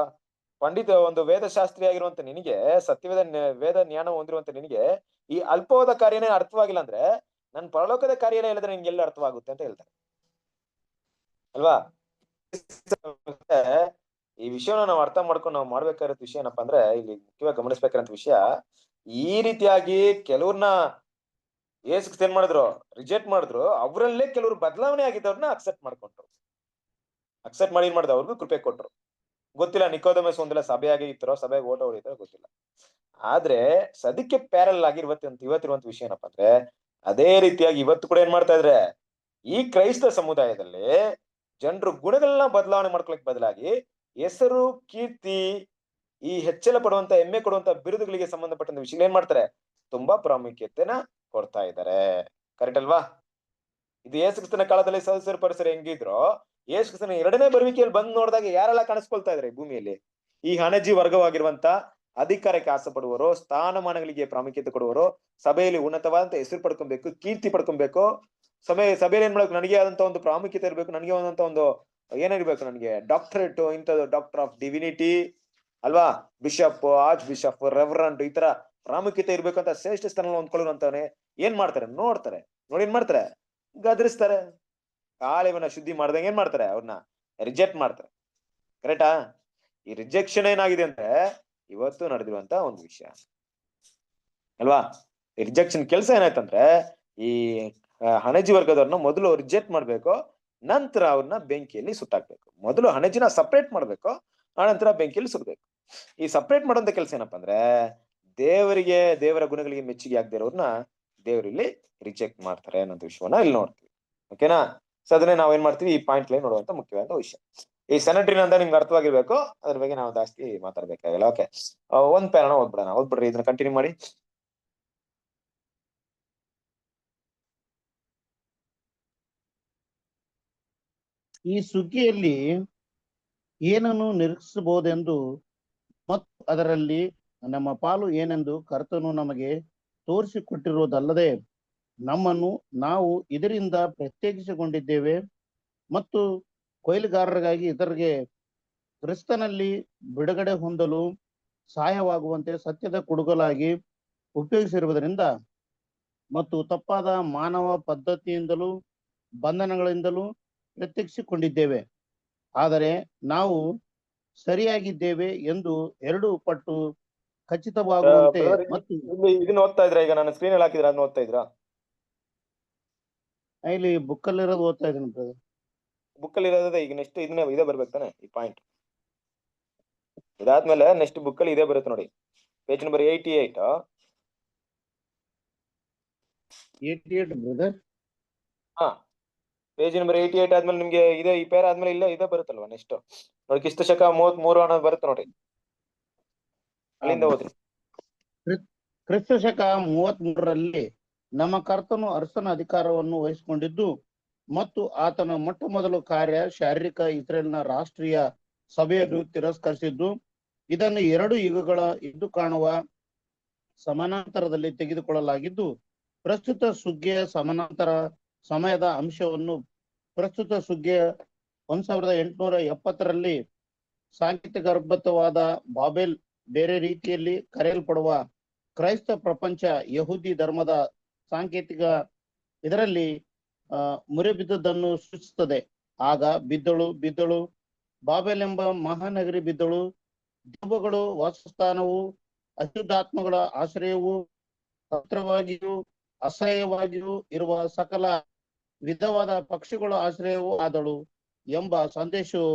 ಪಂಡಿತ, ಒಂದು ವೇದಶಾಸ್ತ್ರಿ ಆಗಿರುವಂತ ನಿನಗೆ, ಸತ್ಯವೇದ ವೇದ ಜ್ಞಾನ ಹೊಂದಿರುವಂತ ನಿನಗೆ ಈ ಅಲ್ಪವಾದ ಕಾರ್ಯನೇ ಅರ್ಥವಾಗಿಲ್ಲ ಅಂದ್ರೆ ನನ್ ಪರಲೋಕದ ಕಾರ್ಯನೇ ಹೇಳಿದ್ರೆ ನಿನ್ಗೆ ಎಲ್ಲ ಅರ್ಥವಾಗುತ್ತೆ ಅಂತ ಹೇಳ್ತಾರೆ ಅಲ್ವಾ. ಈ ವಿಷಯನ ನಾವು ಅರ್ಥ ಮಾಡ್ಕೊಂಡು ನಾವು ಮಾಡ್ಬೇಕಾಗಿರೋ ವಿಷಯ ಏನಪ್ಪಾ ಅಂದ್ರೆ, ಇಲ್ಲಿ ಮುಖ್ಯವಾಗಿ ಗಮನಿಸ್ಬೇಕಾಗಿರೋ ವಿಷಯ, ಈ ರೀತಿಯಾಗಿ ಕೆಲವ್ರನ್ನ ಯೇಸು ಕ್ರಿಸ್ತ ಏನ್ ಮಾಡಿದ್ರು, ರಿಜೆಕ್ಟ್ ಮಾಡಿದ್ರು. ಅವರಲ್ಲೇ ಕೆಲವರು ಬದಲಾವಣೆ ಆಗಿದ್ದವ್ರನ್ನ ಅಕ್ಸೆಪ್ಟ್ ಮಾಡ್ಕೊಂಡ್ರು. ಅಕ್ಸೆಪ್ಟ್ ಮಾಡಿ ಏನ್ ಮಾಡಿದ್ರು, ಅವ್ರಿಗೂ ಕೃಪೆ ಕೊಟ್ರು. ಗೊತ್ತಿಲ್ಲ ನಿಕೋದೇಮಸ್ ಒಂದಿಲ್ಲ ಸಭೆಯಾಗಿ ಇತ್ತರೋ, ಸಭೆಗೆ ಓಟ ಹೊಡಿತಾರೋ ಗೊತ್ತಿಲ್ಲ. ಆದ್ರೆ ಸದ್ಯಕ್ಕೆ ಪ್ಯಾರಲ್ ಆಗಿ ಇವತ್ತಿರುವಂತ ವಿಷಯ ಏನಪ್ಪಾ ಅಂದ್ರೆ, ಅದೇ ರೀತಿಯಾಗಿ ಇವತ್ತು ಕೂಡ ಏನ್ ಮಾಡ್ತಾ ಇದ್ರೆ, ಈ ಕ್ರೈಸ್ತ ಸಮುದಾಯದಲ್ಲಿ ಜನರು ಗುಣಗಳನ್ನ ಬದಲಾವಣೆ ಮಾಡ್ಕೊಳಕ್ ಬದಲಾಗಿ ಹೆಸರು, ಕೀರ್ತಿ, ಈ ಹೆಚ್ಚಳ ಪಡುವಂತ, ಹೆಮ್ಮೆ ಕೊಡುವಂತ ಬಿರುದುಗಳಿಗೆ ಸಂಬಂಧಪಟ್ಟಂತ ವಿಷಯ ಏನ್ ಮಾಡ್ತಾರೆ, ತುಂಬಾ ಪ್ರಾಮುಖ್ಯತೆನ ಕೊಡ್ತಾ ಇದ್ದಾರೆ. ಕರೆಕ್ಟ್ ಅಲ್ವಾ? ಇದು ಯೇಸು ಕ್ರಿಸ್ತನ ಕಾಲದಲ್ಲಿ ಸಹಸ್ರ ಪರಿಸರ ಹೆಂಗಿದ್ರು, ಯೇಸು ಕ್ರಿಸ್ತನ ಎರಡನೇ ಬರುವಿಕೆಯಲ್ಲಿ ಬಂದ್ ನೋಡಿದಾಗ ಯಾರೆಲ್ಲ ಕಾಣಿಸ್ಕೊಳ್ತಾ ಇದಾರೆ ಭೂಮಿಯಲ್ಲಿ, ಈ ಹಣಜಿ ವರ್ಗವಾಗಿರುವಂತ, ಅಧಿಕಾರಕ್ಕೆ ಆಸೆ ಪಡುವವರು, ಸ್ಥಾನಮಾನಗಳಿಗೆ ಪ್ರಾಮುಖ್ಯತೆ ಕೊಡುವವರು, ಸಭೆಯಲ್ಲಿ ಉನ್ನತವಾದಂತ ಹೆಸರು ಪಡ್ಕೊಬೇಕು, ಕೀರ್ತಿ ಪಡ್ಕೊಬೇಕು, ಸಭೆಯಲ್ಲಿ ಏನ್ ಮಾಡ್ಬೇಕು, ನನಗೆ ಆದಂತ ಒಂದು ಪ್ರಾಮುಖ್ಯತೆ ಇರ್ಬೇಕು, ನನಗೆ ಆದಂತ ಒಂದು ಏನಿರ್ಬೇಕು, ನನಗೆ ಡಾಕ್ಟರೇಟ್, ಇಂಥದ್ದು ಡಾಕ್ಟರ್ ಆಫ್ ಡಿವಿನಿಟಿ ಅಲ್ವಾ, ಬಿಷಪ್, ಆರ್ಚ್ ಬಿಷಪ್, ರೆವರೆಂಟ್, ಈ ತರ ಪ್ರಾಮುಖ್ಯತೆ ಇರ್ಬೇಕಂತ ಶ್ರೇಷ್ಠ ಸ್ಥಾನ ಹೊಂದ್ಕೊಳ್ಳೋಂತವನೇ ಏನ್ ಮಾಡ್ತಾರೆ, ನೋಡ್ತಾರೆ, ನೋಡಿ ಏನ್ ಮಾಡ್ತಾರೆ, ಗದರಿಸ್ತಾರೆ. ಕಾಳಿವನ್ನ ಶುದ್ಧಿ ಮಾಡ್ದಂಗೆ ಏನ್ ಮಾಡ್ತಾರೆ, ಅವ್ರನ್ನ ರಿಜೆಕ್ಟ್ ಮಾಡ್ತಾರೆ. ಕರೆಕ್ಟಾ? ಈ ರಿಜೆಕ್ಷನ್ ಏನಾಗಿದೆ ಅಂದ್ರೆ ಇವತ್ತು ನಡೆದಿರುವಂತ ಒಂದು ವಿಷಯ ಅಲ್ವಾ. ರಿಜೆಕ್ಷನ್ ಕೆಲಸ ಏನಾಯ್ತಂದ್ರೆ, ಈ ಹಣಜಿ ವರ್ಗದವ್ರನ್ನ ಮೊದಲು ರಿಜೆಕ್ಟ್ ಮಾಡ್ಬೇಕು, ನಂತರ ಅವ್ರನ್ನ ಬೆಂಕಿಯಲ್ಲಿ ಸುಟ್ಟಾಕ್ಬೇಕು. ಮೊದಲು ಹಣಜಿನ ಸಪರೇಟ್ ಮಾಡ್ಬೇಕು, ಆನಂತರ ಬೆಂಕಿಯಲ್ಲಿ ಸುಡ್ಬೇಕು. ಈ ಸಪರೇಟ್ ಮಾಡುವಂತ ಕೆಲಸ ಏನಪ್ಪಾ ಅಂದ್ರೆ, ದೇವರ ಗುಣಗಳಿಗೆ ಮೆಚ್ಚುಗೆ ಆಗದೆ ಇರೋರ್ನ ದೇವರಲ್ಲಿ ರಿಜೆಕ್ಟ್ ಮಾಡ್ತಾರೆ ಅನ್ನೋ ವಿಷಯವನ್ನ ಇಲ್ಲಿ ನೋಡ್ತೀವಿ. ಓಕೆನಾ? ಸೊ ಅದನ್ನೇ ನಾವ್ ಏನ್ ಮಾಡ್ತೀವಿ, ಈ ಪಾಯಿಂಟ್ ಲೈನ್ ನೋಡುವಂತ ಮುಖ್ಯವಾದ ವಿಷಯ. ಈ ಸೆನೆಟ್ರಿನ್ ಅಂತ ನಿಮ್ಗೆ ಅರ್ಥವಾಗಿರ್ಬೇಕು, ಅದ್ರ ಬಗ್ಗೆ ನಾವು ಜಾಸ್ತಿ ಮಾತಾಡ್ಬೇಕಾಗಿಲ್ಲ. ಓಕೆ, ಒಂದ್ ಪ್ಯಾರಣ ಓದ್ಬಿಡ್ರಿ, ಇದನ್ನ ಕಂಟಿನ್ಯೂ ಮಾಡಿ. ಈ ಸುಗ್ಗಿಯಲ್ಲಿ ಏನನ್ನು ನಿರೀಕ್ಷಿಸಬಹುದೆಂದು ಮತ್ತು ಅದರಲ್ಲಿ ನಮ್ಮ ಪಾಲು ಏನೆಂದು ಕರ್ತನು ನಮಗೆ ತೋರಿಸಿಕೊಟ್ಟಿರುವುದಲ್ಲದೆ, ನಮ್ಮನ್ನು ನಾವು ಇದರಿಂದ ಪ್ರತ್ಯೇಕಿಸಿಕೊಂಡಿದ್ದೇವೆ ಮತ್ತು ಕೊಯ್ಲುಗಾರರಿಗಾಗಿ ಇತರರಿಗೆ ಕ್ರಿಸ್ತನಲ್ಲಿ ಬಿಡುಗಡೆ ಹೊಂದಲು ಸಹಾಯವಾಗುವಂತೆ ಸತ್ಯದ ಕುಡುಗೋಲಾಗಿ ಉಪಯೋಗಿಸಿರುವುದರಿಂದ ಮತ್ತು ತಪ್ಪಾದ ಮಾನವ ಪದ್ಧತಿಯಿಂದಲೂ ಬಂಧನಗಳಿಂದಲೂ ಪ್ರತ್ಯೇಕಿಸಿಕೊಂಡಿದ್ದೇವೆ. ಆದರೆ ನಾವು ಸರಿಯಾಗಿದ್ದೇವೆ ಎಂದು 2 ಪಟ್ಟು ಖಚಿತವಾಗುವಂತೆ ಮತ್ತು ಇದನ್ನ ಓದ್ತಾ ಇದ್ರ, ಈಗ ನಾನು ಸ್ಕ್ರೀನ್ ಅಲ್ಲಿ ಹಾಕಿದ್ರೆ ಅದನ್ನ ಓದ್ತಾ ಇದ್ರಾ? ಇಲ್ಲಿ ಬುಕ್ ಅಲ್ಲಿ ಇರೋದು ಓದ್ತಾ ಇದ್ದೀನಿ ಬ್ರದರ್. ಬುಕ್ ಅಲ್ಲಿ ಇರೋದೇ ಈಗ ನೆಕ್ಸ್ಟ್ ಇದನ್ನೇ ಇದೇ ಬರ್ಬೇಕು ತಾನೆ ಈ ಪಾಯಿಂಟ್. ಇದಾದ್ಮೇಲೆ ನೆಕ್ಸ್ಟ್ ಬುಕ್ ಅಲ್ಲಿ ಇದೇ ಬರುತ್ತೆ ನೋಡಿ, ಪೇಜ್ ನಂಬರ್ 88. 88 ಬ್ರದರ್. ಹಾ, ಪೇಜ್ ನಂಬರ್ 88 ಆದ್ಮೇಲೆ ನಿಮ್ಗೆ ಇದೇ ಈ ಪೇರ ಆದ್ಮೇಲೆ ಇದೇ ಬರುತ್ತಲ್ವಾ ನೆಕ್ಸ್ಟ್ ನೋಡಿ, ಕ್ರಿಸ್ತ ಶಕ 33 ಅನ್ನೋದು ಬರುತ್ತೆ ನೋಡಿ, ಅಲ್ಲಿಂದ ಹೋದ್ರಿ. ಕ್ರಿಸ್ತ ಶಕ 33ರಲ್ಲಿ ನಮ್ಮ ಕರ್ತನು ಅರಸನ ಅಧಿಕಾರವನ್ನು ವಹಿಸಿಕೊಂಡಿದ್ದು ಮತ್ತು ಆತನ ಮೊಟ್ಟ ಮೊದಲು ಕಾರ್ಯ ಶಾರೀರಿಕ ಇಸ್ರೇಲ್ನ ರಾಷ್ಟ್ರೀಯ ಸಭೆಯನ್ನು ತಿರಸ್ಕರಿಸಿದ್ದು, ಇದನ್ನು 2 ಯುಗಗಳ ಎದ್ದು ಕಾಣುವ ಸಮಾನಾಂತರದಲ್ಲಿ ತೆಗೆದುಕೊಳ್ಳಲಾಗಿದ್ದು, ಪ್ರಸ್ತುತ ಸುಗ್ಗಿಯ ಸಮಾನಾಂತರ ಸಮಯದ ಅಂಶವನ್ನು ಪ್ರಸ್ತುತ ಸುಗ್ಗಿಯ 1870ರಲ್ಲಿ ಸಾಂಕೇತಿಕರ್ಭತವಾದ ಬಾಬೆಲ್, ಬೇರೆ ರೀತಿಯಲ್ಲಿ ಕರೆಯಲ್ಪಡುವ ಕ್ರೈಸ್ತ ಪ್ರಪಂಚ, ಯಹೂದಿ ಧರ್ಮದ ಸಾಂಕೇತಿಕ ಇದರಲ್ಲಿ ಮುರಿಬಿದ್ದುದನ್ನು ಸೂಚಿಸುತ್ತದೆ. ಆಗ ಬಿದ್ದಳು ಬಾಬೆಲ್ ಎಂಬ ಮಹಾನಗರಿ ಬಿದ್ದಳು. ದೆವ್ವಗಳು ವಾಸಸ್ಥಾನವು, ಅಶುದ್ಧಾತ್ಮಗಳ ಆಶ್ರಯವು, ಹತ್ರವಾಗಿಯೂ ಅಸಹ್ಯವಾಗಿಯೂ ಇರುವ ಸಕಲ ವಿಧವಾದ ಪಕ್ಷಿಗಳ ಆಶ್ರಯವೂ ಆದಳು ಎಂಬ ಸಂದೇಶವು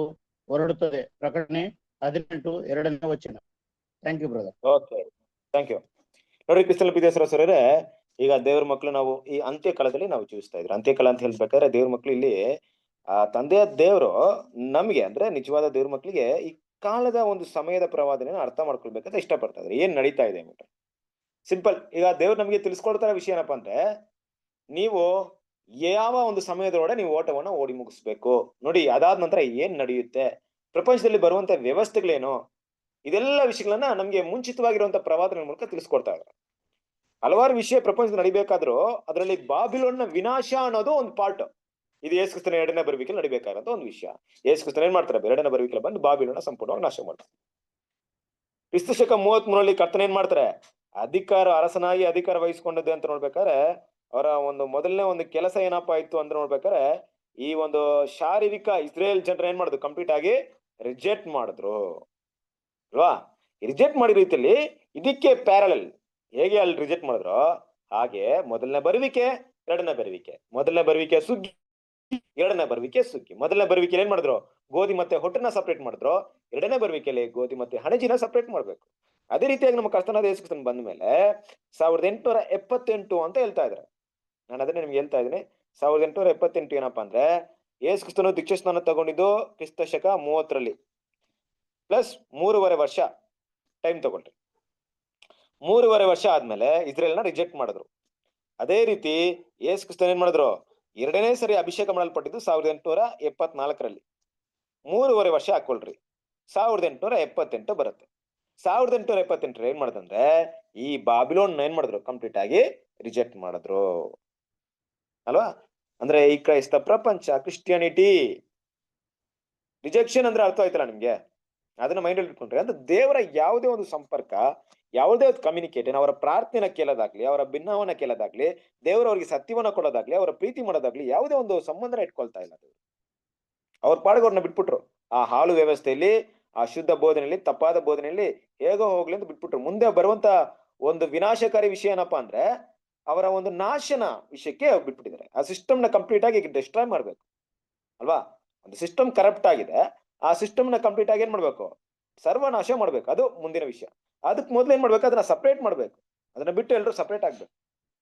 ಹೊರಡುತ್ತದೆ. ಪ್ರಕಟಣೆ 18:2. Thank you brother. Okay, thank you. ನೋಡಿ ಕ್ರಿಸ್ತಲ್ ಪಿದೇಶ್ವರರೇ, ಈಗ ದೇವ್ರ ಮಕ್ಕಳು ನಾವು ಈ ಅಂತ್ಯಕಾಲದಲ್ಲಿ ನಾವು ಜೀವಿಸ್ತಾ ಇದ್ರು. ಅಂತ್ಯಕಾಲ ಅಂತ ಹೇಳ್ಬೇಕಾದ್ರೆ ದೇವ್ರ ಮಕ್ಳು ಇಲ್ಲಿ ತಂದೆಯ ದೇವರು ನಮ್ಗೆ ಅಂದ್ರೆ ನಿಜವಾದ ದೇವ್ರ ಮಕ್ಳಿಗೆ ಈ ಕಾಲದ ಒಂದು ಸಮಯದ ಪ್ರವಾದನೆಯನ್ನು ಅರ್ಥ ಮಾಡ್ಕೊಳ್ಬೇಕಂತ ಇಷ್ಟಪಡ್ತಾ ಇದ್ರು, ಏನ್ ನಡೀತಾ ಇದೆ ಅಂದ್ಬಿಟ್ಟು. ಸಿಂಪಲ್. ಈಗ ದೇವ್ರು ನಮಗೆ ತಿಳಿಸ್ಕೊಡ್ತಾರ ವಿಷಯ ಏನಪ್ಪಾ ಅಂದ್ರೆ, ನೀವು ಯಾವ ಒಂದು ಸಮಯದೊಳಗೆ ನೀವು ಓಟವನ್ನ ಓಡಿ ಮುಗಿಸ್ಬೇಕು ನೋಡಿ. ಅದಾದ ನಂತರ ಏನ್ ನಡೆಯುತ್ತೆ, ಪ್ರಪಂಚದಲ್ಲಿ ಬರುವಂತ ವ್ಯವಸ್ಥೆಗಳೇನು, ಇದೆಲ್ಲ ವಿಷಯಗಳನ್ನ ನಮ್ಗೆ ಮುಂಚಿತವಾಗಿರುವಂತ ಪ್ರವಾದಗಳ ಮೂಲಕ ತಿಳಿಸ್ಕೊಡ್ತಾ ಇದ್ದಾರೆ. ಹಲವಾರು ವಿಷಯ ಪ್ರಪಂಚದಲ್ಲಿ ನಡಿಬೇಕಾದ್ರೂ ಅದರಲ್ಲಿ ಬಾಬಿಲೋನ್ನ ವಿನಾಶ ಅನ್ನೋದು ಒಂದು ಪಾರ್ಟ್. ಇದು ಯೇಸು ಕ್ರಿಸ್ತನ ಎರಡನೇ ಬರುವಿಕೆಯಲ್ಲಿ ನಡಿಬೇಕಾದಂತ ಒಂದು ವಿಷಯ. ಯೇಸು ಕ್ರಿಸ್ತನ ಏನ್ ಮಾಡ್ತಾರೆ, ಎರಡನೇ ಬರುವಿಕೆಯಲ್ಲಿ ಬಂದು ಬಾಬಿಲೋನ್ನ ಸಂಪೂರ್ಣವಾಗಿ ನಾಶ ಮಾಡ್ತಾರೆ. ಕ್ರಿಸ್ತ ಶಕ 33 ಕರ್ತನ ಏನ್ ಮಾಡ್ತಾರೆ, ಅರಸನಾಗಿ ಅಧಿಕಾರ ವಹಿಸ್ಕೊಂಡದ್ದು ಅಂತ ನೋಡ್ಬೇಕಾದ್ರೆ ಅವರ ಒಂದು ಮೊದಲನೇ ಒಂದು ಕೆಲಸ ಏನಪ್ಪಾ ಇತ್ತು ಅಂತ ನೋಡ್ಬೇಕಾದ್ರೆ, ಈ ಒಂದು ಶಾರೀರಿಕ ಇಸ್ರೇಲ್ ಜನರ ಏನ್ ಮಾಡಿದ್ರು, ಕಂಪ್ಲೀಟ್ ಆಗಿ ರಿಜೆಕ್ಟ್ ಮಾಡಿದ್ರು ಅಲ್ವಾ. ರಿಜೆಕ್ಟ್ ಮಾಡಿದ ರೀತಿಯಲ್ಲಿ ಇದಕ್ಕೆ ಪ್ಯಾರಲಲ್ ಹೇಗೆ ಅಲ್ಲಿ ರಿಜೆಕ್ಟ್ ಮಾಡಿದ್ರು, ಹಾಗೆ ಮೊದಲನೇ ಬರುವಿಕೆ ಎರಡನೇ ಬರುವಿಕೆ, ಮೊದಲನೇ ಬರುವಿಕೆ ಸುಗ್ಗಿ, ಎರಡನೇ ಬರುವಿಕೆ ಸುಗ್ಗಿ. ಮೊದಲನೇ ಬರುವಿಕೆಯಲ್ಲಿ ಏನ್ ಮಾಡಿದ್ರು, ಗೋಧಿ ಮತ್ತೆ ಹೊಟ್ಟನ್ನ ಸಪರೇಟ್ ಮಾಡಿದ್ರು. ಎರಡನೇ ಬರುವಿಕೆಯಲ್ಲಿ ಗೋಧಿ ಮತ್ತೆ ಹಣಜಿನ ಸಪರೇಟ್ ಮಾಡ್ಬೇಕು. ಅದೇ ರೀತಿಯಾಗಿ ನಮ್ಮ ಕರ್ತನಾದ ಯೇಸು ಕ್ರಿಸ್ತನ ಬಂದ ಮೇಲೆ 1878 ಅಂತ ಹೇಳ್ತಾ ಇದ್ದಾರೆ. ನಾನು ಅದನ್ನೇ ನಿಮ್ಗೆ ಹೇಳ್ತಾ ಇದ್ದೀನಿ. 1878 ಏನಪ್ಪಾ ಅಂದ್ರೆ, ಯೇಸು ಕ್ರಿಸ್ತನು ದೀಕ್ಷಾಸ್ನಾನ ತಗೊಂಡಿದ್ದು ಕ್ರಿಸ್ತ ಶಕ 30 ಪ್ಲಸ್ 3.5 ವರ್ಷ ಟೈಮ್ ತಗೊಂಡ್ರಿ. 3.5 ವರ್ಷ ಆದ್ಮೇಲೆ ಇಸ್ರೇಲ್ನ ರಿಜೆಕ್ಟ್ ಮಾಡಿದ್ರು. ಅದೇ ರೀತಿ ಯೇಸು ಕ್ರಿಸ್ತನ್ ಏನ್ ಮಾಡಿದ್ರು, ಎರಡನೇ ಸರಿ ಅಭಿಷೇಕ ಮಾಡಲ್ಪಟ್ಟಿದ್ದು 1874 3.5 ವರ್ಷ ಹಾಕೊಳ್ರಿ, 1878 ಬರುತ್ತೆ. 1878 ಏನ್ ಮಾಡಿದಂದ್ರೆ, ಈ ಬಾಬಿಲೋನ್ ಏನ್ ಮಾಡಿದ್ರು, ಕಂಪ್ಲೀಟ್ ಆಗಿ ರಿಜೆಕ್ಟ್ ಮಾಡಿದ್ರು ಅಲ್ವಾ. ಅಂದ್ರೆ ಈ ಕ್ರೈಸ್ತ ಪ್ರಪಂಚ, ಕ್ರಿಸ್ಟಿಯಾನಿಟಿ, ರಿಜೆಕ್ಷನ್ ಅಂದ್ರೆ ಅರ್ಥ ಆಯ್ತಲ್ಲ ನಿಮ್ಗೆ, ಅದನ್ನ ಮೈಂಡ್ ಅಲ್ಲಿ ಇಟ್ಕೊಂಡ್ರೆ. ಅಂದ್ರೆ ದೇವರ ಯಾವುದೇ ಒಂದು ಸಂಪರ್ಕ, ಯಾವುದೇ ಒಂದು ಕಮ್ಯುನಿಕೇಟ್, ಅವರ ಪ್ರಾರ್ಥನೆನ ಕೇಳೋದಾಗ್ಲಿ, ಅವರ ಭಿನ್ನವನ್ನ ಕೇಳೋದಾಗ್ಲಿ, ದೇವರು ಅವ್ರಿಗೆ ಸತ್ಯವನ್ನ ಕೊಡೋದಾಗ್ಲಿ, ಅವರ ಪ್ರೀತಿ ಮಾಡೋದಾಗ್ಲಿ, ಯಾವುದೇ ಒಂದು ಸಂಬಂಧನ ಇಟ್ಕೊಳ್ತಾ ಇಲ್ಲ. ಅವ್ರ ಪಾಡ್ಗವ್ರನ್ನ ಬಿಟ್ಬಿಟ್ರು. ಆ ಹಾಳು ವ್ಯವಸ್ಥೆಯಲ್ಲಿ, ಆ ಶುದ್ಧ ಬೋಧನೆಯಲ್ಲಿ, ತಪ್ಪಾದ ಬೋಧನೆಯಲ್ಲಿ ಹೇಗೋ ಹೋಗ್ಲಿ ಅಂತ ಬಿಟ್ಬಿಟ್ರು. ಮುಂದೆ ಬರುವಂತ ಒಂದು ವಿನಾಶಕಾರಿ ವಿಷಯ ಏನಪ್ಪಾ ಅಂದ್ರೆ, ಅವರ ಒಂದು ನಾಶನ ವಿಷಯಕ್ಕೆ ಬಿಟ್ಬಿಟ್ಟಿದ್ದಾರೆ. ಆ ಸಿಸ್ಟಮ್ನ ಕಂಪ್ಲೀಟ್ ಆಗಿ ಡಿಸ್ಟ್ರಾಯ್ ಮಾಡ್ಬೇಕು ಅಲ್ವಾ. ಒಂದು ಸಿಸ್ಟಮ್ ಕರಪ್ಟ್ ಆಗಿದೆ, ಆ ಸಿಸ್ಟಮ್ನ ಕಂಪ್ಲೀಟ್ ಆಗಿ ಏನ್ ಮಾಡ್ಬೇಕು, ಸರ್ವನಾಶ ಮಾಡ್ಬೇಕು. ಅದು ಮುಂದಿನ ವಿಷಯ. ಅದಕ್ಕೆ ಮೊದ್ಲು ಏನ್ ಮಾಡ್ಬೇಕು, ಅದನ್ನ ಸಪರೇಟ್ ಮಾಡ್ಬೇಕು. ಅದನ್ನ ಬಿಟ್ಟು ಎಲ್ರು ಸಪರೇಟ್ ಆಗ್ಬೇಕು.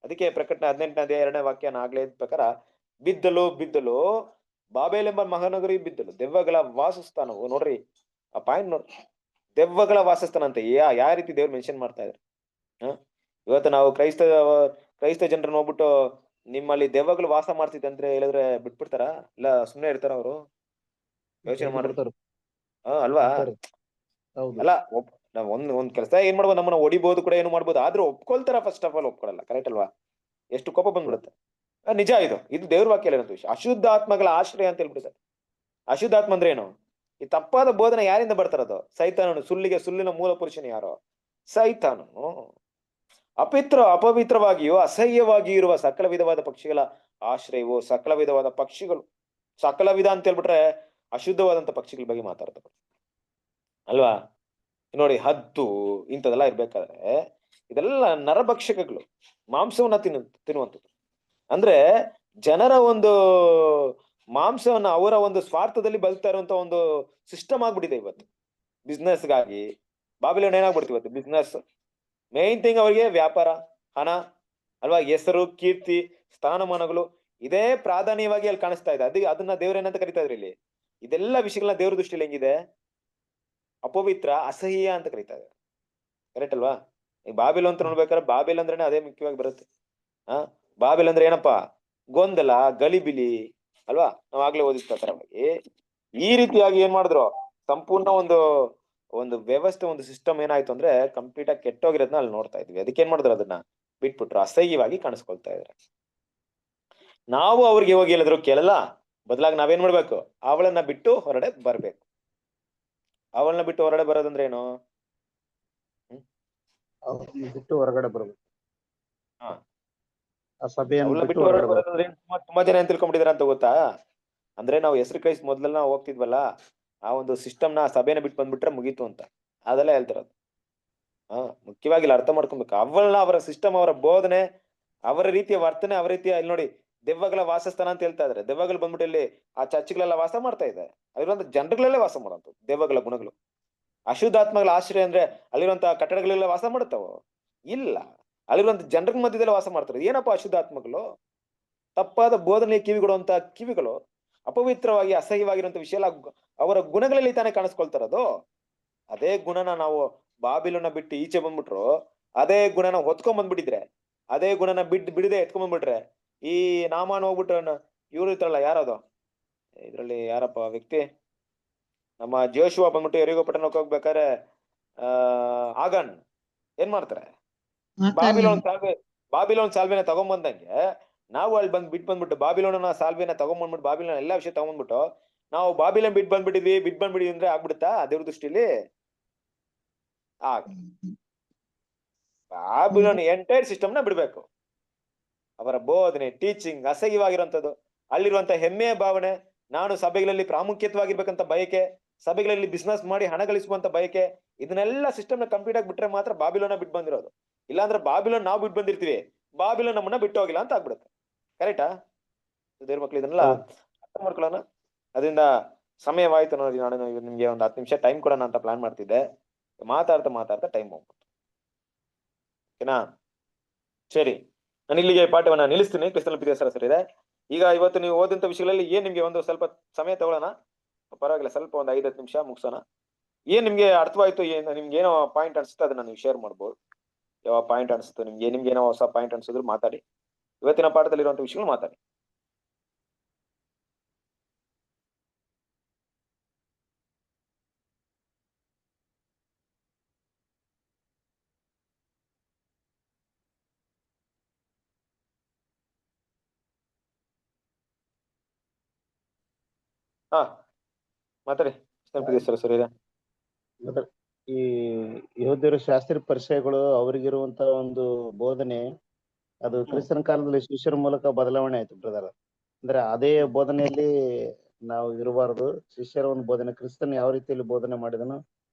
ಅದಕ್ಕೆ ಪ್ರಕಟಣೆ 18ನೇ 2ನೇ ವಾಕ್ಯ ಆಗ್ಲೇ ಪ್ರಕಾರ, ಬಿದ್ದಲು ಬಾಬೇಲ್ ಎಂಬ ಮಹಾನಗರಿ ಬಿದ್ದಲು, ದೆವ್ವಗಳ ವಾಸಸ್ಥಾನವು. ನೋಡ್ರಿ ಆ ಪಾಯಿಂಟ್ ನೋಡ್ರಿ, ದೆವ್ವಗಳ ವಾಸಸ್ಥಾನ ಅಂತ ಯಾವ ರೀತಿ ದೇವ್ರು ಮೆನ್ಷನ್ ಮಾಡ್ತಾ ಇದ್ದಾರೆ. ಇವತ್ತು ನಾವು ಕ್ರೈಸ್ತ ಜನರನ್ನ ನೋಡ್ಬಿಟ್ಟು ನಿಮ್ಮಲ್ಲಿ ದೆವ್ವಗಳು ವಾಸ ಮಾಡ್ತಿದ್ದೆ ಅಂದ್ರೆ ಹೇಳಿದ್ರೆ ಬಿಟ್ಬಿಡ್ತಾರ, ಇಲ್ಲ ಸುಮ್ನೆ ಇರ್ತಾರ ಅವರು? ಯೋಚನೆ ಮಾಡ್ತಾರೆ ಅಲ್ವಾ. ಅಲ್ಲ, ನಾವ್ ಒಂದ್ ಕೆಲಸ ಏನ್ ಮಾಡ್ಬೋದು, ನಮ್ಮನ್ನ ಹೊಡಿಬಹುದು ಕೂಡ, ಏನು ಮಾಡ್ಬೋದು, ಆದ್ರೂ ಒಪ್ಕೊಳ್ತಾರ? ಫಸ್ಟ್ ಆಫ್ ಆಲ್ ಒಪ್ಕೊಳಲ್ಲ. ಕರೆಕ್ಟ್ ಅಲ್ವಾ? ಎಷ್ಟು ಕೋಪ ಬಂದ್ಬಿಡುತ್ತೆ. ನಿಜ ಇದು ದೇವ್ರ ವಾಕ್ಯ ಏನಂತ ವಿಷಯ. ಅಶುದ್ಧಾತ್ಮಗಳ ಆಶ್ರಯ ಅಂತ ಹೇಳ್ಬಿಡ್ತಾರೆ. ಅಶುದ್ಧಾತ್ಮ ಅಂದ್ರೆ ಏನು? ಈ ತಪ್ಪಾದ ಬೋಧನೆ ಯಾರಿಂದ ಬರ್ತಾರದು? ಸೈತಾನನು. ಸುಳ್ಳಿನ ಮೂಲ ಪುರುಷನು ಯಾರೋ? ಸೈತಾನನು. ಅಪವಿತ್ರವಾಗಿಯೂ ಅಸಹ್ಯವಾಗಿಯೂ ಇರುವ ಸಕಲ ವಿಧವಾದ ಪಕ್ಷಿಗಳ ಆಶ್ರಯವು. ಸಕಲ ವಿಧವಾದ ಪಕ್ಷಿಗಳು, ಸಕಲ ವಿಧ ಅಂತ ಹೇಳ್ಬಿಟ್ರೆ ಅಶುದ್ಧವಾದಂತ ಪಕ್ಷಿಗಳ ಬಗ್ಗೆ ಮಾತಾಡ್ತಾರೆ ಅಲ್ವಾ. ನೋಡಿ, ಹದ್ದು ಇಂಥದೆಲ್ಲ ಇರ್ಬೇಕಾದ್ರೆ ಇದೆಲ್ಲ ನರಭಕ್ಷಕಗಳು, ಮಾಂಸವನ್ನ ತಿನ್ನುವಂಥದ್ದು. ಅಂದ್ರೆ ಜನರ ಒಂದು ಮಾಂಸವನ್ನ ಅವರ ಒಂದು ಸ್ವಾರ್ಥದಲ್ಲಿ ಬದುಕ್ತಾ ಇರುವಂತ ಒಂದು ಸಿಸ್ಟಮ್ ಆಗ್ಬಿಟ್ಟಿದೆ ಇವತ್ತು. ಬಿಸ್ನೆಸ್ಗಾಗಿ ಬಾಬಿಲೋನ್ ಏನಾಗ್ಬಿಡ್ತೀವಿ ಇವತ್ತು, ಬಿಸ್ನೆಸ್ ಮೇನ್ ಥಿಂಗ್. ಅವ್ರಿಗೆ ವ್ಯಾಪಾರ, ಹಣ ಅಲ್ವಾ, ಹೆಸರು, ಕೀರ್ತಿ, ಸ್ಥಾನಮಾನಗಳು, ಇದೇ ಪ್ರಾಧಾನ್ಯವಾಗಿ ಅಲ್ಲಿ ಕಾಣಿಸ್ತಾ ಇದೆ. ಅದನ್ನ ದೇವ್ರೇನಂತ ಕರಿತಾ ಇದ್ರಿ ಇಲ್ಲಿ. ಇದೆಲ್ಲ ವಿಷಯಗಳನ್ನ ದೇವ್ರ ದೃಷ್ಟಿಯಲ್ಲಿ ಹೆಂಗಿದೆ? ಅಪವಿತ್ರ, ಅಸಹ್ಯ ಅಂತ ಕರಿತಾ ಇದ್ದಾರೆ. ಕರೆಕ್ಟ್ ಅಲ್ವಾ? ಈ ಬಾಬಿಲ್ ಅಂತ ನೋಡ್ಬೇಕಾದ್ರೆ ಬಾಬಿಲ್ ಅಂದ್ರೇನೆ ಅದೇ ಮುಖ್ಯವಾಗಿ ಬರುತ್ತೆ. ಬಾಬಿಲ್ ಅಂದ್ರೆ ಏನಪ್ಪಾ? ಗೊಂದಲ, ಗಲಿಬಿಲಿ ಅಲ್ವಾ. ನಾವ್ ಆಗ್ಲೇ ಓದಿದ ಪ್ರಕಾರವಾಗಿ ಈ ರೀತಿಯಾಗಿ ಏನ್ ಮಾಡಿದ್ರು, ಸಂಪೂರ್ಣ ಒಂದು ವ್ಯವಸ್ಥೆ, ಒಂದು ಸಿಸ್ಟಮ್ ಏನಾಯ್ತು ಅಂದ್ರೆ ಕಂಪ್ಲೀಟ್ ಆಗಿ ಕೆಟ್ಟೋಗಿರೋದನ್ನ ಅಲ್ಲಿ ನೋಡ್ತಾ ಇದ್ವಿ. ಅದಕ್ಕೆ ಏನ್ ಮಾಡಿದ್ರು, ಅದನ್ನ ಬಿಟ್ಬಿಟ್ರು, ಅಸಹ್ಯವಾಗಿ ಕಾಣಿಸ್ಕೊಳ್ತಾ ಇದಾರೆ. ನಾವು ಅವ್ರಿಗೆ ಹೋಗಿ ಹೇಳಿದ್ರು ಕೇಳಲ್ಲ, ಬದಲಾಗಿ ನಾವೇನ್ ಮಾಡ್ಬೇಕು, ಅವಳನ್ನ ಬಿಟ್ಟು ಹೊರಡೆ ಬರ್ಬೇಕು. ಅವಳನ್ನ ಬಿಟ್ಟು ಹೊರಡೆ ಬರೋದಂದ್ರೆ ಏನು? ಬಿಟ್ಟು ಹೊರಗಡೆ ಬರ್ಬೇಕು. ಆ ಸಭೆಯನ್ನು ಅವಳನ್ನ ಬಿಟ್ಟು ಬಿಟ್ಟು ಹೊರಗಡೆ ಹೊರಗಡೆ ಬರೋದಂದ್ರೆ ತುಂಬಾ ಜನ ಏನ್ ತಿಳ್ಕೊಂಡ್ಬಿಟ್ಟಿದಾರೆ ಅಂತ ಗೊತ್ತಾ? ಅಂದ್ರೆ ನಾವು ಹೆಸರು ಕ್ರೈಸ್ತ ಮೊದ್ಲೆಲ್ಲ ನಾವು ಹೋಗ್ತಿದ್ವಲ್ಲ, ಆ ಒಂದು ಸಿಸ್ಟಮ್ನ, ಆ ಸಭೆನ ಬಿಟ್ಟು ಬಂದ್ಬಿಟ್ರೆ ಮುಗೀತು ಅಂತ ಅದೆಲ್ಲ ಹೇಳ್ತಿರೋದು. ಮುಖ್ಯವಾಗಿ ಇಲ್ಲಿ ಅರ್ಥ ಮಾಡ್ಕೊಬೇಕು. ಅವಳನ್ನ, ಅವರ ಸಿಸ್ಟಮ್, ಅವರ ಬೋಧನೆ, ಅವರ ರೀತಿಯ ವರ್ತನೆ, ಅವರ ರೀತಿಯ, ಇಲ್ಲಿ ನೋಡಿ ದೆವ್ವಗಳ ವಾಸಸ್ಥಾನ ಅಂತ ಹೇಳ್ತಾ ಇದಾರೆ. ದೆವ್ವಗಳು ಬಂದ್ಬಿಟ್ಟು ಇಲ್ಲಿ ಆ ಚರ್ಚ್ಗಳೆಲ್ಲ ವಾಸ ಮಾಡ್ತಾ ಇದೆ. ಅಲ್ಲಿರುವಂತ ಜನರುಗಳಲ್ಲೇ ವಾಸ ಮಾಡೋದು ದೆವ್ವಗಳ ಗುಣಗಳು. ಅಶುದ್ಧಾತ್ಮಗಳ ಆಶ್ರಯ ಅಂದ್ರೆ ಅಲ್ಲಿರುವಂತ ಕಟ್ಟಡಗಳೆಲ್ಲ ವಾಸ ಮಾಡುತ್ತಾವೋ? ಇಲ್ಲ, ಅಲ್ಲಿರುವಂತ ಜನರ ಮಧ್ಯದಲ್ಲೇ ವಾಸ ಮಾಡ್ತಾರೆ. ಏನಪ್ಪಾ ಅಶುದ್ಧಾತ್ಮಗಳು? ತಪ್ಪಾದ ಬೋಧನೆ ಕಿವಿಗೊಡುವಂತ ಕಿವಿಗಳು, ಅಪವಿತ್ರವಾಗಿ ಅಸಹ್ಯವಾಗಿರುವಂತ ವಿಷಯ ಎಲ್ಲ ಅವರ ಗುಣಗಳಲ್ಲಿ ತಾನೇ ಕಾಣಿಸ್ಕೊಳ್ತಾರದು. ಅದೇ ಗುಣನ ನಾವು ಬಾಬಿಲೋನ ಬಿಟ್ಟು ಈಚೆ ಬಂದ್ಬಿಟ್ರು, ಅದೇ ಗುಣನ ಹೊತ್ಕೊಂಡ್ ಬಂದ್ಬಿಟ್ಟಿದ್ರೆ, ಅದೇ ಗುಣನ ಬಿಡದೆ ಎತ್ಕೊಂಡ್ ಬಂದ್ಬಿಟ್ರೆ, ಈ ನಾಮಾನ್ ಹೋಗ್ಬಿಟ್ಟು ಇವ್ರು ಇರ್ತಾರಲ್ಲ, ಯಾರದು ಇದ್ರಲ್ಲಿ ಯಾರಪ್ಪ ವ್ಯಕ್ತಿ, ನಮ್ಮ ಜೋಶುವ ಬಂದ್ಬಿಟ್ಟು ಎರಿಗೋ ಪಟ್ಟಣಕ್ಕೆ ಹೋಗ್ಬೇಕಾದ್ರೆ ಆಗನ್ ಏನ್ ಮಾಡ್ತಾರೆ, ಬಾಬಿಲೋನ್ ಸಾಲ್ವೆನ ತಗೊಂಡ್ಬಂದಂಗೆ ನಾವು ಅಲ್ಲಿ ಬಿಟ್ಬಂದ್ಬಿಟ್ಟು ಬಾಬಿಲೋನ ಸಾಲ್ವೆನ ತಗೊಂಡ್ಬಂದ್ಬಿಟ್ಟು ಬಾಬಿಲೋನ್ ಎಲ್ಲಾ ವಿಷಯ ತಗೊಂಡ್ಬಿಟ್ಟು ನಾವು ಬಾಬಿಲೋನ್ ಬಿಟ್ಬಂದ್ಬಿಟ್ಟಿದ್ವಿ ಅಂದ್ರೆ ಆಗ್ಬಿಡುತ್ತಾ ದೇವ್ರ ದೃಷ್ಟಿಲಿ? ಬಾಬಿಲೋನ್ ಎಂಟೈರ್ ಸಿಸ್ಟಮ್ನ ಬಿಡ್ಬೇಕು. ಅವರ ಬೋಧನೆ, ಟೀಚಿಂಗ್ ಅಸಹ್ಯವಾಗಿರುವಂತದ್ದು, ಅಲ್ಲಿರುವಂತ ಹೆಮ್ಮೆಯ ಭಾವನೆ, ನಾನು ಸಭೆಗಳಲ್ಲಿ ಪ್ರಾಮುಖ್ಯವಾಗಿರ್ಬೇಕಂತ ಬಯಕೆ, ಸಭೆಗಳಲ್ಲಿ ಬಿಸ್ನೆಸ್ ಮಾಡಿ ಹಣ ಗಳಿಸುವಂತ ಬಯಕೆ, ಇದನ್ನೆಲ್ಲ ಸಿಸ್ಟಮ್ ನ ಕಂಪ್ಲೀಟ್ ಆಗಿ ಬಿಟ್ರೆ ಮಾತ್ರ ಬಾಬಿಲೋನ ಬಿಟ್ಟು ಬಂದಿರೋದು. ಇಲ್ಲಾಂದ್ರೆ ಬಾಬಿಲೋನ್ ನಾವು ಬಿಟ್ಟು ಬಂದಿರ್ತೀವಿ, ಬಾಬಿಲೋನ್ ನಮ್ಮನ್ನ ಬಿಟ್ಟು ಹೋಗಿಲ್ಲ ಅಂತ ಆಗ್ಬಿಡುತ್ತೆ. ಕರೆಕ್ಟಾ ದೇವ್ರ ಮಕ್ಳು? ಇದನ್ನೆಲ್ಲ ಅರ್ಥ ಮಾಡ್ಕೊಳ್ಳೋಣ. ಅದರಿಂದ ಸಮಯವಾಯ್ತು ನೋಡಿ, ನಾನು ನಿಮ್ಗೆ ಒಂದು 10 ನಿಮಿಷ ಟೈಮ್ ಕೊಡೋಣ ಅಂತ ಪ್ಲಾನ್ ಮಾಡ್ತಿದ್ದೆ. ಮಾತಾಡ್ತಾ ಟೈಮ್ ಹೋಗ್ಬಿಟ್ಟು. ಓಕೆನಾ? ಸರಿ, ನಾನು ಇಲ್ಲಿಗೆ ಪಾಠವನ್ನ ನಿಲ್ಲಿಸ್ತೀನಿ. ಕ್ರಿಸ್ತನ ಪ್ರಿಯ ಸರ್ ಇದೆ. ಈಗ ಇವತ್ತು ನೀವು ಓದಂತ ವಿಷಯಗಳಲ್ಲಿ ಏನ್ ನಿಮ್ಗೆ ಒಂದು ಸ್ವಲ್ಪ ಸಮಯ ತಗೊಳ್ಳೋಣ, ಪರವಾಗಿಲ್ಲ, ಸ್ವಲ್ಪ ಒಂದು 5-10 ನಿಮಿಷ ಮುಗಿಸೋಣ. ಏನ್ ನಿಮ್ಗೆ ಅರ್ಥವಾಯ್ತು, ನಿಮ್ಗೆ ಏನೋ ಪಾಯಿಂಟ್ ಅನ್ಸುತ್ತೆ ಅದನ್ನ ನೀವು ಶೇರ್ ಮಾಡ್ಬೋದು. ಯಾವ ಪಾಯಿಂಟ್ ಅನ್ಸುತ್ತೆ ನಿಮ್ಗೆ ಏನೋ ಹೊಸ ಪಾಯಿಂಟ್ ಅನ್ಸಿದ್ರು ಮಾತಾಡಿ. ಇವತ್ತಿನ ಪಾಠದಲ್ಲಿ ಇರುವಂತ ವಿಷಯಗಳು ಮಾತಾಡಿ. ಹಾ ಮಾತಾಡಿ ಸರ್ ಇದೆ. ಈ ಯಹೂದ್ಯರ ಶಾಸ್ತ್ರೀಯ ಪರಿಚಯಗಳು ಅವರಿಗಿರುವಂತ ಒಂದು ಬೋಧನೆ, ಅದು ಕ್ರಿಸ್ತನ ಕಾಲದಲ್ಲಿ ಶಿಷ್ಯರ ಮೂಲಕ ಬದಲಾವಣೆ ಆಯ್ತು ಬ್ರದರ್. ಅಂದ್ರೆ ಅದೇ ಬೋಧನೆಯಲ್ಲಿ ನಾವು ಇರಬಾರ್ದು. ಶಿಷ್ಯರ ಒಂದು ಬೋಧನೆ, ಕ್ರಿಸ್ತನ್ ಯಾವ ರೀತಿಯಲ್ಲಿ ಬೋಧನೆ ಮಾಡಿದನೋ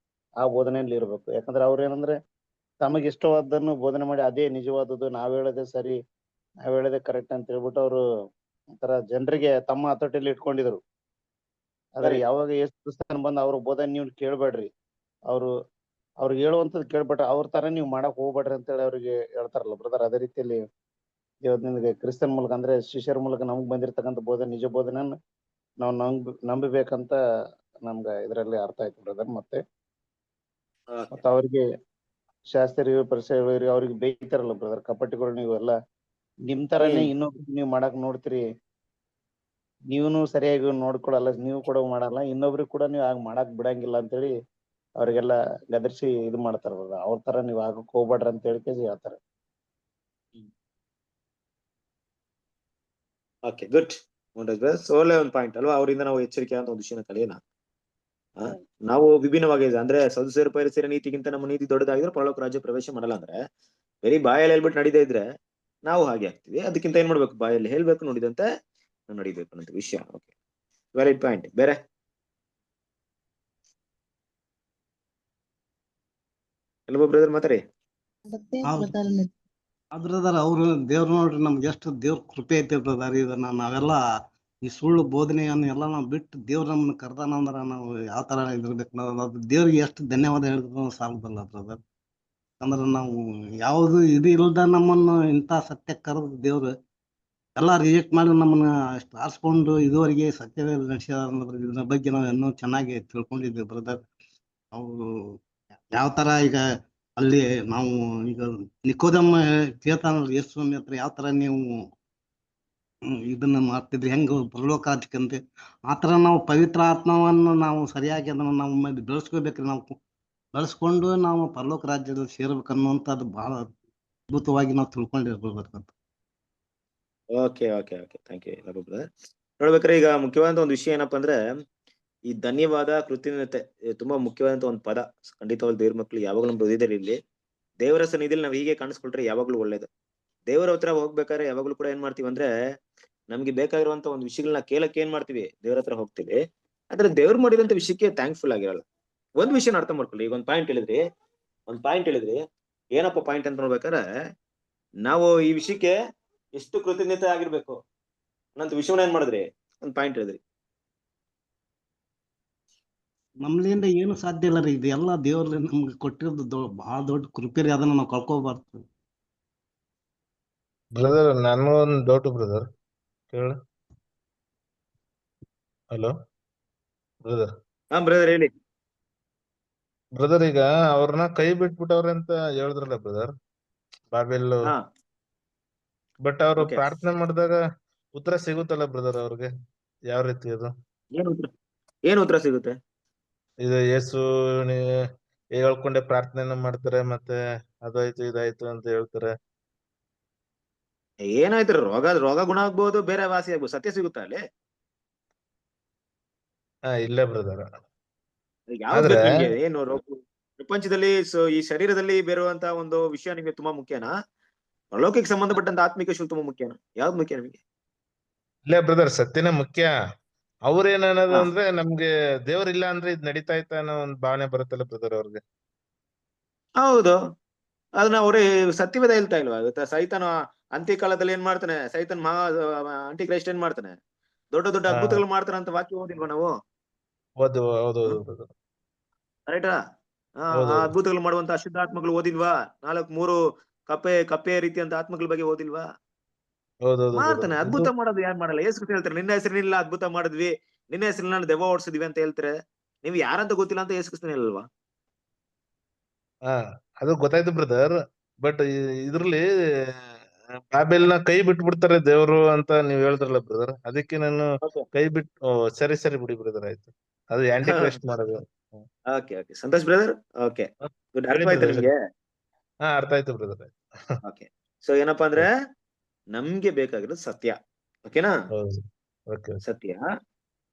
ಆ ಬೋಧನೆಯಲ್ಲಿ ಇರ್ಬೇಕು. ಯಾಕಂದ್ರೆ ಅವ್ರೇನಂದ್ರೆ ತಮಗೆ ಇಷ್ಟವಾದನ್ನು ಬೋಧನೆ ಮಾಡಿ ಅದೇ ನಿಜವಾದದ್ದು, ನಾವ್ ಹೇಳೋದೇ ಸರಿ, ನಾವ್ ಹೇಳೋದೇ ಕರೆಕ್ಟ್ ಅಂತ ಹೇಳ್ಬಿಟ್ಟು ಅವರು ಒಂಥರ ಜನರಿಗೆ ತಮ್ಮ ಹತೋಟಿಯಲ್ಲಿ ಇಟ್ಕೊಂಡಿದ್ರು. ಆದ್ರೆ ಯಾವಾಗ ಯೇಸು ಕ್ರಿಸ್ತನ್ ಬಂದು ಅವ್ರ ಬೋಧನೆ ನೀವು ಕೇಳ್ಬೇಡ್ರಿ, ಅವ್ರಿಗೆ ಹೇಳುವಂತದ್ದು ಕೇಳ್ಬೇಡ್ರಿ, ಅವ್ರ ತರ ನೀವು ಮಾಡಕ್ ಹೋಗ್ಬೇಡ್ರಿ ಅಂತೇಳಿ ಅವ್ರಿಗೆ ಹೇಳ್ತಾರಲ್ಲ ಬ್ರದರ್. ಅದೇ ರೀತಿಯಲ್ಲಿ ಇವತ್ತು ನಿಮಗೆ ಕ್ರಿಸ್ತನ್ ಮೂಲಕ ಅಂದ್ರೆ ಶಿಷ್ಯರ ಮೂಲಕ ನಮ್ಗ್ ಬಂದಿರ್ತಕ್ಕಂಥ ಬೋಧನೆ, ನಿಜ ಬೋಧನೆಯನ್ನ ನಾವು ನಂಬಬೇಕಂತ ನಮ್ಗ ಇದರಲ್ಲಿ ಅರ್ಥ ಆಯ್ತು ಬ್ರದರ್. ಮತ್ತೆ ಅವ್ರಿಗೆ ಶಾಸ್ತ್ರೀಯ ಪರಿಚಯ ಅವ್ರಿಗೆ ಬೇಯ್ತಾರಲ್ಲ ಬ್ರದರ್, ಕಪಟಿಗಳು ನೀವೆಲ್ಲ ನಿಮ್ ತರನೇ ಇನ್ನೊಬ್ರು ನೀವ್ ಮಾಡಕ್ ನೋಡ್ತೀರಿ, ನೀವನು ಸರಿಯಾಗಿ ನೋಡ್ಕೊಳಲ್ಲ, ನೀವು ಕೂಡ ಮಾಡಲ್ಲ, ಇನ್ನೊಬ್ರಿಗೆ ಕೂಡ ನೀವು ಆಗ ಮಾಡಕ್ ಬಿಡಂಗಿಲ್ಲ ಅಂತೇಳಿ ಅವ್ರಿಗೆಲ್ಲ ಗದರ್ಸಿ ಇದು ಮಾಡ್ತಾರ. ಅವ್ರ ತರ ನೀವ್ ಆಗಕ್ ಹೋಗ್ಬೇಡ್ರಿ ಅಂತ ಹೇಳಿ ಹೇಳ್ತಾರೆ. Okay, good. ಒಳ್ಳೆ ಒಂದು ಪಾಯಿಂಟ್ ಅಲ್ವಾ? ಅವರಿಂದ ನಾವು ಎಚ್ಚರಿಕೆ ಅಂತ ಒಂದು ವಿಷಯನ ಕಲಿಯೋಣ. ನಾವು ವಿಭಿನ್ನವಾಗಿದೆ ಅಂದ್ರೆ ಸದುಸೇರ ಪರಿಸರ ನೀತಿಗಿಂತ ನಮ್ಮ ನೀತಿ ದೊಡ್ಡದಾಗಿದ್ರೆ ಪರಲೋಕ ರಾಜ್ಯ ಪ್ರವೇಶ ಮಾಡಲ್ಲ ಅಂದ್ರೆ ಬರೀ ಬಾಯಲ್ಲಿ ಹೇಳ್ಬಿಟ್ಟು ನಡೀತಾ ಇದ್ರೆ ನಾವು ಹಾಗೆ ಆಗ್ತೀವಿ. ಅದಕ್ಕಿಂತ ಏನ್ ಮಾಡ್ಬೇಕು? ಬಾಯಲ್ಲಿ ಹೇಳ್ಬೇಕು, ನೋಡಿದಂತೆ ನಡಿಬೇಕು ಅನ್ನೋ ವಿಷಯ. Okay, very point. ಬೇರೆ ಎಲ್ಲೋ ಬ್ರದರ್ ಮಾತಾಡಿ. ಬ್ರದರ್ ಅವ್ರು ದೇವ್ರು ನೋಡ್ರಿ, ನಮ್ಗೆ ಎಷ್ಟು ದೇವ್ರ ಕೃಪೆ ಐತಿ ಬ್ರದರ್. ಇದನ್ನ ನಾವೆಲ್ಲ ಈ ಸುಳ್ಳು ಬೋಧನೆಯನ್ನು ಎಲ್ಲ ನಾವು ಬಿಟ್ಟು ದೇವ್ರ ನಮ್ಮನ್ನ ಕರ್ದಾನ ಅಂದ್ರ ನಾವು ಯಾವ ತರ ಇದಿರ್ಬೇಕು, ನಾವು ದೇವ್ರಿಗೆ ಎಷ್ಟು ಧನ್ಯವಾದ ಹೇಳಿದ್ರು ಸಾಲದಲ್ಲ ಬ್ರದರ್. ಅಂದ್ರೆ ನಾವು ಯಾವ್ದು ಇದು ಇಲ್ದ ನಮ್ಮನ್ನು ಇಂಥ ಸತ್ಯ ಕರೆದು ದೇವ್ರು ಎಲ್ಲ ರಿಜೆಕ್ಟ್ ಮಾಡಿ ನಮ್ಮನ್ನ ಅಷ್ಟು ಆರಿಸ್ಕೊಂಡು ಇದುವರೆಗೆ ಸತ್ಯದಲ್ಲಿ ನಡೆಸಿದ ಇದ್ರ ಬಗ್ಗೆ ನಾವು ಇನ್ನೂ ಚೆನ್ನಾಗಿ ತಿಳ್ಕೊಂಡಿದ್ದೀವಿ ಬ್ರದರ್. ಅವರು ಯಾವ ತರ ಈಗ ಅಲ್ಲಿ ನಾವು ಈಗ ನಿಕೋದಮ್ಮ ಕೇಳ್ತಾನ ಯೇಸು ಸ್ವಾಮಿ ಹತ್ರ, ಯಾವ ತರ ನೀವು ಇದನ್ನ ಮಾಡ್ತಿದ್ರಿ, ಹೆಂಗ ಪರಲೋಕ ರಾಜ್ಯಕ್ಕಂತೆ ಆ ತರ ನಾವು ಪವಿತ್ರ ಆತ್ಮವನ್ನು ನಾವು ಸರಿಯಾಗಿ ಅದನ್ನ ನಾವು ಬೆಳೆಸ್ಕೋಬೇಕ್ರಿ. ನಾವು ಬೆಳೆಸ್ಕೊಂಡು ನಾವು ಪರಲೋಕ ರಾಜ್ಯದಲ್ಲಿ ಸೇರ್ಬೇಕನ್ನುವಂಥದ್ದು ಬಹಳ ಅದ್ಭುತವಾಗಿ ನಾವು ತಿಳ್ಕೊಂಡಿರ್ಬೇಕಂತ. Okay okay okay, thank you brother. ನೋಡ್ಬೇಕಾದ್ರೆ ಈಗ ಮುಖ್ಯವಾದ ಒಂದು ವಿಷಯ ಏನಪ್ಪಾ ಅಂದ್ರೆ ಈ ಧನ್ಯವಾದ, ಕೃತಜ್ಞತೆ ತುಂಬಾ ಮುಖ್ಯವಾದಂತ ಒಂದು ಪದ. ಖಂಡಿತವಾಗ್ಲೂ ದೇವ್ರ ಮಕ್ಳು ಯಾವಾಗ್ಲೂ ನಮ್ಮ ಹೃದಯದಲ್ಲಿ ಇರ್ಲಿ. ದೇವರ ಸನ್ನಿಧಿಯಲ್ಲಿ ನಾವು ಹೀಗೆ ಕಾಣಿಸ್ಕೊಳ್ರೆ ಯಾವಾಗ್ಲೂ ಒಳ್ಳೇದು. ದೇವರ ಹತ್ರ ಹೋಗ್ಬೇಕಾದ್ರೆ ಯಾವಾಗ್ಲೂ ಕೂಡ ಏನ್ ಮಾಡ್ತೀವಿ ಅಂದ್ರೆ ನಮ್ಗೆ ಬೇಕಾಗಿರುವಂತ ಒಂದು ವಿಷಯಗಳನ್ನ ಕೇಳಕ್ಕೆ ಏನ್ ಮಾಡ್ತೀವಿ, ದೇವ್ರ ಹತ್ರ ಹೋಗ್ತೀವಿ. ಆದ್ರೆ ದೇವ್ರು ಮಾಡಿದಂತ ವಿಷಯಕ್ಕೆ ಥ್ಯಾಂಕ್ಫುಲ್ ಆಗಿರಲ್ಲ. ಒಂದ್ ವಿಷಯನ ಅರ್ಥ ಮಾಡ್ಕೊಳ್ಳಿ. ಈಗ ಒಂದ್ ಪಾಯಿಂಟ್ ಹೇಳಿದ್ರಿ, ಏನಪ್ಪ ಪಾಯಿಂಟ್ ಅಂತ ನೋಡ್ಬೇಕಾದ್ರೆ ನಾವು ಈ ವಿಷಯಕ್ಕೆ ಎಷ್ಟು ಕೃತಜ್ಞತೆ ಆಗಿರ್ಬೇಕು ಅನ್ನಂತ ವಿಷಯವನ್ನ ಏನ್ ಮಾಡಿದ್ರಿ, ಒಂದ್ ಪಾಯಿಂಟ್ ಹೇಳಿದ್ರಿ. ನಮ್ಲಿಂದ ಏನು ಸಾಧ್ಯ ಇಲ್ಲ ರೀ, ಇದು ಎಲ್ಲ ದೇವ್ರ ನಮ್ಗೆ ಕೊಟ್ಟಿರೋದು ಬಹಳ ದೊಡ್ಡ ಕೃಪೆ ರೀ. ಅದನ್ನ ನಾವು ಕಳ್ಕೊಬಾರ್ದು ಬ್ರದರ್. ನಾನು ಒಂದು ಡೌಟ್ ಬ್ರದರ್, ಕೇಳ. Hello brother. ಹಾ ಬ್ರದರ್ ಹೇಳಿ. ಬ್ರದರ್, ಈಗ ಅವ್ರನ್ನ ಕೈ ಬಿಟ್ಬಿಟ್ಟವ್ರೆ ಅಂತ ಹೇಳಿದ್ರಲ್ಲ ಬ್ರದರ್. ಬಾಬೆಲ್ ಹಾ ಬಟ್ ಅವರು ಓಕೆ. ಪ್ರಾರ್ಥನೆ ಮಾಡಿದಾಗ ಉತ್ತರ ಸಿಗುತ್ತಲ್ಲ ಬ್ರದರ್ ಅವ್ರಿಗೆ, ಯಾವ ರೀತಿ ಅದು? ಏನ್ ಉತ್ತರ ಸಿಗುತ್ತೆ? ಇದು ಯೇಸು ಹೇಳ್ಕೊಂಡೆ ಪ್ರಾರ್ಥನೆನ ಮಾಡ್ತಾರೆ, ಮತ್ತೆ ಅದಾಯ್ತು ಇದಾಯ್ತು ಅಂತ ಹೇಳ್ತಾರೆ. ಏನಾಯ್ತು, ರೋಗ ಗುಣ ಆಗ್ಬೋದು, ಬೇರೆ ವಾಸಿ ಆಗ್ಬೋದು, ಸತ್ಯ ಸಿಗುತ್ತಾ ಅಲ್ಲಿ? ಇಲ್ಲ ಬ್ರದರ್. ಯಾವ್ದು ಆದ್ರೆ ಬೇಕು ನಿಮ್ಗೆ? ಏನು ಪ್ರಪಂಚದಲ್ಲಿ ಈ ಶರೀರದಲ್ಲಿ ಬೇರುವಂತ ಒಂದು ವಿಷಯ ನಿಮ್ಗೆ ತುಂಬಾ ಮುಖ್ಯನಾ? ಲೌಕಿಕ ಸಂಬಂಧಪಟ್ಟಂತ ಆತ್ಮಿಕ ವಿಷಯ ತುಂಬಾ ಮುಖ್ಯನಾ? ಯಾವ್ದು ಮುಖ್ಯ ನಿಮಗೆ? ಇಲ್ಲ ಬ್ರದರ್, ಸತ್ಯನೇ ಮುಖ್ಯ. ಅವ್ರೇನನ್ನೋದು ಹಾ. ಅಂದ್ರೆ ನಮ್ಗೆ ದೇವ್ರಿಲ್ಲ ಅಂದ್ರೆ ಇದ್ ನಡೀತಾ ಇತ್ತ ಅನ್ನೋ ಒಂದ್ ಭಾವನೆ ಬರುತ್ತಲ್ಲ ಬ್ರದರ್ ಅವ್ರಿಗೆ. ಹೌದು, ಅದನ್ನ ಅವ್ರೆ ಸತ್ಯವೇದ ಹೇಳ್ತಾ ಇಲ್ವಾ? ಸೈತಾನ ಅಂತ್ಯಕಾಲದಲ್ಲಿ ಏನ್ ಮಾಡ್ತಾನೆ? ಸೈತನ್ ಅಂಟಿ ಕ್ರೈಸ್ಟ್ ಏನ್ ಮಾಡ್ತಾನೆ? ದೊಡ್ಡ ದೊಡ್ಡ ಹಾ, ಅದ್ಭುತಗಳು ಮಾಡ್ತಾನೆ ಅಂತ ವಾಕ್ಯ ಓದಿಲ್ವಾ ನಾವು? ಹೌದು ಬ್ರದರ್. ಕರೆಕ್ಟಾ? ಆ ಹೌದು ಅದ್ಭುತಗಳು ಮಾಡುವಂತ ಅಶುದ್ಧಾತ್ಮಗಳು ಓದಿಲ್ವಾ? 3 ಕಪ್ಪೆ ರೀತಿ ಅಂತ ಆತ್ಮಗಳ ಬಗ್ಗೆ ಓದಿಲ್ವಾ? ಹೌದೌದು ಬ್ರದರ್. ಮಾಡ್ತಾನೆ. ಇದು ಅದ್ಭುತ ಮಾಡೋದು ಯಾರು ಮಾಡಲ್ಲ? ಯೇಸು ಕ್ರಿಸ್ತ ಹೇಳ್ತಾರೆ, ನಿನ್ನ ಹೆಸರಿನಿಲ್ಲ ಅದ್ಭುತ ಮಾಡಿದ್ವಿ, ನಿನ್ನ ಹೆಸರಿನ ದೆವ್ವ ಓಡಿಸಿದ್ವಿ ಅಂತ ಹೇಳ್ತಾರೆ. ನೀವು ಯಾರಂತ ಗೊತ್ತಿಲ್ಲ ಅಂತ ಯೇಸು ಕ್ರಿಸ್ತನೇ ಹೇಳಲ್ವಾ? ಹಾ, ಅದು ಗೊತ್ತಾಯ್ತು ಬ್ರದರ್. ಬಟ್ ಇದ್ರಲ್ಲಿ ಬಾಬೆಲ್ನ ಕೈ ಬಿಟ್ಬಿಡ್ತಾರೆ ದೇವ್ರು ಅಂತ ನೀವ್ ಹೇಳಿದ್ರಲ್ಲ ಬ್ರದರ್, ಅದಕ್ಕೆ ನಾನು ಕೈ ಬಿಟ್ಟು ಸರಿ ಬಿಡಿ ಬ್ರದರ್, ಆಯ್ತು. ಅದು ಆಂಟಿ ಕ್ರೈಸ್ಟ್ ಮಾಡೋದು. Okay Santosh brother. Okay good. ಹೇಳಿ ಅರ್ಥ ಆಯ್ತಾ ಬ್ರದರ್. ನಿಮ್ಗೆ? ಹಾ, ಅರ್ಥ ಆಯ್ತು ಬ್ರದರ್. ಓಕೆ. ಸೊ ಏನಪ್ಪಾ ಅಂದ್ರೆ ನಮ್ಗೆ ಬೇಕಾಗಿರೋದು ಸತ್ಯ. ಓಕೆನಾ? ಹೌದು. ಓಕೆ.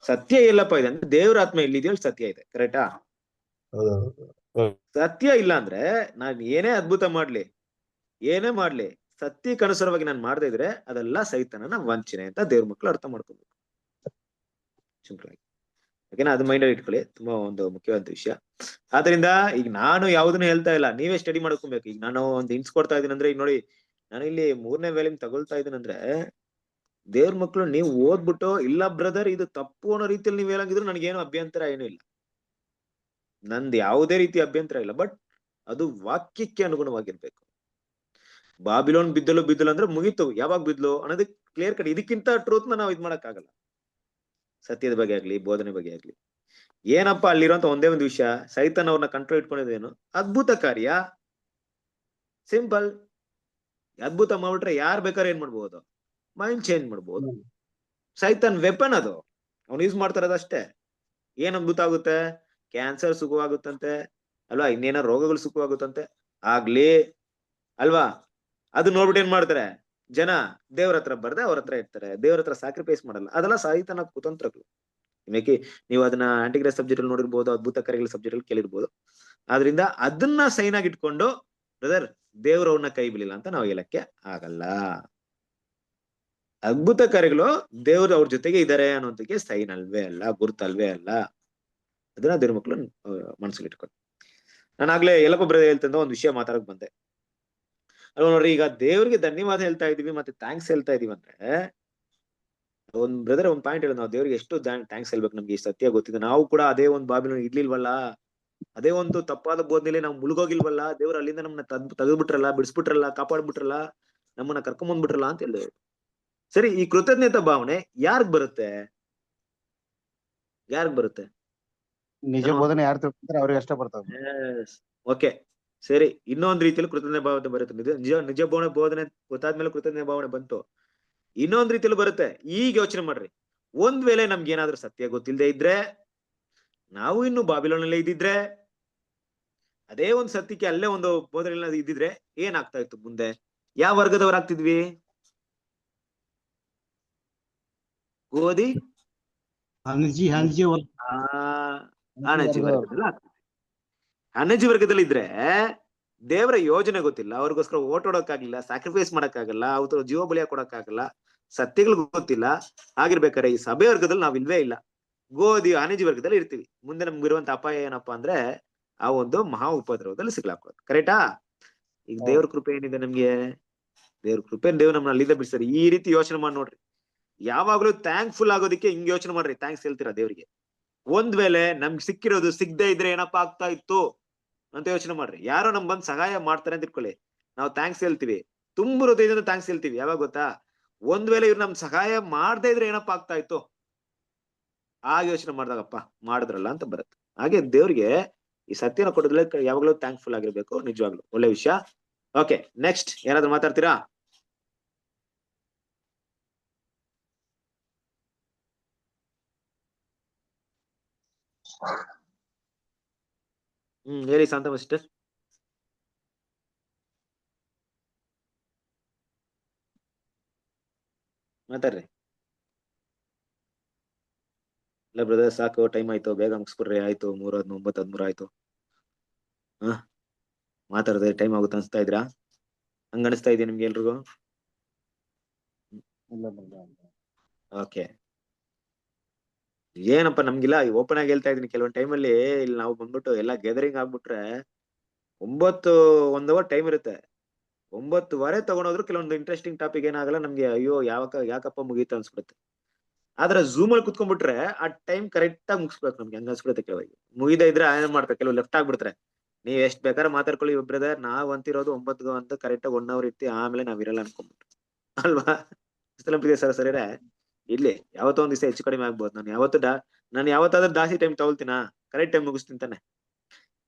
ಸತ್ಯ ಎಲ್ಲಪ್ಪ ಇದೆ ಅಂದ್ರೆ ದೇವ್ರ ಆತ್ಮ ಎಲ್ಲಿದೆಯೋ ಅಲ್ಲಿ ಸತ್ಯ ಇದೆ. ಕರೆಕ್ಟಾ? ಹೌದು. ಸತ್ಯ ಇಲ್ಲ ಅಂದ್ರೆ ನಾನ್ ಏನೇ ಅದ್ಭುತ ಮಾಡ್ಲಿ, ಏನೇ ಮಾಡ್ಲಿ, ಸತ್ಯಕ್ಕನುಸಾರವಾಗಿ ನಾನು ಮಾಡದೇ ಇದ್ರೆ ಅದೆಲ್ಲ ಸೈತಾನನ ವಂಚನೆ ಅಂತ ದೇವ್ರ ಮಕ್ಕಳು ಅರ್ಥ ಮಾಡ್ಕೋಬೇಕು. ಸಿಂಪಲ್ ಆಗಿ. ಓಕೆನಾ? ಅದು ಮೈಂಡ್ ಅಲ್ಲಿ ಇಟ್ಕೊಳ್ಳಿ, ತುಂಬಾ ಒಂದು ಮುಖ್ಯವಾದ ವಿಷಯ. ಆದ್ರಿಂದ ಈಗ ನಾನು ಯಾವ್ದನ್ನು ಹೇಳ್ತಾ ಇಲ್ಲ, ನೀವೇ ಸ್ಟಡಿ ಮಾಡ್ಕೊಬೇಕು. ಈಗ ನಾನು ಒಂದು ಹಿಂಟ್ಸ್ ಕೊಡ್ತಾ ಇದೀನಿ ಅಂದ್ರೆ, ಈಗ ನೋಡಿ ನಾನು ಇಲ್ಲಿ 3ನೇ ವ್ಯಾಲ್ಯೂಮ್ ತಗೊಳ್ತಾ ಇದೀನಿ ಅಂದ್ರೆ, ದೇವ್ರ ಮಕ್ಕಳು ನೀವು ಓದ್ಬಿಟ್ಟು ಇಲ್ಲ ಬ್ರದರ್ ಇದು ತಪ್ಪು ಅನ್ನೋ ರೀತಿಯಲ್ಲಿ ನೀವ್ ಹೇಳಂಗಿದ್ರು ನನಗೇನು ಅಭ್ಯಂತರ ಏನೂ ಇಲ್ಲ. ನಂದು ಯಾವುದೇ ರೀತಿ ಅಭ್ಯಂತರ ಇಲ್ಲ. ಬಟ್ ಅದು ವಾಕ್ಯಕ್ಕೆ ಅನುಗುಣವಾಗಿರ್ಬೇಕು. ಬಾಬಿಲೋನ್ ಬಿದ್ದಲು ಅಂದ್ರೆ ಮುಗೀತು. ಯಾವಾಗ ಬಿದ್ಲು ಅನ್ನೋದಕ್ಕೆ ಕ್ಲಿಯರ್ ಕಟ್. ಇದಕ್ಕಿಂತ ಟ್ರೂತ್ ನಾವು ಇದ್ ಮಾಡಕ್ ಆಗಲ್ಲ. ಸತ್ಯದ ಬಗ್ಗೆ ಆಗ್ಲಿ, ಬೋಧನೆ ಬಗ್ಗೆ ಆಗ್ಲಿ. ಏನಪ್ಪಾ ಅಲ್ಲಿರುವಂತ ಒಂದೇ ಒಂದು ವಿಷಯ, ಸೈತಾನ್ ಅವ್ರನ್ನ ಕಂಟ್ರೋಲ್ ಇಟ್ಕೊಂಡಿದ್ದೇನು? ಅದ್ಭುತ ಕಾರ್ಯ. ಸಿಂಪಲ್. ಅದ್ಭುತ ಮಾಡ್ಬಿಟ್ರೆ ಯಾರ್ ಬೇಕಾದ್ರೆ ಏನ್ ಮಾಡ್ಬೋದು? ಮೈಂಡ್ ಚೇಂಜ್ ಮಾಡ್ಬೋದು. ಸೈತಾನ್ ವೆಪನ್ ಅದು, ಅವ್ನು ಯೂಸ್ ಮಾಡ್ತಾ ಇರೋದಷ್ಟೇ. ಏನ್ ಅದ್ಭುತ ಆಗುತ್ತೆ? ಕ್ಯಾನ್ಸರ್ ಸುಖವಾಗುತ್ತಂತೆ ಅಲ್ವಾ? ಇನ್ನೇನೋ ರೋಗಗಳು ಸುಖವಾಗುತ್ತಂತೆ ಆಗ್ಲಿ ಅಲ್ವಾ? ಅದು ನೋಡ್ಬಿಟ್ಟು ಏನ್ ಮಾಡ್ತಾರೆ ಜನ? ದೇವ್ರ ಹತ್ರ ಬರ್ದೆ ಅವ್ರ ಹತ್ರ ಇರ್ತಾರೆ, ದೇವ್ರ ಹತ್ರ ಸ್ಯಾಕ್ರಿಫೈಸ್ ಮಾಡಲ್ಲ. ಅದೆಲ್ಲ ಸೈತಾನ ಕುತಂತ್ರಗಳು. ನೀವು ಅದನ್ನ ಆಂಟಿಕ್ರೈಸ್ಟ್ ಸಬ್ಜೆಕ್ಟ್ ಅಲ್ಲಿ ನೋಡಿರ್ಬೋದು, ಅದ್ಭುತ ಕಾರ್ಯಗಳ ಸಬ್ಜೆಕ್ಟ್ ಅಲ್ಲಿ ಕೇಳಿರ್ಬೋದು. ಆದ್ರಿಂದ ಅದನ್ನ ಸೈನ್ ಆಗಿ ಇಟ್ಕೊಂಡು ಬ್ರದರ್ ದೇವ್ರವ್ರನ್ನ ಕೈ ಬಿಡಲಿಲ್ಲ ಅಂತ ನಾವು ಹೇಳಕ್ಕೆ ಆಗಲ್ಲ. ಅದ್ಭುತ ಕಾರ್ಯಗಳು ದೇವ್ರು ಅವ್ರ ಜೊತೆಗೆ ಇದ್ದಾರೆ ಅನ್ನೋದಕ್ಕೆ ಸೈನ್ ಅಲ್ವೇ ಅಲ್ಲ, ಗುರುತಲ್ವೇ ಅಲ್ಲ. ಅದನ್ನ ದೇವ್ರ ಮಕ್ಕಳು ಮನಸ್ಸಲ್ಲಿ ಇಟ್ಕೊಂಡು. ನಾನು ಆಗ್ಲೇ ಎಲ್ಲಪ್ಪ ಬ್ರದರ್ ಹೇಳ್ತಂದ ಒಂದು ವಿಷಯ ಮಾತಾಡಕ್ ಬಂದೆ ಅಲ್ವಾ? ನೋಡ್ರಿ, ಈಗ ದೇವ್ರಿಗೆ ಧನ್ಯವಾದ ಹೇಳ್ತಾ ಇದೀವಿ, ಮತ್ತೆ ಥ್ಯಾಂಕ್ಸ್ ಹೇಳ್ತಾ ಇದೀವಿ ಅಂದ್ರೆ, ಒಂದ್ ಬ್ರದರ್ ಒಂದ್ ಪಾಯಿಂಟ್ ಹೇಳಿ, ನಾವು ದೇವ್ರಿಗೆ ಎಷ್ಟು ಥ್ಯಾಂಕ್ಸ್ ಹೇಳ್ಬೇಕು. ನಮ್ಗೆ ಈ ಸತ್ಯ ಗೊತ್ತಿದೆ. ನಾವು ಕೂಡ ಅದೇ ಒಂದು ಬಾಬಿಲೋನ್ ಇರ್ಲಿಲ್ವಲ್ಲ, ಅದೇ ಒಂದು ತಪ್ಪಾದ ಬೋಧನೆಯಲ್ಲಿ ನಾವು ಮುಳುಗೋಗಿಲ್ವಲ್ಲ, ದೇವ್ರು ಅಲ್ಲಿಂದ ನಮ್ಮನ್ನ ತೆಗೆದ್ಬಿಟ್ರಲ್ಲ, ಬಿಡಿಸ್ಬಿಟ್ರಲ್ಲ, ಕಾಪಾಡ್ಬಿಟ್ರಲ್ಲ, ನಮ್ಮನ್ನ ಕರ್ಕೊಂಬಂದ್ಬಿಟ್ರಲ್ಲ ಅಂತ ಹೇಳಿದ್ರು. ಸರಿ, ಈ ಕೃತಜ್ಞತಾ ಭಾವನೆ ಯಾರಿಗ್ ಬರುತ್ತೆ? ನಿಜ ಬೋಧನೆ ಯಾರು ತಿಳ್ಕೊಂತಾರೆ ಅವ್ರಿಗೆ ಅಷ್ಟೇ ಬರ್ತದೆ. ಓಕೆ ಸರಿ, ಇನ್ನೊಂದ್ ರೀತಿಯಲ್ಲಿ ಕೃತಜ್ಞ ಭಾವನೆ ಬರುತ್ತೆ. ನಿಜ ಬೋಧನೆ ಗೊತ್ತಾದ್ಮೇಲೆ ಕೃತಜ್ಞ ಭಾವನೆ ಬಂತು. ಇನ್ನೊಂದ್ ರೀತಿಯಲ್ಲಿ ಬರುತ್ತೆ. ಈಗ ಯೋಚನೆ ಮಾಡ್ರಿ, ಒಂದ್ ವೇಳೆ ನಮ್ಗೆ ಏನಾದ್ರೂ ಸತ್ಯ ಗೊತ್ತಿಲ್ಲದೆ ಇದ್ರೆ, ನಾವು ಇನ್ನು ಬಾಬಿಲೋನಲ್ಲೇ ಇದ್ದಿದ್ರೆ, ಅದೇ ಒಂದ್ ಸತ್ಯಕ್ಕೆ ಅಲ್ಲೇ ಒಂದು ಬೋಧನೆ ಇದ್ದಿದ್ರೆ ಏನಾಗ್ತಾ ಇತ್ತು ಮುಂದೆ? ಯಾವ ವರ್ಗದವರಾಗ್ತಿದ್ವಿ? ಗೋಧಿ ಅಣಜಿ ಅಣಜಿ ವರ್ಗದಲ್ಲಿ ಆಗ್ತದೆ. ಅಣಜಿ ವರ್ಗದಲ್ಲಿ ಇದ್ರೆ ದೇವರ ಯೋಜನೆ ಗೊತ್ತಿಲ್ಲ, ಅವ್ರಿಗೋಸ್ಕರ ಓಡೋಕ್ಕಾಗಿಲ್ಲ, ಸ್ಯಾಕ್ರಿಫೈಸ್ ಮಾಡಕ್ಕಾಗಲ್ಲ, ಅವ್ರ ಜೀವ ಬಲಿಯ ಕೊಡಕ್ಕಾಗಲ್ಲ, ಸತ್ಯಗಳು ಗೊತ್ತಿಲ್ಲ. ಆಗಿರ್ಬೇಕಾದ್ರೆ ಈ ಸಭೆ ವರ್ಗದಲ್ಲಿ ನಾವ್ ಇಲ್ವೇ ಇಲ್ಲ, ಗೋಧಿ ಅಣಜಿ ವರ್ಗದಲ್ಲಿ ಇರ್ತೀವಿ. ಮುಂದೆ ನಮ್ಗೆ ಇರುವಂತ ಅಪಾಯ ಏನಪ್ಪಾ ಅಂದ್ರೆ ಆ ಒಂದು ಮಹಾ ಉಪದ್ರವದಲ್ಲಿ ಸಿಗ್ಲಾಕೋದು. ಕರೆಕ್ಟಾ? ಈಗ ದೇವ್ರ ಕೃಪೆ ಏನಿದೆ ನಮ್ಗೆ? ದೇವ್ರ ಕೃಪೆ ದೇವ್ರು ನಮ್ಮನ್ನ ಅಲ್ಲಿಂದ ಬಿಡಿಸ್ತಾರೆ. ಈ ರೀತಿ ಯೋಚನೆ ಮಾಡಿ ನೋಡ್ರಿ. ಯಾವಾಗ್ಲೂ ಥ್ಯಾಂಕ್ಫುಲ್ ಆಗೋದಿಕ್ಕೆ ಹಿಂಗ್ ಯೋಚನೆ ಮಾಡ್ರಿ, ಥ್ಯಾಂಕ್ಸ್ ಹೇಳ್ತೀರಾ ದೇವ್ರಿಗೆ. ಒಂದ್ ವೇಳೆ ನಮ್ಗೆ ಸಿಕ್ಕಿರೋದು ಸಿಗದೆ ಇದ್ರೆ ಏನಪ್ಪಾ ಆಗ್ತಾ ಇತ್ತು ಅಂತ ಯೋಚನೆ ಮಾಡ್ರಿ. ಯಾರೋ ನಮ್ ಬಂದ್ ಸಹಾಯ ಮಾಡ್ತಾರೆ ಅಂತ ಇಟ್ಕೊಳ್ಳಿ, ನಾವು ಥ್ಯಾಂಕ್ಸ್ ಹೇಳ್ತೀವಿ, ತುಂಬ ಹೃದಯದಿಂದ ಥ್ಯಾಂಕ್ಸ್ ಹೇಳ್ತೀವಿ. ಯಾವಾಗ ಗೊತ್ತಾ? ಒಂದ್ ವೇಳೆ ಇವ್ರು ನಮ್ ಸಹಾಯ ಮಾಡದೇ ಇದ್ರೆ ಏನಪ್ಪಾ ಆಗ್ತಾ ಇತ್ತು ಆಗ ಯೋಚನೆ ಮಾಡ್ದಾಗಪ್ಪ ಮಾಡಿದ್ರಲ್ಲ ಅಂತ ಬರುತ್ತೆ. ಹಾಗೆ ದೇವ್ರಿಗೆ ಈ ಸತ್ಯನ ಕೊಡೋದ್ರಲ್ಲಿ ಯಾವಾಗ್ಲೂ ಥ್ಯಾಂಕ್ಫುಲ್ ಆಗಿರ್ಬೇಕು. ನಿಜವಾಗ್ಲು ಒಳ್ಳೆ ವಿಷಯ. ಓಕೆ, ನೆಕ್ಸ್ಟ್ ಏನಾದ್ರು ಮಾತಾಡ್ತೀರಾ? ಹೇಳಿ ಶಾಂತಮ್ಮ ಸಿಸ್ಟರ್. ಮಾತಾಡ್ರಿ. ಇಲ್ಲ ಬ್ರದರ್, ಸಾಕು, ಟೈಮ್ ಆಯ್ತು, ಬೇಗ ಮುಗಿಸ್ಬಿಡ್ರಿ. ಆಯ್ತು, 3:09 ಆಯ್ತು. ಮಾತಾಡದೆ ಟೈಮ್ ಆಗುತ್ತೆ ಅನ್ಸ್ತಾ ಇದ್ರಾ? ಹಂಗ ಅನಿಸ್ತಾ ಇದೆಯಾ ನಿಮ್ಗೆ ಎಲ್ರಿಗೂ? ಓಕೆ, ಏನಪ್ಪ ನಮ್ಗಿಲ್ಲ, ಓಪನ್ ಆಗಿ ಹೇಳ್ತಾ ಇದೀನಿ. ಕೆಲವೊಂದ್ ಟೈಮಲ್ಲಿ ಇಲ್ಲಿ ನಾವು ಬಂದ್ಬಿಟ್ಟು ಎಲ್ಲ ಗ್ಯಾದರಿಂಗ್ ಆಗ್ಬಿಟ್ರೆ 1 ಅವರ್ ಟೈಮ್ ಇರುತ್ತೆ. 9:15 ತಗೊಂಡೋದ್ರು ಕೆಲವೊಂದು ಇಂಟ್ರೆಸ್ಟಿಂಗ್ ಟಾಪಿಕ್ ಏನಾಗಲ್ಲ ನಮ್ಗೆ. ಅಯ್ಯೋ ಯಾಕಪ್ಪ ಮುಗೀತು ಅನ್ಸ್ಬಿಡುತ್ತೆ. ಆದ್ರೆ ಝೂಮ್ ಅಲ್ಲಿ ಕುತ್ಕೊಂಡ್ಬಿಟ್ರೆ ಆ ಟೈಮ್ ಕರೆಕ್ಟ್ ಆಗಿ ಮುಗಿಸ್ಬೇಕು. ನಮ್ಗೆ ಹಂಗ ಅನ್ಸ್ಬಿಡುತ್ತೆ. ಕೆಲವಾಗಿ ಮುಗಿದ ಇದ್ರೆ ಏನ್ ಮಾಡ್ತಾರೆ, ಕೆಲವು ಲೆಫ್ಟ್ ಆಗ್ಬಿಡ್ತಾರೆ. ನೀವ್ ಎಷ್ಟ್ ಬೇಕಾದ್ರೆ ಮಾತಾಡ್ಕೊಳ್ಳಿ ಬ್ರದರ್, ನಾವ್ ಅಂತಿರೋದು 9 ಅಂತ ಕರೆಕ್ಟ್ ಆಗಿ 1 hour ಇರ್ತಿ, ಆಮೇಲೆ ನಾವ್ ಇರಲ್ಲ ಅನ್ಕೊಂಡ್ಬಿಟ್ಟು ಅಲ್ವಾ? ಸರಿರೇ, ಇಲ್ಲಿ ಯಾವತ್ತೋ ಒಂದ್ ದಿವಸ ಹೆಚ್ಚು ಕಡಿಮೆ ಆಗ್ಬೋದು. ನಾನು ಯಾವತ್ತಾದ್ರೂ ಜಾಸ್ತಿ ಟೈಮ್ ತಗೊಳ್ತೀನ? ಕರೆಕ್ಟ್ ಟೈಮ್ ಮುಗಿಸ್ತೀನಿ ತಾನೆ?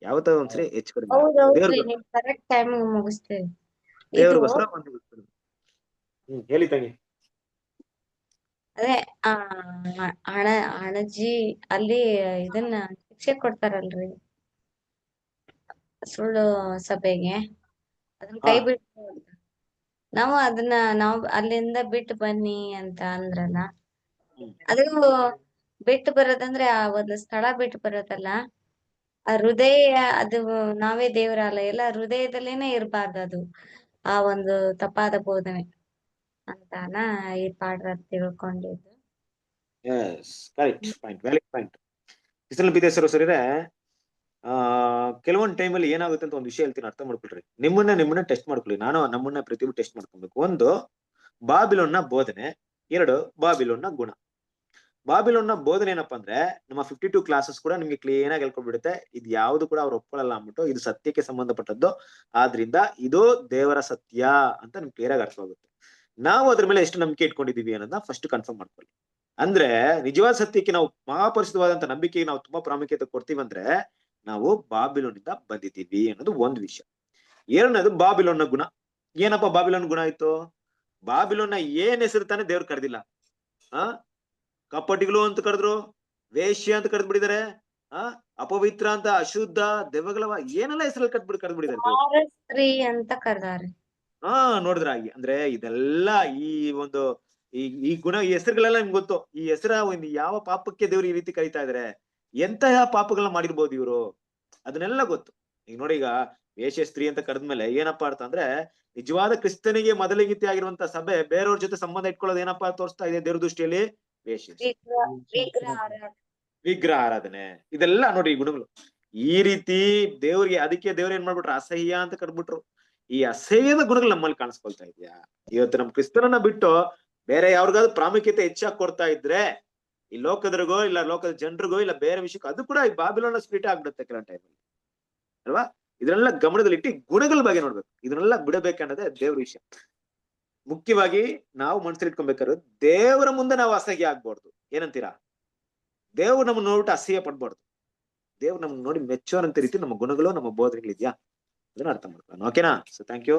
ಯಾವತ್ತಾದ್ರೂ ಒಂದ್ಸರಿ ಹೆಚ್ಚು ಕಡಿಮೆ ಹೌದೌದ್ರಿ, ನೀವ್ ಕರೆಕ್ಟ್ ಟೈಮ್ ಮುಗಿಸ್ತೇವೆ. ಇದು ದೇವ್ರಿಗೋಸ್ಕರ ಹೇಳಿ ತಂಗಿ. ಅದೇ ಅಣಜಿ ಅಲ್ಲಿ ಇದನ್ನ ಶಿಕ್ಷೆ ಕೊಡ್ತಾರಲ್ರಿ ಸುಳ್ಳು ಸಭೆಗೆ, ಅದನ್ನ ಕೈ ಬಿಟ್ಟು ಅಂತ. ನಾವು ಅಲ್ಲಿಂದ ಬಿಟ್ಟು ಬನ್ನಿ ಅಂತ ಅಂದ್ರಲ್ಲ, ಅದು ಬಿಟ್ಟು ಬರೋದಂದ್ರೆ ಆ ಒಂದು ಸ್ಥಳ ಬಿಟ್ಟು ಬರೋದಲ್ಲ, ಆ ಹೃದಯ, ಅದು ನಾವೇ ದೇವರಲ್ಲ, ಎಲ್ಲ ಹೃದಯದಲ್ಲೇನೆ ಇರಬಾರ್ದು ಅದು, ಆ ಒಂದು ತಪ್ಪಾದ ಬೋಧನೆ ಅಂತಾನ ಈ ಪಾಠ ತಿಳ್ಕೊಂಡಿದ್ದು. Correct point, valid point. ಬಿದ್ದೇಶ್ವರ ಸರಿರೇ, ಕೆಲವೊಂದ್ ಟೈಮಲ್ಲಿ ಏನಾಗುತ್ತೆ ಅಂತ ಒಂದು ವಿಷಯ ಹೇಳ್ತೀನಿ, ಅರ್ಥ ಮಾಡ್ಕೊಳ್ರಿ. ನಿಮ್ಮನ್ನ ಟೆಸ್ಟ್ ಮಾಡ್ಕೊಳ್ಳಿ. ನಮ್ಮನ್ನ ಪ್ರತಿಯೊಬ್ಬರು ಟೆಸ್ಟ್ ಮಾಡ್ಕೊಬೇಕು. 1, ಬಾಬಿಲೋನ್ನ ಬೋಧನೆ. 2, ಬಾಬಿಲೋನ್ನ ಗುಣ. ಬಾಬಿಲೋನ್ನ ಬೋಧನೆ ಏನಪ್ಪಾ ಅಂದ್ರೆ, ನಮ್ಮ 52 ಕ್ಲಾಸಸ್ ಕೂಡ ನಿಮ್ಗೆ ಕ್ಲೀನ್ ಆಗಿ ಹೇಳ್ಕೊಡ್ಬಿಡುತ್ತೆ. ಇದು ಯಾವ್ದು ಕೂಡ ಅವ್ರು ಒಪ್ಕೊಳ್ಳಲ್ಲ ಅಂದ್ಬಿಟ್ಟು, ಇದು ಸತ್ಯಕ್ಕೆ ಸಂಬಂಧಪಟ್ಟದ್ದು, ಆದ್ರಿಂದ ಇದು ದೇವರ ಸತ್ಯ ಅಂತ ನಿಮ್ಗೆ ಕ್ಲಿಯರ್ ಆಗಿ ಅರ್ಥವಾಗುತ್ತೆ. ನಾವು ಅದ್ರ ಮೇಲೆ ಎಷ್ಟು ನಂಬಿಕೆ ಇಟ್ಕೊಂಡಿದೀವಿ ಅನ್ನೋದನ್ನ ಫಸ್ಟ್ ಕನ್ಫರ್ಮ್ ಮಾಡ್ಕೊಳ್ಳಿ. ಅಂದ್ರೆ ನಿಜವಾದ ಸತ್ಯಕ್ಕೆ ನಾವು ಮಹಾಪರಿಶುದ್ಧವಾದಂತ ನಂಬಿಕೆಗೆ ನಾವು ತುಂಬಾ ಪ್ರಾಮುಖ್ಯತೆ ಕೊಡ್ತೀವಂದ್ರೆ ನಾವು ಬಾಬಿಲೋನಿಂದ ಬಂದಿದ್ದೀವಿ ಅನ್ನೋದು ಒಂದು ವಿಷಯ. 2ನೇದು ಬಾಬಿಲೋನ್ನ ಗುಣ. ಏನಪ್ಪಾ ಬಾಬಿಲೋನ್ ಗುಣ ಆಯ್ತು? ಬಾಬಿಲೋನ್ನ ಏನ್ ಹೆಸರು ತಾನೆ ದೇವ್ರು ಕರೆದಿಲ್ಲ. ಕಪಟಿಗಳು ಅಂತ ಕರೆದ್ರು, ವೇಶ್ಯ ಅಂತ ಕರೆದ್ ಬಿಟ್ಟಿದ್ದಾರೆ, ಅಪವಿತ್ರ ಅಂತ, ಅಶುದ್ಧ, ದೆವ್ವಗಳವ, ಏನೆಲ್ಲ ಹೆಸರಲ್ಲಿ ಕರೆದ್ ಬಿಟ್ಟಿದ್ದಾರೆ. ಸ್ತ್ರೀ ಅಂತ ಕರೆದಾರೆ. ನೋಡಿದ್ರ ಅಂದ್ರೆ ಇದೆಲ್ಲ ಈ ಒಂದು ಈ ಗುಣ, ಈ ಹೆಸರುಗಳೆಲ್ಲ ನಿಮ್ಗೆ ಗೊತ್ತು. ಈ ಹೆಸರ ಯಾವ ಪಾಪಕ್ಕೆ ದೇವ್ರು ಈ ರೀತಿ ಕರೀತಾ ಇದಾರೆ, ಎಂತಹ ಪಾಪಗಳನ್ನ ಮಾಡಿರ್ಬೋದು ಇವರು, ಅದನ್ನೆಲ್ಲ ಗೊತ್ತು. ಈಗ ನೋಡಿ, ಈಗ ವೇಶ್ಯ ಸ್ತ್ರೀ ಅಂತ ಕರೆದ್ಮೇಲೆ ಏನಪ್ಪಾ ಅರ್ಥ ಅಂದ್ರೆ, ನಿಜವಾದ ಕ್ರಿಸ್ತನಿಗೆ ಮೊದಲಿಗಿತ್ತಿ ಆಗಿರುವಂತ ಸಭೆ ಬೇರೆಯವ್ರ ಜೊತೆ ಸಂಬಂಧ ಇಟ್ಕೊಳ್ಳೋದು ಏನಪ್ಪಾ ತೋರಿಸ್ತಾ ಇದೆ ದೇವ್ರ ದೃಷ್ಟಿಯಲ್ಲಿ? ವೇಶ್ಯ, ವಿಗ್ರಹ ಆರಾಧನೆ, ಇದೆಲ್ಲ ನೋಡಿ ಈ ಗುಣಗಳು. ಈ ರೀತಿ ದೇವ್ರಿಗೆ, ಅದಕ್ಕೆ ದೇವ್ರ ಏನ್ ಮಾಡ್ಬಿಟ್ರು, ಅಸಹ್ಯ ಅಂತ ಕರೆದ್ಬಿಟ್ರು. ಈ ಅಸಹ್ಯದ ಗುಣಗಳು ನಮ್ಮಲ್ಲಿ ಕಾಣಿಸ್ಕೊಳ್ತಾ ಇದೆಯಾ? ಇವತ್ತು ನಮ್ ಕ್ರಿಸ್ತನನ್ನ ಬಿಟ್ಟು ಬೇರೆ ಯಾವ್ರಿಗಾದ್ರು ಪ್ರಾಮುಖ್ಯತೆ ಹೆಚ್ಚಾಗಿ ಕೊಡ್ತಾ ಇದ್ರೆ, ಈ ಲೋಕದ್ರಿಗೋ ಇಲ್ಲ ಲೋಕದ ಜನರಿಗೋ ಇಲ್ಲ ಬೇರೆ ವಿಷಯಕ್ಕೂ, ಅದು ಕೂಡ ಈ ಬಾಬಿಲೋನ ಸ್ಪಿರಿಟ್ ಆಗ್ಬಿಡುತ್ತೆ ಕೆಲವೊಂದು ಟೈಮಲ್ಲಿ ಅಲ್ವಾ? ಇದನ್ನೆಲ್ಲ ಗಮನದಲ್ಲಿಟ್ಟು ಗುಣಗಳ ಬಗ್ಗೆ ನೋಡ್ಬೇಕು. ಇದನ್ನೆಲ್ಲ ಬಿಡಬೇಕನ್ನೋದೇ ದೇವ್ರ ವಿಷಯ. ಮುಖ್ಯವಾಗಿ ನಾವು ಮನಸ್ಸಲ್ಲಿ ಇಟ್ಕೊಬೇಕಾದ್ರೆ ದೇವರ ಮುಂದೆ ನಾವು ಅಸಹ್ಯ ಆಗ್ಬಾರ್ದು. ಏನಂತೀರಾ? ದೇವ್ರು ನಮ್ಮನ್ನ ನೋಡ್ಬಿಟ್ಟು ಅಸಹ್ಯ ಪಡ್ಬಾರ್ದು. ದೇವ್ರು ನಮ್ಗೆ ನೋಡಿ ಮೆಚ್ಚೋರಂತ ರೀತಿ ನಮ್ಮ ಗುಣಗಳು, ನಮ್ಮ ಬೋಧನೆಗಳಿದ್ಯಾ, ಅದನ್ನ ಅರ್ಥ ಮಾಡ್ಕೊಳ್ಳೋಣ. ಓಕೆನಾ? So thank you.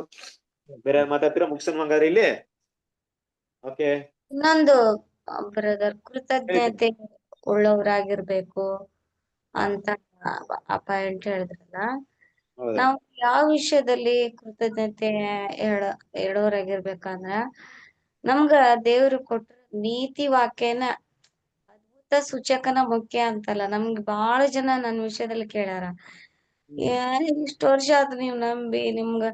ಬೇರೆ ಮಾತಾಡ್ತೀರಾ? ಮುಗಿಸೋಣ ಹಂಗಾದ್ರೆ ಇಲ್ಲಿ. ಓಕೆ, ಇನ್ನೊಂದು ಬ್ರದರ್, ಕೃತಜ್ಞತೆ ಉಳ್ಳವರಾಗಿರ್ಬೇಕು ಅಂತ ಆ ಪಾಯಿಂಟ್ ಹೇಳಿದ್ರಲ್ಲ, ನಾವು ಯಾವ ವಿಷಯದಲ್ಲಿ ಕೃತಜ್ಞತೆ ಹೇಳೋರಾಗಿರ್ಬೇಕಂದ್ರ, ನಮ್ಗ ದೇವ್ರು ಕೊಟ್ಟ ನೀತಿ ವಾಕ್ಯನ ಅದ್ಭುತ ಸೂಚಕನ ಮುಖ್ಯ ಅಂತಲ್ಲ. ನಮ್ಗೆ ಬಹಳ ಜನ ನನ್ನ ವಿಷಯದಲ್ಲಿ ಕೇಳ್ಯಾರ, ಇಷ್ಟು ವರ್ಷ ಆಯ್ತು ನೀವ್ ನಂಬಿ, ನಿಮ್ಗ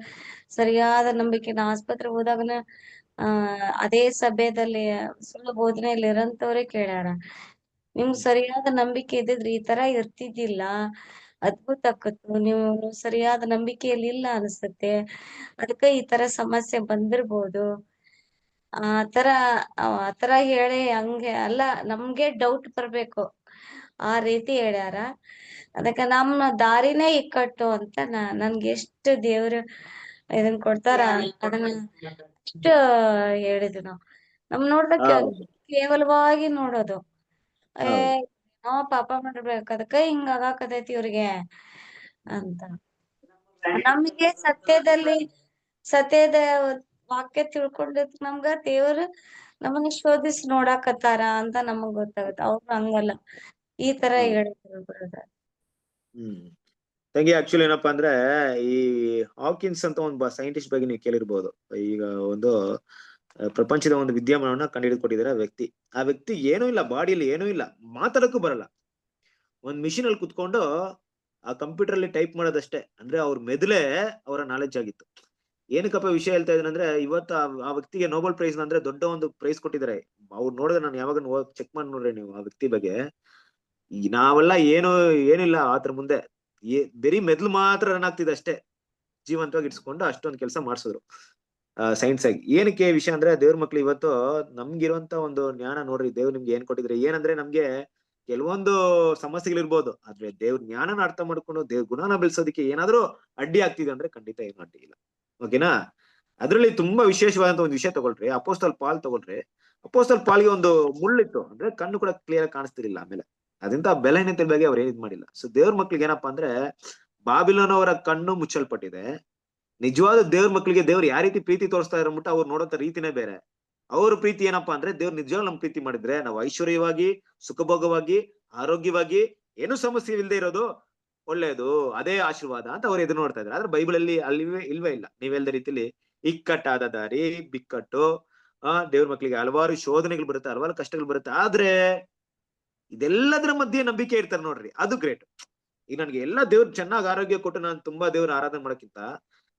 ಸರಿಯಾದ ನಂಬಿಕೆ, ನಾ ಆಸ್ಪತ್ರೆ ಹೋದಾಗನ ಅದೇ ಸಭೆಯಲ್ಲಿ ಸುಳ್ಳು ಬೋಧನೆಯಲ್ಲಿ ಇರಂತವ್ರೆ ಕೇಳ್ಯಾರ, ನಿಮ್ಗ್ ಸರಿಯಾದ ನಂಬಿಕೆ ಇದ್ದಿದ್ರೆ ಈ ತರ ಇರ್ತಿದ್ದಿಲ್ಲ, ಅದ್ಭುತ ಆಕತ್ತು, ನೀವು ಸರಿಯಾದ ನಂಬಿಕೆಯಲ್ಲಿ ಇಲ್ಲ ಅನ್ಸುತ್ತೆ, ಅದಕ್ಕ ಈ ತರ ಸಮಸ್ಯೆ ಬಂದಿರ್ಬೋದು, ಆತರ ಹೇಳಿ ಹಂಗೆ ಅಲ್ಲ, ನಮ್ಗೆ ಡೌಟ್ ಬರ್ಬೇಕು, ಆ ರೀತಿ ಹೇಳ್ಯಾರ. ಅದಕ್ಕ ನಮ್ಮ ದಾರಿನೇ ಇಕ್ಕಟ್ಟು ಅಂತ ನನ್ಗೆ ಎಷ್ಟು ದೇವ್ರು ಇದನ್ ಕೊಡ್ತಾರ ಅದನ್ನ ಅಷ್ಟು ಹೇಳಿದ್ವಿ ನಾವು ನೋಡ್ದಕ್ಕೆ ಕೇವಲವಾಗಿ ನೋಡೋದು, ನಾವ್ ಪಾಪ ಮಾಡಿರ್ಬೇಕು, ಅದಕ್ಕ ಹಿಂಗ ಆಗಾಕತೈತಿ ಇವ್ರಿಗೆ ಅಂತ. ನಮಗೆ ಸತ್ಯದಲ್ಲಿ ಸತ್ಯದ ವಾಕ್ಯ ತಿಳ್ಕೊಂಡಿದ್ ನಮ್ಗ ದೇವ್ರು ನಮ್ಮನ್ನ ಶೋಧಿಸಿ ನೋಡಾಕತ್ತಾರ ಅಂತ ನಮಗ್ ಗೊತ್ತಾಗುತ್ತೆ. ಅವ್ರು ಹಂಗಲ್ಲ, ಈ ತರ ಹೇಳಿದ್ರು ಬ್ರದರ್. ತಂಗಿ ಆಕ್ಚುಲಿ ಏನಪ್ಪಾ ಅಂದ್ರೆ ಈ ಹಾಕಿನ್ಸ್ ಅಂತ ಒಂದು ಸೈಂಟಿಸ್ಟ್ ಬಗ್ಗೆ ನೀವು ಕೇಳಿರ್ಬೋದು. ಈಗ ಒಂದು ಪ್ರಪಂಚದ ಒಂದು ವಿದ್ಯಮಾನವನ್ನ ಕಂಡುಹಿಡಿದುಕೊಟ್ಟಿದ್ದಾರೆ ವ್ಯಕ್ತಿ. ಆ ವ್ಯಕ್ತಿ ಏನೂ ಇಲ್ಲ, ಬಾಡಿಯಲ್ಲಿ ಏನೂ ಇಲ್ಲ, ಮಾತಾಡಕ್ಕೂ ಬರಲ್ಲ. ಒಂದ್ ಮಿಷಿನ್ ಅಲ್ಲಿ ಕುತ್ಕೊಂಡು ಆ ಕಂಪ್ಯೂಟರ್ ಅಲ್ಲಿ ಟೈಪ್ ಮಾಡೋದಷ್ಟೇ. ಅಂದ್ರೆ ಅವ್ರ ಮೆದುಳೇ ಅವರ ನಾಲೆಡ್ಜ್ ಆಗಿತ್ತು. ಏನಕ್ಕಪ್ಪ ವಿಷಯ ಹೇಳ್ತಾ ಇದ್ದೇನೆ ಇವತ್ತು ಆ ವ್ಯಕ್ತಿಗೆ ನೋಬೆಲ್ ಪ್ರೈಸ್ ಅಂದ್ರೆ ದೊಡ್ಡ ಒಂದು ಪ್ರೈಸ್ ಕೊಟ್ಟಿದ್ದಾರೆ. ಅವ್ರು ನೋಡಿದ್ರೆ ನಾನು ಯಾವಾಗ ಚೆಕ್ ಮಾಡಿ ನೋಡ್ರಿ ನೀವು ಆ ವ್ಯಕ್ತಿ ಬಗ್ಗೆ. ಈಗ ನಾವೆಲ್ಲ ಏನಿಲ್ಲ ಆತರ ಮುಂದೆ. ಬರೀ ಮೆದ್ಲು ಮಾತ್ರ ರನ್ ಆಗ್ತಿದೆ ಅಷ್ಟೇ. ಜೀವಂತವಾಗಿ ಇಟ್ಸ್ಕೊಂಡು ಅಷ್ಟೊಂದು ಕೆಲಸ ಮಾಡಿಸಿದ್ರು ಸೈನ್ಸ್ ಆಗಿ. ಏನಕ್ಕೆ ವಿಷಯ ಅಂದ್ರೆ ದೇವ್ರ ಮಕ್ಳು ಇವತ್ತು ನಮ್ಗಿರುವಂತ ಒಂದು ಜ್ಞಾನ ನೋಡ್ರಿ, ದೇವ್ರು ನಿಮ್ಗೆ ಏನ್ ಕೊಟ್ಟಿದ್ರೆ. ಏನಂದ್ರೆ ನಮ್ಗೆ ಕೆಲವೊಂದು ಸಮಸ್ಯೆಗಳಿರ್ಬೋದು, ಆದ್ರೆ ದೇವ್ರ ಜ್ಞಾನನ ಅರ್ಥ ಮಾಡ್ಕೊಂಡು ದೇವ್ರ ಗುಣನ ಬೆಳೆಸೋದಕ್ಕೆ ಏನಾದ್ರೂ ಅಡ್ಡಿ ಆಗ್ತಿದೆ ಅಂದ್ರೆ ಖಂಡಿತ ಏನು ಅಡ್ಡಿ ಇಲ್ಲ. ಓಕೆನಾ? ಅದ್ರಲ್ಲಿ ತುಂಬಾ ವಿಶೇಷವಾದಂತ ಒಂದು ವಿಷಯ ತಗೊಳ್ರಿ. ಅಪೋಸ್ತಲ ಪಾಲ್ ತಗೊಳ್ರಿ. ಅಪೋಸ್ತಲ ಪಾಲ್ಗೆ ಒಂದು ಮುಳ್ಳಿತ್ತು, ಅಂದ್ರೆ ಕಣ್ಣು ಕೂಡ ಕ್ಲಿಯರ್ ಆಗಿ ಕಾಣಿಸ್ತಿರ್ಲಿಲ್ಲ. ಆಮೇಲೆ ಅದಂತ ಬೆಲೆಹೀನತೆ ಬಗ್ಗೆ ಅವ್ರು ಏನ್ ಮಾಡಿಲ್ಲ. ಸೊ ದೇವ್ರ ಮಕ್ಳಿಗೆ ಏನಪ್ಪಾ ಅಂದ್ರೆ ಬಾಬಿಲೋನ್ ಅವರ ಕಣ್ಣು ಮುಚ್ಚಲ್ಪಟ್ಟಿದೆ. ನಿಜವಾದ ದೇವ್ರ ಮಕ್ಳಿಗೆ ದೇವ್ರು ಯಾವ ರೀತಿ ಪ್ರೀತಿ ತೋರಿಸ್ತಾ ಇರೋಬಿಟ್ಟು ಅವ್ರು ನೋಡೋಂತ ರೀತಿನೇ ಬೇರೆ. ಅವ್ರ ಪ್ರೀತಿ ಏನಪ್ಪಾ ಅಂದ್ರೆ ದೇವ್ರು ನಿಜವಾಗ್ ನಮ್ ಪ್ರೀತಿ ಮಾಡಿದ್ರೆ ನಾವು ಐಶ್ವರ್ಯವಾಗಿ, ಸುಖಭೋಗವಾಗಿ, ಆರೋಗ್ಯವಾಗಿ, ಏನು ಸಮಸ್ಯೆ ಇಲ್ಲದೆ ಇರೋದು ಒಳ್ಳೇದು, ಅದೇ ಆಶೀರ್ವಾದ ಅಂತ ಅವ್ರು ಎದುರು ನೋಡ್ತಾ ಇದ್ದಾರೆ. ಆದ್ರೆ ಬೈಬಲ್ ಅಲ್ಲಿ ಇಲ್ವೇ ಇಲ್ಲ. ನೀವ್ ಹೇಳ್ದ ರೀತಿಲಿ ಇಕ್ಕಟ್ಟಾದ ದಾರಿ, ಬಿಕ್ಕಟ್ಟು, ದೇವ್ರ ಮಕ್ಳಿಗೆ ಹಲವಾರು ಶೋಧನೆಗಳು ಬರುತ್ತೆ, ಹಲವಾರು ಕಷ್ಟಗಳು ಬರುತ್ತೆ. ಆದ್ರೆ ಇದೆಲ್ಲದರ ಮಧ್ಯೆ ನಂಬಿಕೆ ಇರ್ತಾರೆ ನೋಡ್ರಿ, ಅದು ಗ್ರೇಟ್. ಈಗ ನನ್ಗೆ ಎಲ್ಲ ದೇವ್ರು ಚೆನ್ನಾಗಿ ಆರೋಗ್ಯ ಕೊಟ್ಟು ನಾನು ತುಂಬಾ ದೇವ್ರ ಆರಾಧನೆ ಮಾಡೋಕ್ಕಿಂತ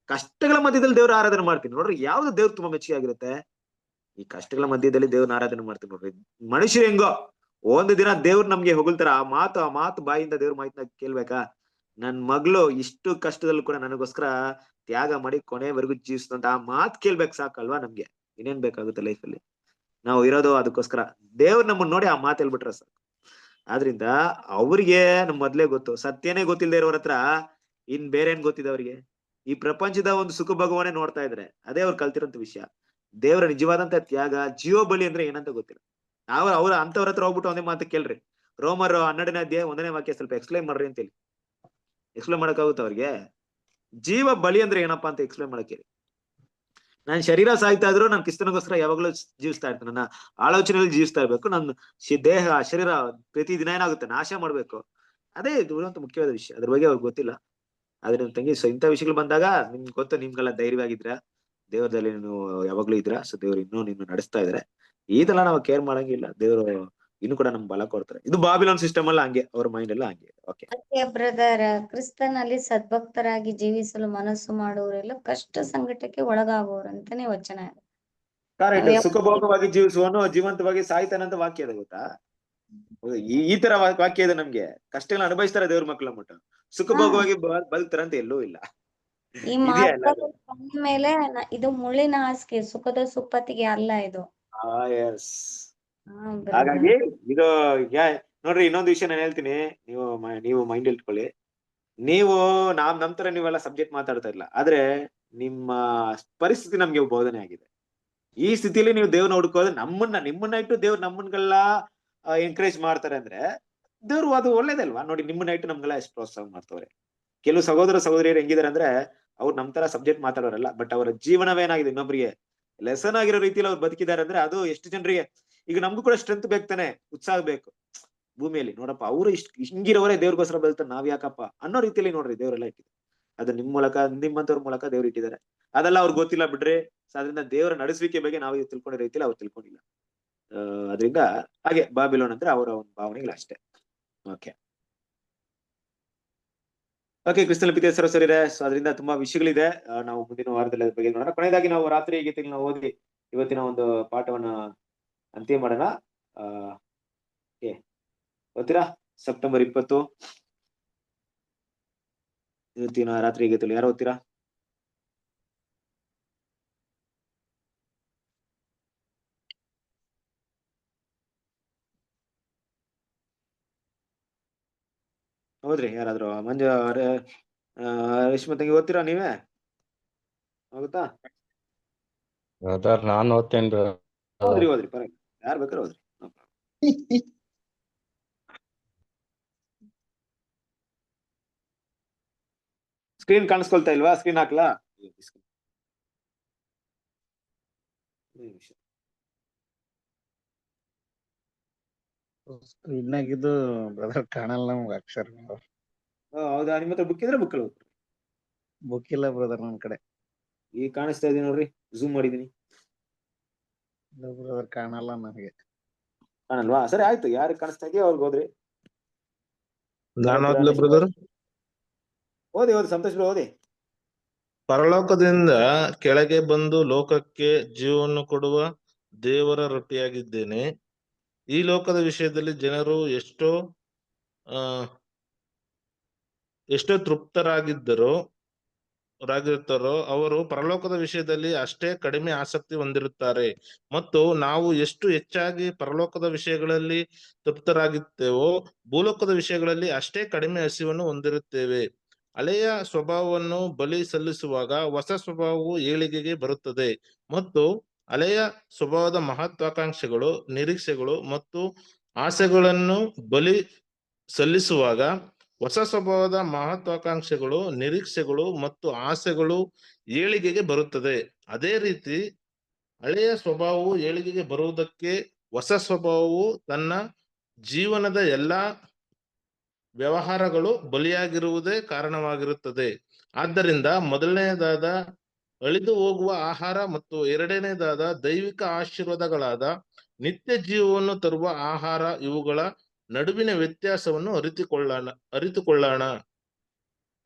ಕಷ್ಟಗಳ ಮಧ್ಯದಲ್ಲಿ ದೇವ್ರ ಆರಾಧನೆ ಮಾಡ್ತೀನಿ ನೋಡ್ರಿ. ಯಾವ್ದು ದೇವ್ರು ತುಂಬಾ ಮೆಚ್ಚುಗೆ ಆಗಿರುತ್ತೆ? ಈ ಕಷ್ಟಗಳ ಮಧ್ಯದಲ್ಲಿ ದೇವ್ರನ್ನ ಆರಾಧನೆ ಮಾಡ್ತೀನಿ ನೋಡ್ರಿ. ಮನುಷ್ಯರು ಹೆಂಗೋ ಒಂದು ದಿನ ದೇವ್ರು ನಮ್ಗೆ ಹೊಗಳ್ತಾರ, ಆ ಮಾತು ಬಾಯಿಂದ ದೇವ್ರ ಮಾಹಿತಿನ ಕೇಳ್ಬೇಕಾ? ನನ್ ಮಗಳು ಇಷ್ಟು ಕಷ್ಟದಲ್ಲೂ ಕೂಡ ನನಗೋಸ್ಕರ ತ್ಯಾಗ ಮಾಡಿ ಕೊನೆವರೆಗೂ ಜೀವಿಸ್ತಂತ ಆ ಮಾತು ಕೇಳ್ಬೇಕು, ಸಾಕಲ್ವಾ ನಮ್ಗೆ? ಇನ್ನೇನ್ ಬೇಕಾಗುತ್ತೆ ಲೈಫಲ್ಲಿ? ನಾವು ಇರೋದು ಅದಕ್ಕೋಸ್ಕರ. ದೇವ್ರು ನಮ್ಮನ್ನ ನೋಡಿ ಆ ಮಾತು ಹೇಳ್ಬಿಟ್ರೆ ಸಾಕು. ಆದ್ರಿಂದ ಅವ್ರಿಗೆ ನಮ್ ಮೊದ್ಲೇ ಗೊತ್ತು. ಸತ್ಯನೇ ಗೊತ್ತಿಲ್ಲದೆ ಇರೋರ ಹತ್ರ ಇನ್ ಬೇರೆ ಏನ್ ಗೊತ್ತಿದೆ ಅವ್ರಿಗೆ? ಈ ಪ್ರಪಂಚದ ಒಂದು ಸುಖ ಭಗವಾನೇ ನೋಡ್ತಾ ಇದ್ರೆ ಅದೇ ಅವ್ರು ಕಲ್ತಿರೋಂತ ವಿಷಯ. ದೇವರ ನಿಜವಾದಂತ ತ್ಯಾಗ, ಜೀವ ಬಲಿ ಅಂದ್ರೆ ಏನಂತ ಗೊತ್ತಿಲ್ಲ. ಅವ್ರ ಅಂತವ್ರ ಹತ್ರ ಹೋಗ್ಬಿಟ್ಟು ಒಂದೇ ಮಾತು ಕೇಳ್ರಿ. ರೋಮರ್ 12ನೇ ಅಧ್ಯಾಯ 1ನೇ ವಾಕ್ಯ ಸ್ವಲ್ಪ ಎಕ್ಸ್ಪ್ಲೈನ್ ಮಾಡ್ರಿ ಅಂತ ಹೇಳಿ. ಎಕ್ಸ್ಪ್ಲೈನ್ ಮಾಡಕ್ಕಾಗುತ್ತೆ ಅವ್ರಿಗೆ? ಜೀವ ಬಲಿ ಅಂದ್ರೆ ಏನಪ್ಪಾ ಅಂತ ಎಕ್ಸ್ಪ್ಲೈನ್ ಮಾಡಕ್ಕೆ. ನಾನು ಶರೀರ ಸಾಯ್ತಾ ಇದ್ರು ನಾನು ಕ್ರಿಸ್ತನಿಗೋಸ್ಕರ ಯಾವಾಗ್ಲೂ ಜೀವಿಸ್ತಾ ಇರ್ತೇನೆ. ನನ್ನ ಆಲೋಚನೆಯಲ್ಲಿ ಜೀವಿಸ್ತಾ ಇರ್ಬೇಕು. ನನ್ನ ದೇಹ ಶರೀರ ಪ್ರತಿ ದಿನ ಏನಾಗುತ್ತೆ, ನಾಶ ಮಾಡ್ಬೇಕು. ಅದೇ ಇರುವಂತ ಮುಖ್ಯವಾದ ವಿಷಯ. ಅದ್ರ ಬಗ್ಗೆ ಅವ್ರಿಗೆ ಗೊತ್ತಿಲ್ಲ. ಆದ್ರೆ ನಮ್ ತಂಗಿ ಇಂಥ ವಿಷಯಗಳು ಬಂದಾಗ ನಿಮ್ಗೆ ಗೊತ್ತು, ನಿಮ್ಗೆಲ್ಲ ಧೈರ್ಯವಾಗಿದ್ರ, ದೇವರದಲ್ಲಿ ನೀವು ಯಾವಾಗ್ಲೂ ಇದ್ರ. ಸೊ ದೇವ್ರು ಇನ್ನೂ ನಿಮ್ನ ನಡೆಸ್ತಾ ಇದಾರೆ. ಇದೆಲ್ಲ ನಾವು ಕೇರ್ ಮಾಡಂಗಿಲ್ಲ. ದೇವ್ರು ಇನ್ನು ಕೂಡ ನಮ್ಗೆ ಬಲ ಕೊಡ್ತಾರೆ. ಇದು ಬಾಬಿಲೋನ್ ಸಿಸ್ಟಮ್ ಅಲ್ಲ ಹಂಗೆ, ಅವ್ರ ಮೈಂಡ್ ಎಲ್ಲ ಹಂಗೆ. ಓಕೆ ಬ್ರದರ್, ಕ್ರಿಸ್ತನಲ್ಲಿ ಸದ್ಭಕ್ತರಾಗಿ ಜೀವಿಸಲು ಮನಸ್ಸು ಮಾಡುವವರೆಲ್ಲ ಕಷ್ಟ ಸಂಕಟಕ್ಕೆ ಒಳಗಾಗುವರು ಅಂತಾನೆ ವಚನ. ಕರೆಕ್ಟ್. ಸುಖಭೋಗವಾಗಿ ಜೀವಿಸುವನು ಜೀವಂತವಾಗಿ ಸಾಯ್ತಾನಂತ ವಾಕ್ಯ ಇದೆ, ಗೊತ್ತಾ? ಈ ತರ ವಾಕ್ಯ ಇದೆ. ನಮ್ಗೆ ಕಷ್ಟಗಳನ್ನ ಅನುಭವಿಸ್ತಾರೆ ದೇವ್ರ ಮಕ್ಳು ಅಂದ್ಬಿಟ್ಟು ಸುಖಭೋಗವಾಗಿ ಬದುಕ್ತಾರಂತ ಎಲ್ಲೂ ಇಲ್ಲ. ಈ ಮಾತು ಮೇಲೆ ಇದು ಮುಳ್ಳಿನ ಹಾಸಿಗೆ, ಸುಖದ ಸುಪ್ಪತ್ತಿಗೆ ಅಲ್ಲ ಇದು. ಹಾಗಾಗಿ ಇದು ನೋಡ್ರಿ, ಇನ್ನೊಂದು ವಿಷಯ ನಾನು ಹೇಳ್ತೀನಿ, ನೀವು ಮೈಂಡ್ ಇಟ್ಕೊಳ್ಳಿ. ನೀವು ನಂತರ ನೀವೆಲ್ಲ ಸಬ್ಜೆಕ್ಟ್ ಮಾತಾಡ್ತಾ ಇಲ್ಲ, ಆದ್ರೆ ನಿಮ್ಮ ಪರಿಸ್ಥಿತಿ ನಮ್ಗೆ ಬೋಧನೆ ಆಗಿದೆ. ಈ ಸ್ಥಿತಿಯಲ್ಲಿ ನೀವು ದೇವ್ರನ್ನ ಹುಡುಕೋದ್ರೆ ನಿಮ್ಮನ್ನ ಇಟ್ಟು ದೇವ್ರು ನಮ್ಮನ್ನೆಲ್ಲ ಎನ್ಕರೇಜ್ ಮಾಡ್ತಾರೆ ಅಂದ್ರೆ ದೇವ್ರು ಅದು ಒಳ್ಳೇದಲ್ವಾ? ನೋಡಿ, ನಿಮ್ಮನ್ನ ಇಟ್ಟು ನಮ್ಗೆಲ್ಲ ಎಷ್ಟು ಪ್ರೋತ್ಸಾಹ ಮಾಡ್ತವ್ರೆ. ಕೆಲವು ಸಹೋದರ ಸಹೋದರಿಯರು ಹೆಂಗಿದಾರೆ ಅಂದ್ರೆ ಅವ್ರು ನಮ್ ತರ ಸಬ್ಜೆಕ್ಟ್ ಮಾತಾಡೋರಲ್ಲ, ಬಟ್ ಅವರ ಜೀವನವೇನಾಗಿದೆ ಇನ್ನೊಬ್ರಿಗೆ ಲೆಸನ್ ಆಗಿರೋ ರೀತಿಯಲ್ಲಿ ಅವ್ರು ಬದುಕಿದ್ದಾರೆ ಅಂದ್ರೆ ಅದು ಎಷ್ಟು ಜನರಿಗೆ. ಈಗ ನಮ್ಗೂ ಕೂಡ ಸ್ಟ್ರೆಂತ್ ಬೇಕು ತಾನೆ, ಉತ್ಸಾಹ ಬೇಕು ಭೂಮಿಯಲ್ಲಿ. ನೋಡಪ್ಪ, ಅವ್ರು ಹಿಂಗಿರೋರೇ ದೇವ್ರಿಗೋಸ್ಕರ ಬೆಳ್ತಾರೆ, ನಾವ್ ಯಾಕಪ್ಪ ಅನ್ನೋ ರೀತಿಯಲ್ಲಿ ನೋಡ್ರಿ ದೇವರೆಲ್ಲ ಇಟ್ಟಿದ್ದಾರೆ. ಅದು ನಿಮ್ ಮೂಲಕ, ನಿಮ್ಮಂತವ್ರ ಮೂಲಕ ದೇವ್ರು ಇಟ್ಟಿದ್ದಾರೆ. ಅದೆಲ್ಲ ಅವ್ರಿಗೆ ಗೊತ್ತಿಲ್ಲ ಬಿಡ್ರಿ. ಅದರಿಂದ ದೇವರ ನಡೆಸುವಿಕೆ ಬಗ್ಗೆ ನಾವು ತಿಳ್ಕೊಂಡಿರೋ ರೀತಿಯಲ್ಲಿ ಅವ್ರು ತಿಳ್ಕೊಂಡಿಲ್ಲ. ಅದರಿಂದ ಹಾಗೆ ಬಾಬಿಲೋನ್ ಅಂದ್ರೆ ಅವರ ಒಂದು ಭಾವನೆಗಳು ಅಷ್ಟೇ. ಓಕೆ ಕ್ರಿಸ್ತನ ಪ್ರೀತಿಯ ಸರಸರಿದೆ. ಸೊ ಅದರಿಂದ ತುಂಬಾ ವಿಷಯಗಳಿದೆ. ನಾವು ಮುಂದಿನ ವಾರದಲ್ಲಿ ಅದ್ರ ಬಗ್ಗೆ ನೋಡೋಣ. ಕೊನೆಯದಾಗಿ ನಾವು ರಾತ್ರಿ ಗೀತೆಗಳನ್ನ ಓದಿ ಇವತ್ತಿನ ಒಂದು ಪಾಠವನ್ನ ಅಂತ್ಯ ಮಾಡೋಣ. ಓದ್ತೀರಾ? ಸೆಪ್ಟೆಂಬರ್ 20 ಇವತ್ತಿನ ರಾತ್ರಿ ಗೀತೆಗಳು ಯಾರು ಓದ್ತೀರಾ? ಹೌದ್ರಿ, ಯಾರಾದ್ರು ಮಂಜು ರೇಷ್ಮೆ ತಂಗಿ ಓದ್ತೀರಾ ನೀವೇ? ಆಗುತ್ತಾ? ನಾನು ಓದ್ತೇನ್ರಿ. ಓದ್ರಿ ಪರವಾಗಿಲ್ಲ, ಯಾರು ಬೇಕಾದ್ರೆ ಓದ್ರಿ. ಸ್ಕ್ರೀನ್ ಕಾಣಿಸ್ಕೊಳ್ತಾ ಇಲ್ವಾ? ಸ್ಕ್ರೀನ್ ಹಾಕ್ಲಾ? ನಿಮಿಷ. ಸ್ಕ್ರೀನ್ನಾಗಿದ್ದು ಬ್ರದರ್ ಕಾಣಲ್ಲ ನಮ್ಗೆ ಅಕ್ಷರ. ಹೌದಾ, ನಿಮ್ಮ ಹತ್ರ ಬುಕ್ ಇದ್ರೆ ಬುಕ್ ಬುಕ್ ಇಲ್ಲ ಬ್ರದರ್ ನನ್ ಕಡೆ. ಈಗ ಕಾಣಿಸ್ತಾ ಇದೆ ನೋಡ್ರಿ, ಝೂಮ್ ಮಾಡಿದೀನಿ. ಬ್ರದರ್ ಕಾಣಲ್ಲ ನನಗೆ. ಕಾಣಲ್ವಾ? ಸರಿ ಆಯ್ತು, ಯಾರಿಗೆ ಕಾಣಿಸ್ತಾ ಇದೆಯೋ ಅವ್ರಿಗೆ ಹೋದ್ರಿ. ನಾನು ಓದ್ಲಾ ಬ್ರದರ್? ಓದಿ ಸಂತೋಷ್ ಬ್ರೋ ಓದಿ. ಪರಲೋಕದಿಂದ ಕೆಳಗೆ ಬಂದು ಲೋಕಕ್ಕೆ ಜೀವವನ್ನು ಕೊಡುವ ದೇವರ ರೊಟ್ಟಿಯಾಗಿದ್ದೇನೆ. ಈ ಲೋಕದ ವಿಷಯದಲ್ಲಿ ಜನರು ಎಷ್ಟೋ ತೃಪ್ತರಾಗಿರುತ್ತಾರೋ ಅವರು ಪರಲೋಕದ ವಿಷಯದಲ್ಲಿ ಅಷ್ಟೇ ಕಡಿಮೆ ಆಸಕ್ತಿ ಹೊಂದಿರುತ್ತಾರೆ. ಮತ್ತು ನಾವು ಎಷ್ಟು ಹೆಚ್ಚಾಗಿ ಪರಲೋಕದ ವಿಷಯಗಳಲ್ಲಿ ತೃಪ್ತರಾಗುತ್ತೇವೋ ಭೂಲೋಕದ ವಿಷಯಗಳಲ್ಲಿ ಅಷ್ಟೇ ಕಡಿಮೆ ಹಸಿವನ್ನು ಹೊಂದಿರುತ್ತೇವೆ. ಹಳೆಯ ಸ್ವಭಾವವನ್ನು ಬಲಿ ಸಲ್ಲಿಸುವಾಗ ಹೊಸ ಸ್ವಭಾವವು ಏಳಿಗೆಗೆ ಬರುತ್ತದೆ. ಮತ್ತು ಹಳೆಯ ಸ್ವಭಾವದ ಮಹತ್ವಾಕಾಂಕ್ಷೆಗಳು, ನಿರೀಕ್ಷೆಗಳು ಮತ್ತು ಆಸೆಗಳನ್ನು ಬಲಿ ಸಲ್ಲಿಸುವಾಗ ಹೊಸ ಸ್ವಭಾವದ ಮಹತ್ವಾಕಾಂಕ್ಷೆಗಳು, ನಿರೀಕ್ಷೆಗಳು ಮತ್ತು ಆಸೆಗಳು ಏಳಿಗೆಗೆ ಬರುತ್ತದೆ. ಅದೇ ರೀತಿ ಹಳೆಯ ಸ್ವಭಾವವು ಏಳಿಗೆಗೆ ಬರುವುದಕ್ಕೆ ಹೊಸ ಸ್ವಭಾವವು ತನ್ನ ಜೀವನದ ಎಲ್ಲಾ ವ್ಯವಹಾರಗಳು ಬಲಿಯಾಗಿರುವುದೇ ಕಾರಣವಾಗಿರುತ್ತದೆ. ಆದ್ದರಿಂದ ಮೊದಲನೆಯದಾದ ಅಳಿದು ಹೋಗುವ ಆಹಾರ ಮತ್ತು ಎರಡನೇದಾದ ದೈವಿಕ ಆಶೀರ್ವಾದಗಳಾದ ನಿತ್ಯ ಜೀವವನ್ನು ತರುವ ಆಹಾರ, ಇವುಗಳ ನಡುವಿನ ವ್ಯತ್ಯಾಸವನ್ನು ಅರಿತುಕೊಳ್ಳೋಣ.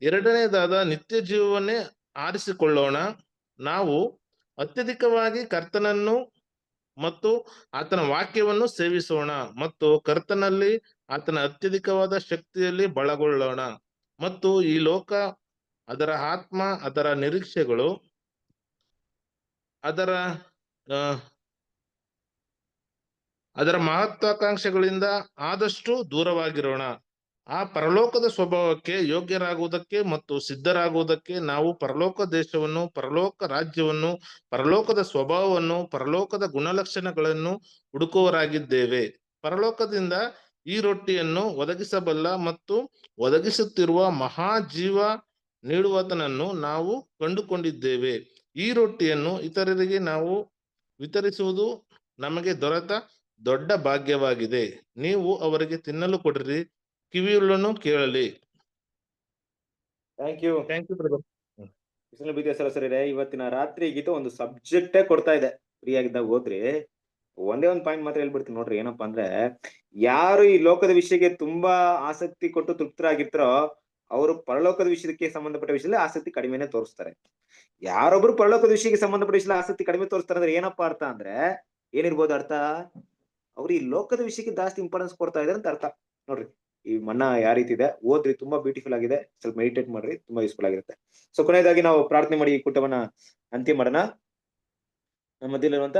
ಎರಡನೇದಾದ ನಿತ್ಯ ಜೀವವನ್ನೇ ಆರಿಸಿಕೊಳ್ಳೋಣ. ನಾವು ಅತ್ಯಧಿಕವಾಗಿ ಕರ್ತನನ್ನು ಮತ್ತು ಆತನ ವಾಕ್ಯವನ್ನು ಸೇವಿಸೋಣ ಮತ್ತು ಕರ್ತನಲ್ಲಿ ಆತನ ಅತ್ಯಧಿಕವಾದ ಶಕ್ತಿಯಲ್ಲಿ ಬಲಗೊಳ್ಳೋಣ. ಮತ್ತು ಈ ಲೋಕ, ಅದರ ಆತ್ಮ, ಅದರ ನಿರೀಕ್ಷೆಗಳು, ಅದರ ಮಹತ್ವಾಕಾಂಕ್ಷೆಗಳಿಂದ ಆದಷ್ಟು ದೂರವಾಗಿರೋಣ. ಆ ಪರಲೋಕದ ಸ್ವಭಾವಕ್ಕೆ ಯೋಗ್ಯರಾಗುವುದಕ್ಕೆ ಮತ್ತು ಸಿದ್ಧರಾಗುವುದಕ್ಕೆ ನಾವು ಪರಲೋಕ ದೇಶವನ್ನು, ಪರಲೋಕ ರಾಜ್ಯವನ್ನು, ಪರಲೋಕದ ಸ್ವಭಾವವನ್ನು, ಪರಲೋಕದ ಗುಣಲಕ್ಷಣಗಳನ್ನು ಹುಡುಕುವವರಾಗಿದ್ದೇವೆ. ಪರಲೋಕದಿಂದ ಈ ರೊಟ್ಟಿಯನ್ನು ಒದಗಿಸಬಲ್ಲ ಮತ್ತು ಒದಗಿಸುತ್ತಿರುವ ಮಹಾಜೀವ ನೀಡುವಾತನನ್ನು ನಾವು ಕಂಡುಕೊಂಡಿದ್ದೇವೆ. ಈ ರೊಟ್ಟಿಯನ್ನು ಇತರರಿಗೆ ನಾವು ವಿತರಿಸುವುದು ನಮಗೆ ದೊರೆತ ದೊಡ್ಡ ಭಾಗ್ಯವಾಗಿದೆ. ನೀವು ಅವರಿಗೆ ತಿನ್ನಲು ಕೊಡಿರಿ, ಕಿವಿಯುಳ್ಳವನು ಕೇಳಲಿ. Thank you brother. ಸರಿ, ಇವತ್ತಿನ ರಾತ್ರಿ ಗೀತ ಒಂದು ಸಬ್ಜೆಕ್ಟೇ ಕೊಡ್ತಾ ಇದೆ. ಫ್ರೀ ಆಗಿದ್ದಾಗ ಹೋದ್ರಿ ಒಂದೇ ಒಂದು ಪಾಯಿಂಟ್ ಮಾತ್ರ ಹೇಳ್ಬಿಡ್ತೀನಿ ನೋಡ್ರಿ. ಏನಪ್ಪಾ ಅಂದ್ರೆ, ಯಾರು ಈ ಲೋಕದ ವಿಷಯಕ್ಕೆ ತುಂಬಾ ಆಸಕ್ತಿ ಕೊಟ್ಟು ತೃಪ್ತರಾಗಿರ್ತಾರೋ ಅವರು ಪರಲೋಕದ ವಿಷಯಕ್ಕೆ ಸಂಬಂಧಪಟ್ಟ ವಿಷಯದಲ್ಲಿ ಆಸಕ್ತಿ ಕಡಿಮೆನೆ ತೋರಿಸ್ತಾರೆ. ಯಾರೊಬ್ರು ಪರಲೋಕದ ವಿಷಯಕ್ಕೆ ಸಂಬಂಧಪಟ್ಟ ವಿಷಯ ಆಸಕ್ತಿ ಕಡಿಮೆ ತೋರಿಸ್ತಾರೆ ಅಂದ್ರೆ ಏನಪ್ಪಾ ಅರ್ಥ ಅಂದ್ರೆ, ಏನಿರ್ಬೋದು ಅರ್ಥ? ಅವ್ರು ಈ ಲೋಕದ ವಿಷಯಕ್ಕೆ ಜಾಸ್ತಿ ಇಂಪಾರ್ಟೆನ್ಸ್ ಕೊಡ್ತಾ ಇದಾರೆ ಅಂತ ಅರ್ಥ ನೋಡ್ರಿ. ಈ ಮನ್ನ ಯಾವ ರೀತಿ ಇದೆ ಓದ್ರಿ, ತುಂಬಾ ಬ್ಯೂಟಿಫುಲ್ ಆಗಿದೆ. ಸ್ವಲ್ಪ ಮೆಡಿಟೇಟ್ ಮಾಡ್ರಿ, ತುಂಬಾ ಯೂಸ್ಫುಲ್ ಆಗಿರುತ್ತೆ. ಸೊ ಕೊನೆಯದಾಗಿ ನಾವು ಪ್ರಾರ್ಥನೆ ಮಾಡಿ ಈ ಕೂಟವನ್ನ ಅಂತ್ಯ ಮಾಡೋಣ. ನಮ್ಮ ಮಧ್ಯಲ್ಲಿರುವಂತ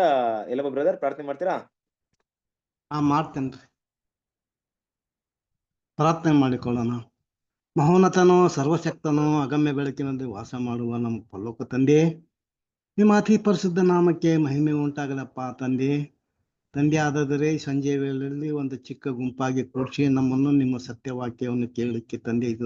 ಎಲ್ಲಮ್ಮ ಬ್ರದರ್ ಪ್ರಾರ್ಥನೆ ಮಾಡ್ತೀರಾ? ಮಾಡ್ತೇನ್ರಿ. ಪ್ರಾರ್ಥನೆ ಮಾಡಿಕೊಳ್ಳೋಣ. ಮಹೋನ್ನತನೋ ಸರ್ವಶಕ್ತನೋ ಅಗಮ್ಯ ಬೆಳಕಿನಲ್ಲಿ ವಾಸ ಮಾಡುವ ನಮ್ಮ ಪರಲೋಕ ತಂದೆ, ನಿಮ್ಮ ಅತಿ ಪರಿಶುದ್ಧ ನಾಮಕ್ಕೆ ಮಹಿಮೆ ಉಂಟಾಗಲಪ್ಪ ತಂದೆ. ತಂದೆ ಆದಾದರೆ ಸಂಜೆ ವೇಳೆಯಲ್ಲಿ ಒಂದು ಚಿಕ್ಕ ಗುಂಪಾಗಿ ಕೂಡಿಸಿ ನಮ್ಮನ್ನು ನಿಮ್ಮ ಸತ್ಯವಾಕ್ಯವನ್ನು ಕೇಳಲಿಕ್ಕೆ ತಂದೆ ಇದು